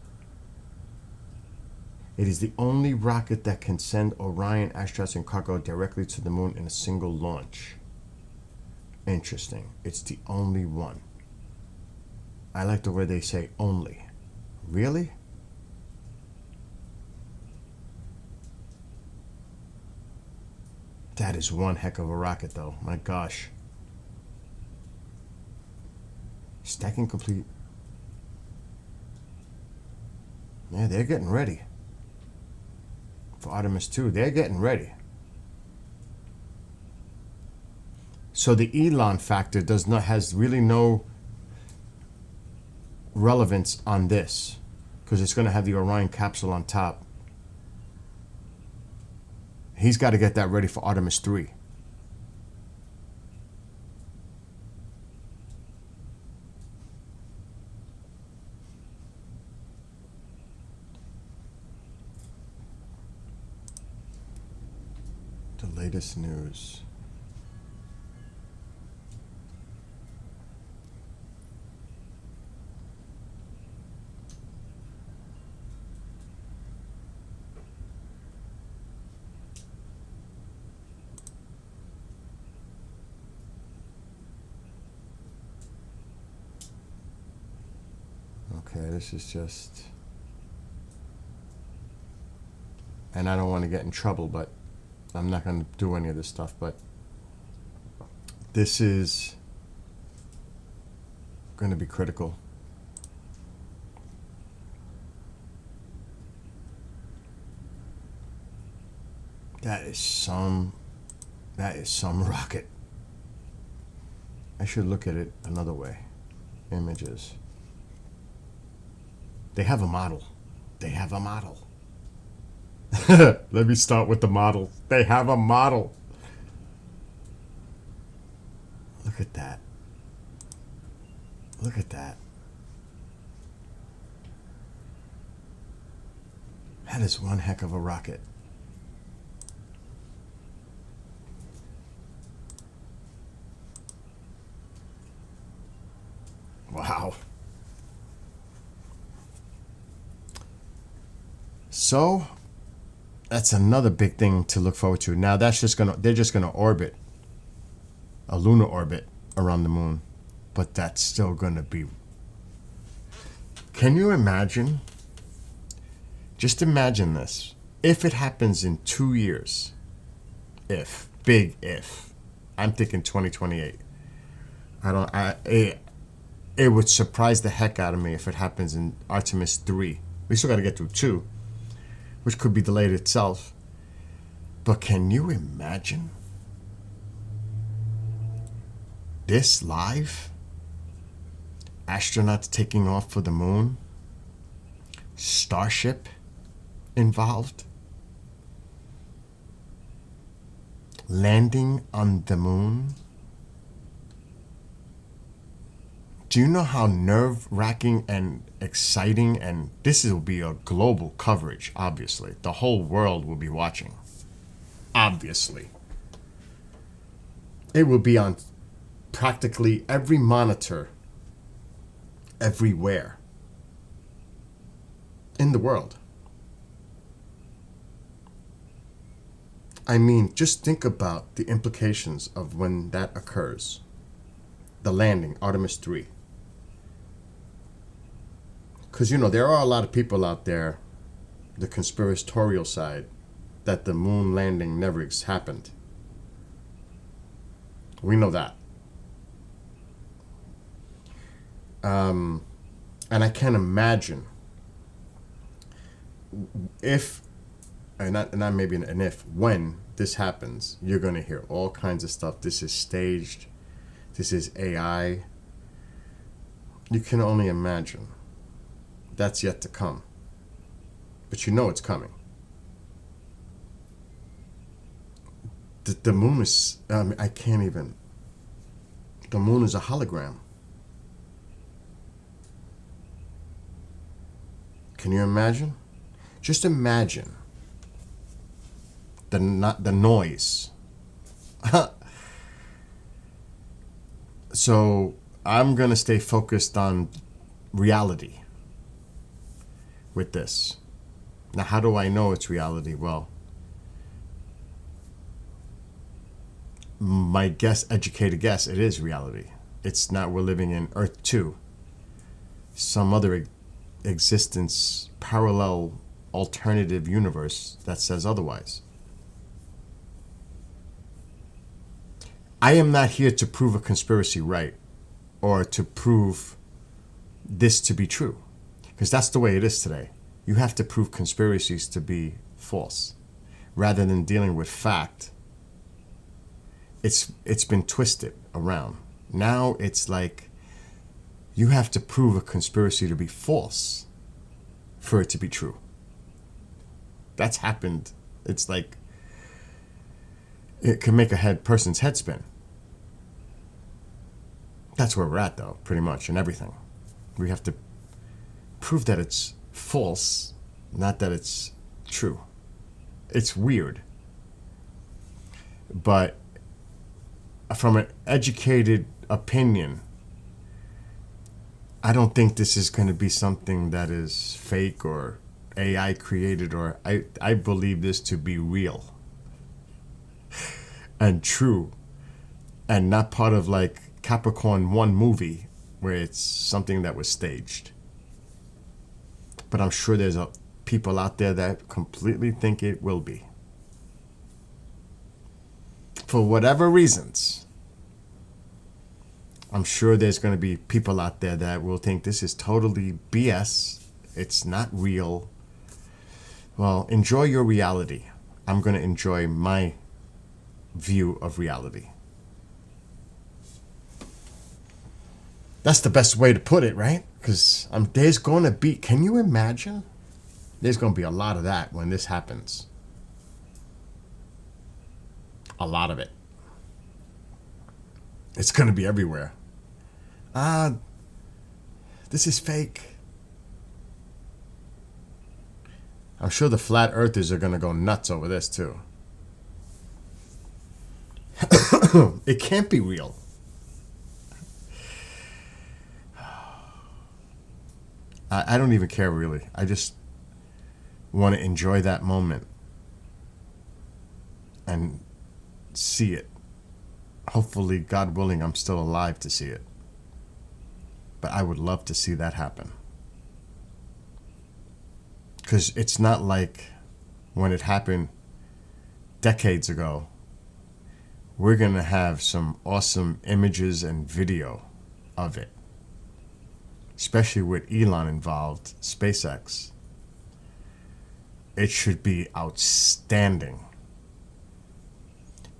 It is the only rocket that can send Orion astronauts and cargo directly to the moon in a single launch. Interesting. It's the only one. I like the way they say only. Really? That is one heck of a rocket, though. My gosh. Stacking complete. Yeah, they're getting ready. For Artemis 2, they're getting ready. So the Elon factor has really no relevance on this, because it's going to have the Orion capsule on top. He's got to get that ready for Artemis 3. The latest news. Okay, this is just... And I don't want to get in trouble, but I'm not going to do any of this stuff, but this is going to be critical. That is some rocket. I should look at it another way. Images. They have a model. They have a model. Let me start with the model. They have a model. Look at that. Look at that. That is one heck of a rocket. Wow. So that's another big thing to look forward to. Now they're just gonna orbit a lunar orbit around the moon, but that's still gonna be. Can you imagine? Just imagine this. If it happens in 2 years, big if, I'm thinking 2028. It would surprise the heck out of me if it happens in Artemis 3. We still got to get through 2, which could be delayed itself. But can you imagine this live? Astronauts taking off for the moon? Starship involved? Landing on the moon? Do you know how nerve-wracking and exciting, and this will be a global coverage, obviously. The whole world will be watching. Obviously. It will be on practically every monitor everywhere in the world. I mean, just think about the implications of when that occurs. The landing, Artemis 3. Because, you know, there are a lot of people out there, the conspiratorial side, that the moon landing never happened. We know that. And I can't imagine if not maybe an if, when this happens, you're going to hear all kinds of stuff. This is staged. This is AI. You can only imagine. That's yet to come. But you know it's coming. The moon is, I can't even. The moon is a hologram. Can you imagine? Just imagine the noise. So I'm going to stay focused on reality with this. Now, how do I know it's reality? Well, my educated guess, it is reality. It's not we're living in Earth 2, some other existence, parallel, alternative universe that says otherwise. I am not here to prove a conspiracy right or to prove this to be true, because that's the way it is today. You have to prove conspiracies to be false rather than dealing with fact. It's been twisted around. Now it's like you have to prove a conspiracy to be false for it to be true. That's happened. It's like it can make a person's head spin. That's where we're at, though, pretty much, in everything. We have to prove that it's false, not that it's true. It's weird. But from an educated opinion, I don't think this is going to be something that is fake or AI created, or I believe this to be real and true and not part of like Capricorn 1 movie where it's something that was staged. But I'm sure there's people out there that completely think it will be. For whatever reasons, I'm sure there's going to be people out there that will think this is totally BS. It's not real. Well, enjoy your reality. I'm going to enjoy my view of reality. That's the best way to put it, right? Because there's going to be, can you imagine? There's going to be a lot of that when this happens. A lot of it. It's going to be everywhere. This is fake. I'm sure the flat earthers are going to go nuts over this too. It can't be real. I don't even care really. I just want to enjoy that moment and see it. Hopefully, God willing, I'm still alive to see it. But I would love to see that happen. Because it's not like when it happened decades ago. We're going to have some awesome images and video of it. Especially with Elon involved, SpaceX. It should be outstanding.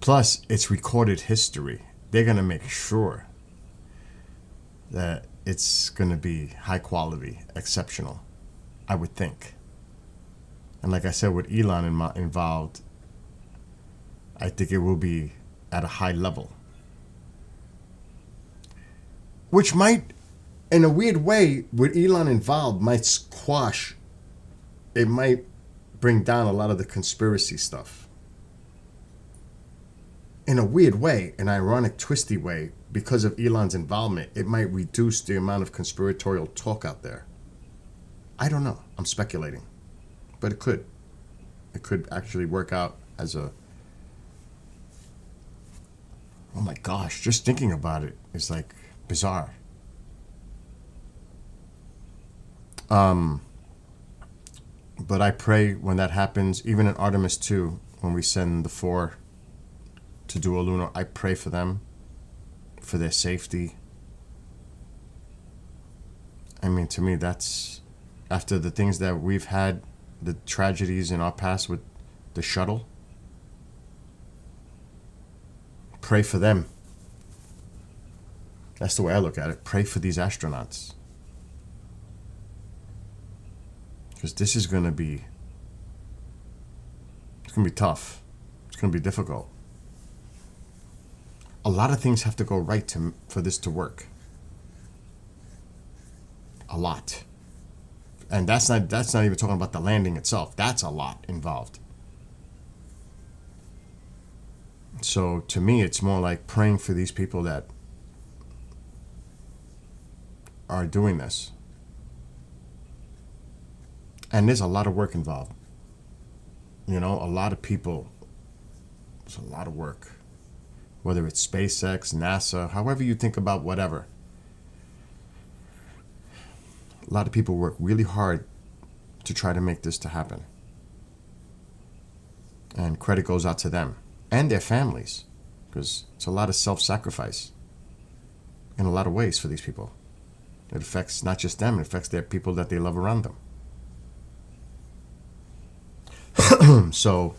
Plus, it's recorded history. They're going to make sure that it's going to be high quality, exceptional, I would think. And like I said, with Elon involved, I think it will be at a high level. Which might, in a weird way, with Elon involved, might squash, it might bring down a lot of the conspiracy stuff. In a weird way, an ironic, twisty way, because of Elon's involvement, it might reduce the amount of conspiratorial talk out there. I don't know. I'm speculating. But it could. It could actually work out as a... Oh my gosh, just thinking about it is like bizarre. But I pray when that happens, even in Artemis 2, when we send the 4 to do a lunar, I pray for them, for their safety. I mean, to me, that's, after the things that we've had, the tragedies in our past with the shuttle. Pray for them. That's the way I look at it. Pray for these astronauts. Because this is going to be, it's going to be tough. It's going to be difficult. A lot of things have to go right for this to work. A lot. And that's not even talking about the landing itself. That's a lot involved. So to me, it's more like praying for these people that are doing this. And there's a lot of work involved. You know, a lot of people. It's a lot of work. Whether it's SpaceX, NASA, however you think about whatever. A lot of people work really hard to try to make this to happen. And credit goes out to them and their families, because it's a lot of self-sacrifice in a lot of ways for these people. It affects not just them, it affects their people that they love around them. So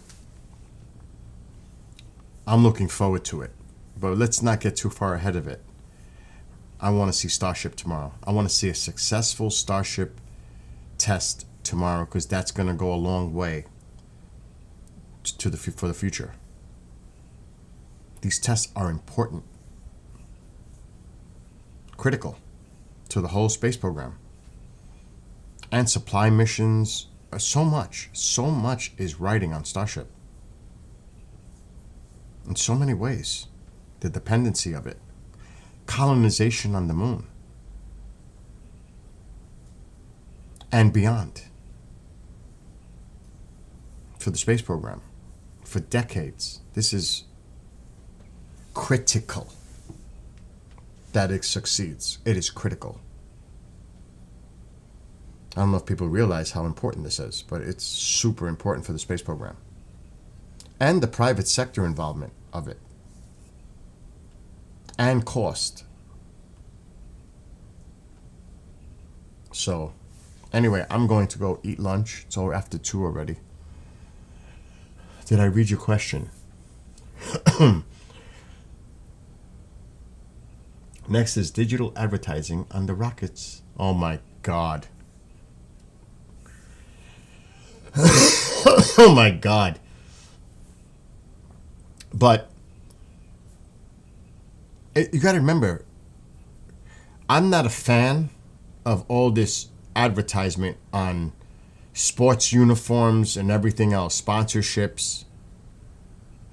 I'm looking forward to it. But let's not get too far ahead of it. I want to see Starship tomorrow. I want to see a successful Starship test tomorrow, because that's going to go a long way for the future. These tests are important, critical to the whole space program. And supply missions, so much is riding on Starship. In so many ways. The dependency of it. Colonization on the moon. And beyond. For the space program. For decades. This is critical that it succeeds. It is critical. I don't know if people realize how important this is, but it's super important for the space program. And the private sector involvement of it. And cost. So, anyway, I'm going to go eat lunch. It's over after 2 already. Did I read your question? Next is digital advertising on the rockets. Oh my God. Oh my God. But you got to remember, I'm not a fan of all this advertisement on sports uniforms and everything else, sponsorships,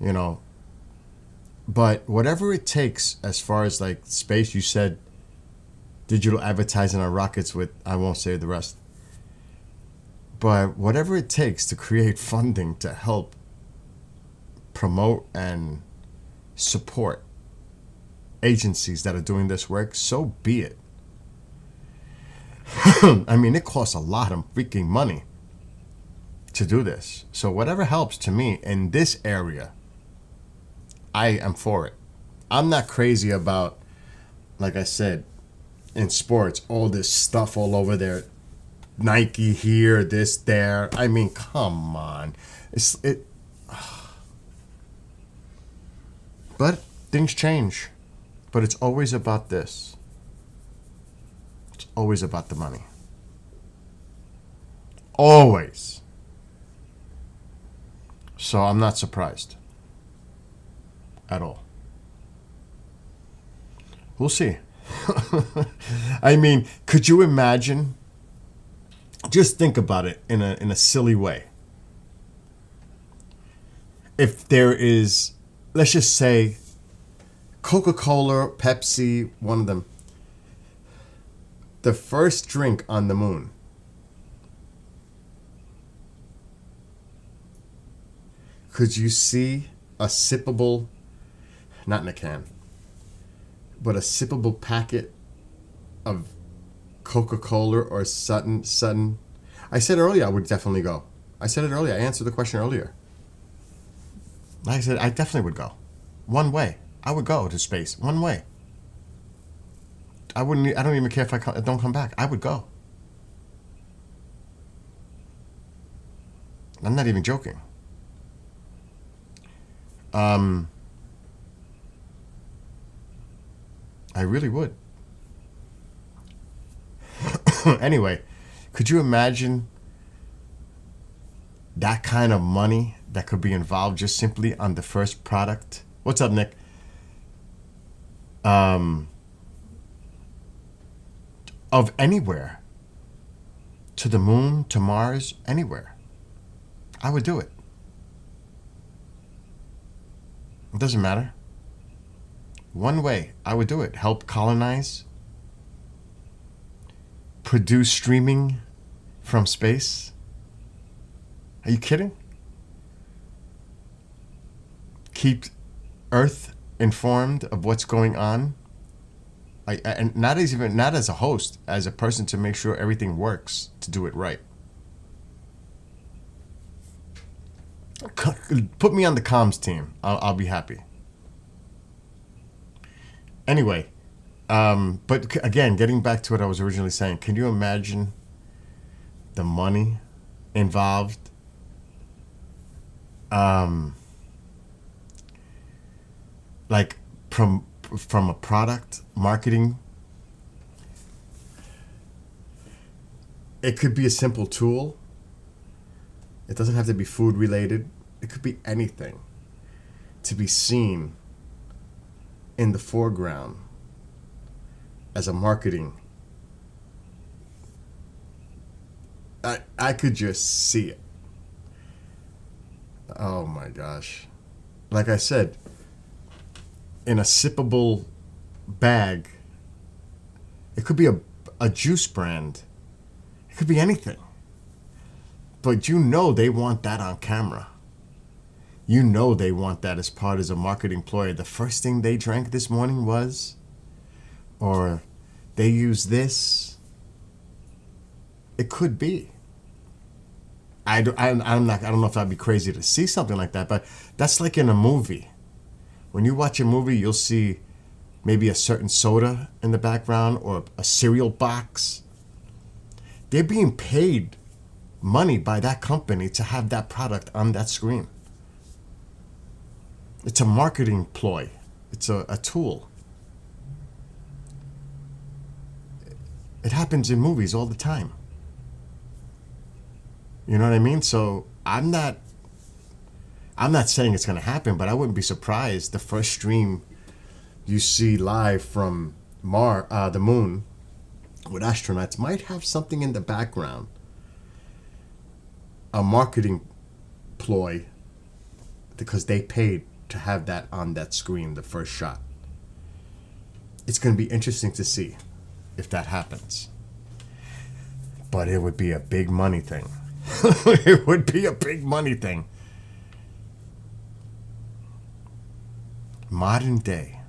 you know. But whatever it takes as far as like space, you said digital advertising on rockets with, I won't say the rest. But whatever it takes to create funding to help promote and support agencies that are doing this work, so be it. I mean, it costs a lot of freaking money to do this. So whatever helps to me in this area, I am for it. I'm not crazy about, like I said, in sports, all this stuff all over there. Nike here, this, there. I mean, come on. But things change. But it's always about this. It's always about the money. Always. So I'm not surprised. At all. We'll see. I mean, could you imagine? Just think about it in a silly way. If there is, let's just say, Coca-Cola, Pepsi, one of them, the first drink on the moon. Could you see a sippable, not in a can, but a sippable packet of Coca-Cola or Sutton? I said earlier I would definitely go. I said it earlier. I answered the question earlier. I said I definitely would go. One way. I would go to space. One way. I don't even care if I don't come back. I would go. I'm not even joking. I really would. Anyway, could you imagine that kind of money that could be involved just simply on the first product? What's up, Nick? Of anywhere. To the moon, to Mars, anywhere. I would do it. It doesn't matter. One way, I would do it. Help colonize. Produce streaming from space. Are you kidding? Keep Earth informed of what's going on. And not as a host, as a person to make sure everything works, to do it right. Put me on the comms team. I'll be happy. Anyway, but again, getting back to what I was originally saying, can you imagine the money involved? Like from a product marketing. It could be a simple tool. It doesn't have to be food related. It could be anything to be seen in the foreground as a marketing. I could just see it. Oh my gosh. Like I said, in a sippable bag. It could be a juice brand. It could be anything. But you know they want that on camera. You know they want that as part of a marketing ploy. The first thing they drank this morning was, or they use this. It could be. I don't know if I'd be crazy to see something like that, but that's like in a movie. When you watch a movie, you'll see maybe a certain soda in the background or a cereal box. They're being paid money by that company to have that product on that screen. It's a marketing ploy. It's a tool. It happens in movies all the time. You know what I mean? So I'm not saying it's going to happen, but I wouldn't be surprised the first stream you see live from the moon with astronauts might have something in the background, a marketing ploy, because they paid to have that on that screen, the first shot. It's going to be interesting to see if that happens. But it would be a big money thing. It would be a big money thing. Modern day.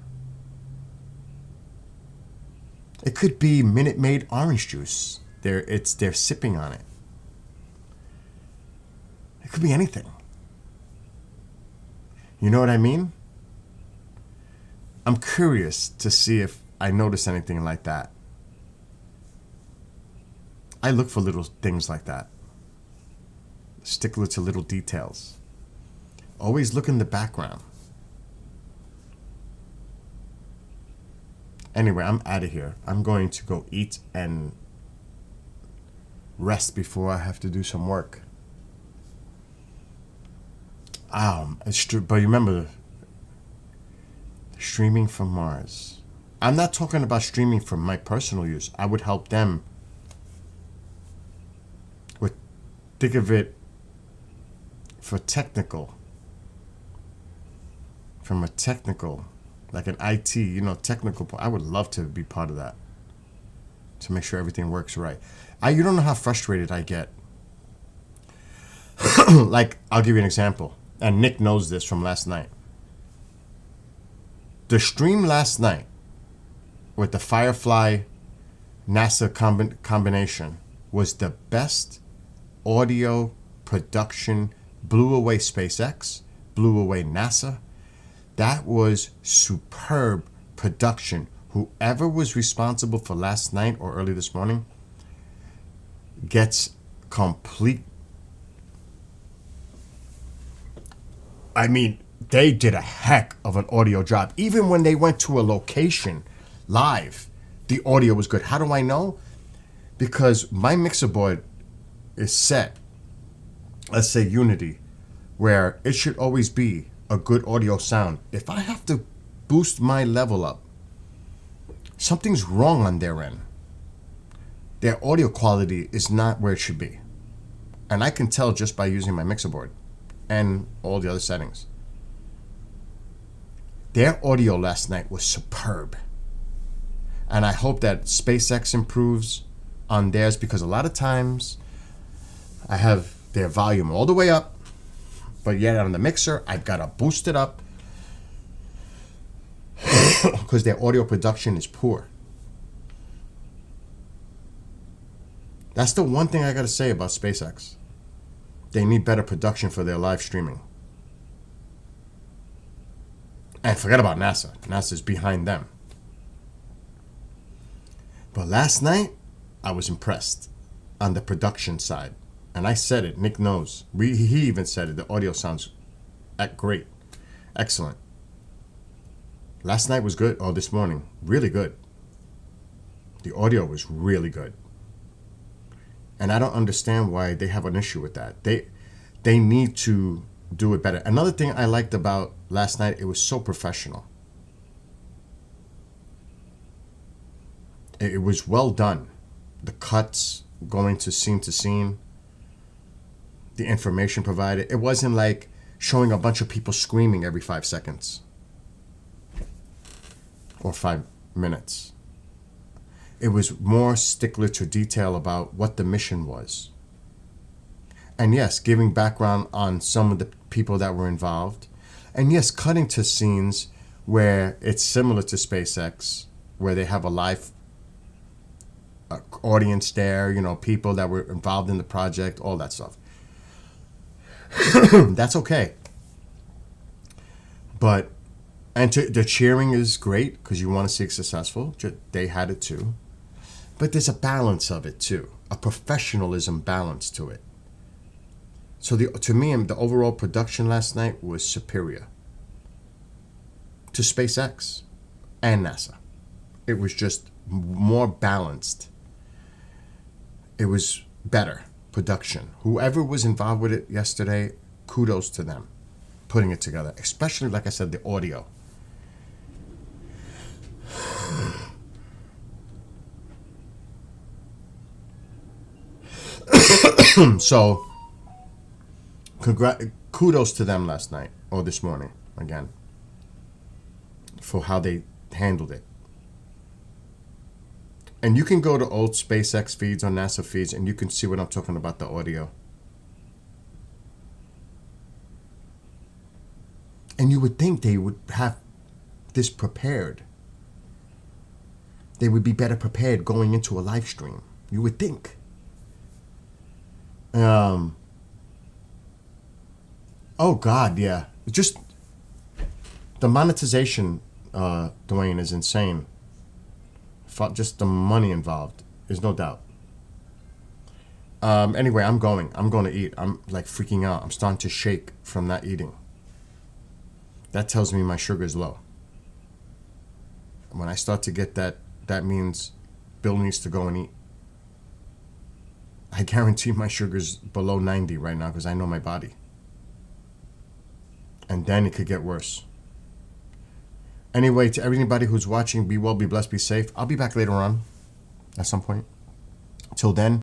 It could be Minute Maid orange juice. They're sipping on it. It could be anything. You know what I mean? I'm curious to see if I notice anything like that. I look for little things like that. Stickler to little details. Always look in the background. Anyway, I'm out of here. I'm going to go eat and rest before I have to do some work. It's true, but remember, streaming from Mars. I'm not talking about streaming for my personal use. I would help them with, think of it for technical, from a technical, like an IT, technical. I would love to be part of that, to make sure everything works right. You don't know how frustrated I get. Like, I'll give you an example, and Nick knows this from last night. The stream last night with the Firefly NASA combination was the best audio production. Blew away SpaceX, blew away NASA. That was superb production. Whoever was responsible for last night or early this morning gets complete. I mean, they did a heck of an audio job. Even when they went to a location live, the audio was good. How do I know? Because my mixer board is set, let's say Unity, where it should always be a good audio sound. If I have to boost my level up, something's wrong on their end. Their audio quality is not where it should be. And I can tell just by using my mixer board and all the other settings. Their audio last night was superb. And I hope that SpaceX improves on theirs, because a lot of times I have their volume all the way up, but yet on the mixer, I've got to boost it up because their audio production is poor. That's the one thing I got to say about SpaceX. They need better production for their live streaming. And forget about NASA. NASA's behind them. But last night, I was impressed on the production side. And I said it. Nick knows. He even said it. The audio sounds great. Excellent. Last night was good. Oh, this morning. Really good. The audio was really good. And I don't understand why they have an issue with that. They need to do it better. Another thing I liked about last night, it was so professional. It was well done. The cuts going to scene, the information provided. It wasn't like showing a bunch of people screaming every 5 seconds or 5 minutes. It was more stickler to detail about what the mission was. And yes, giving background on some of the people that were involved. And yes, cutting to scenes where it's similar to SpaceX, where they have a live audience there, people that were involved in the project, all that stuff. That's okay. But, the cheering is great because you want to see it successful. They had it too. But there's a balance of it too, a professionalism balance to it. So to me, the overall production last night was superior to SpaceX and NASA. It was just more balanced. It was better production. Whoever was involved with it yesterday, kudos to them putting it together, especially, like I said, the audio. So, kudos to them last night, or this morning, again, for how they handled it. And you can go to old SpaceX feeds or NASA feeds, and you can see what I'm talking about, the audio. And you would think they would have this prepared. They would be better prepared going into a live stream. You would think. Oh God, yeah. Just the monetization, Dwayne, is insane. Just the money involved is no doubt. Anyway, I'm going to eat. I'm like freaking out. I'm starting to shake from not eating. That tells me my sugar is low. When I start to get that, that means Bill needs to go and eat. I guarantee my sugar's below 90 right now because I know my body. And then it could get worse. Anyway, to everybody who's watching, be well, be blessed, be safe. I'll be back later on at some point. Till then,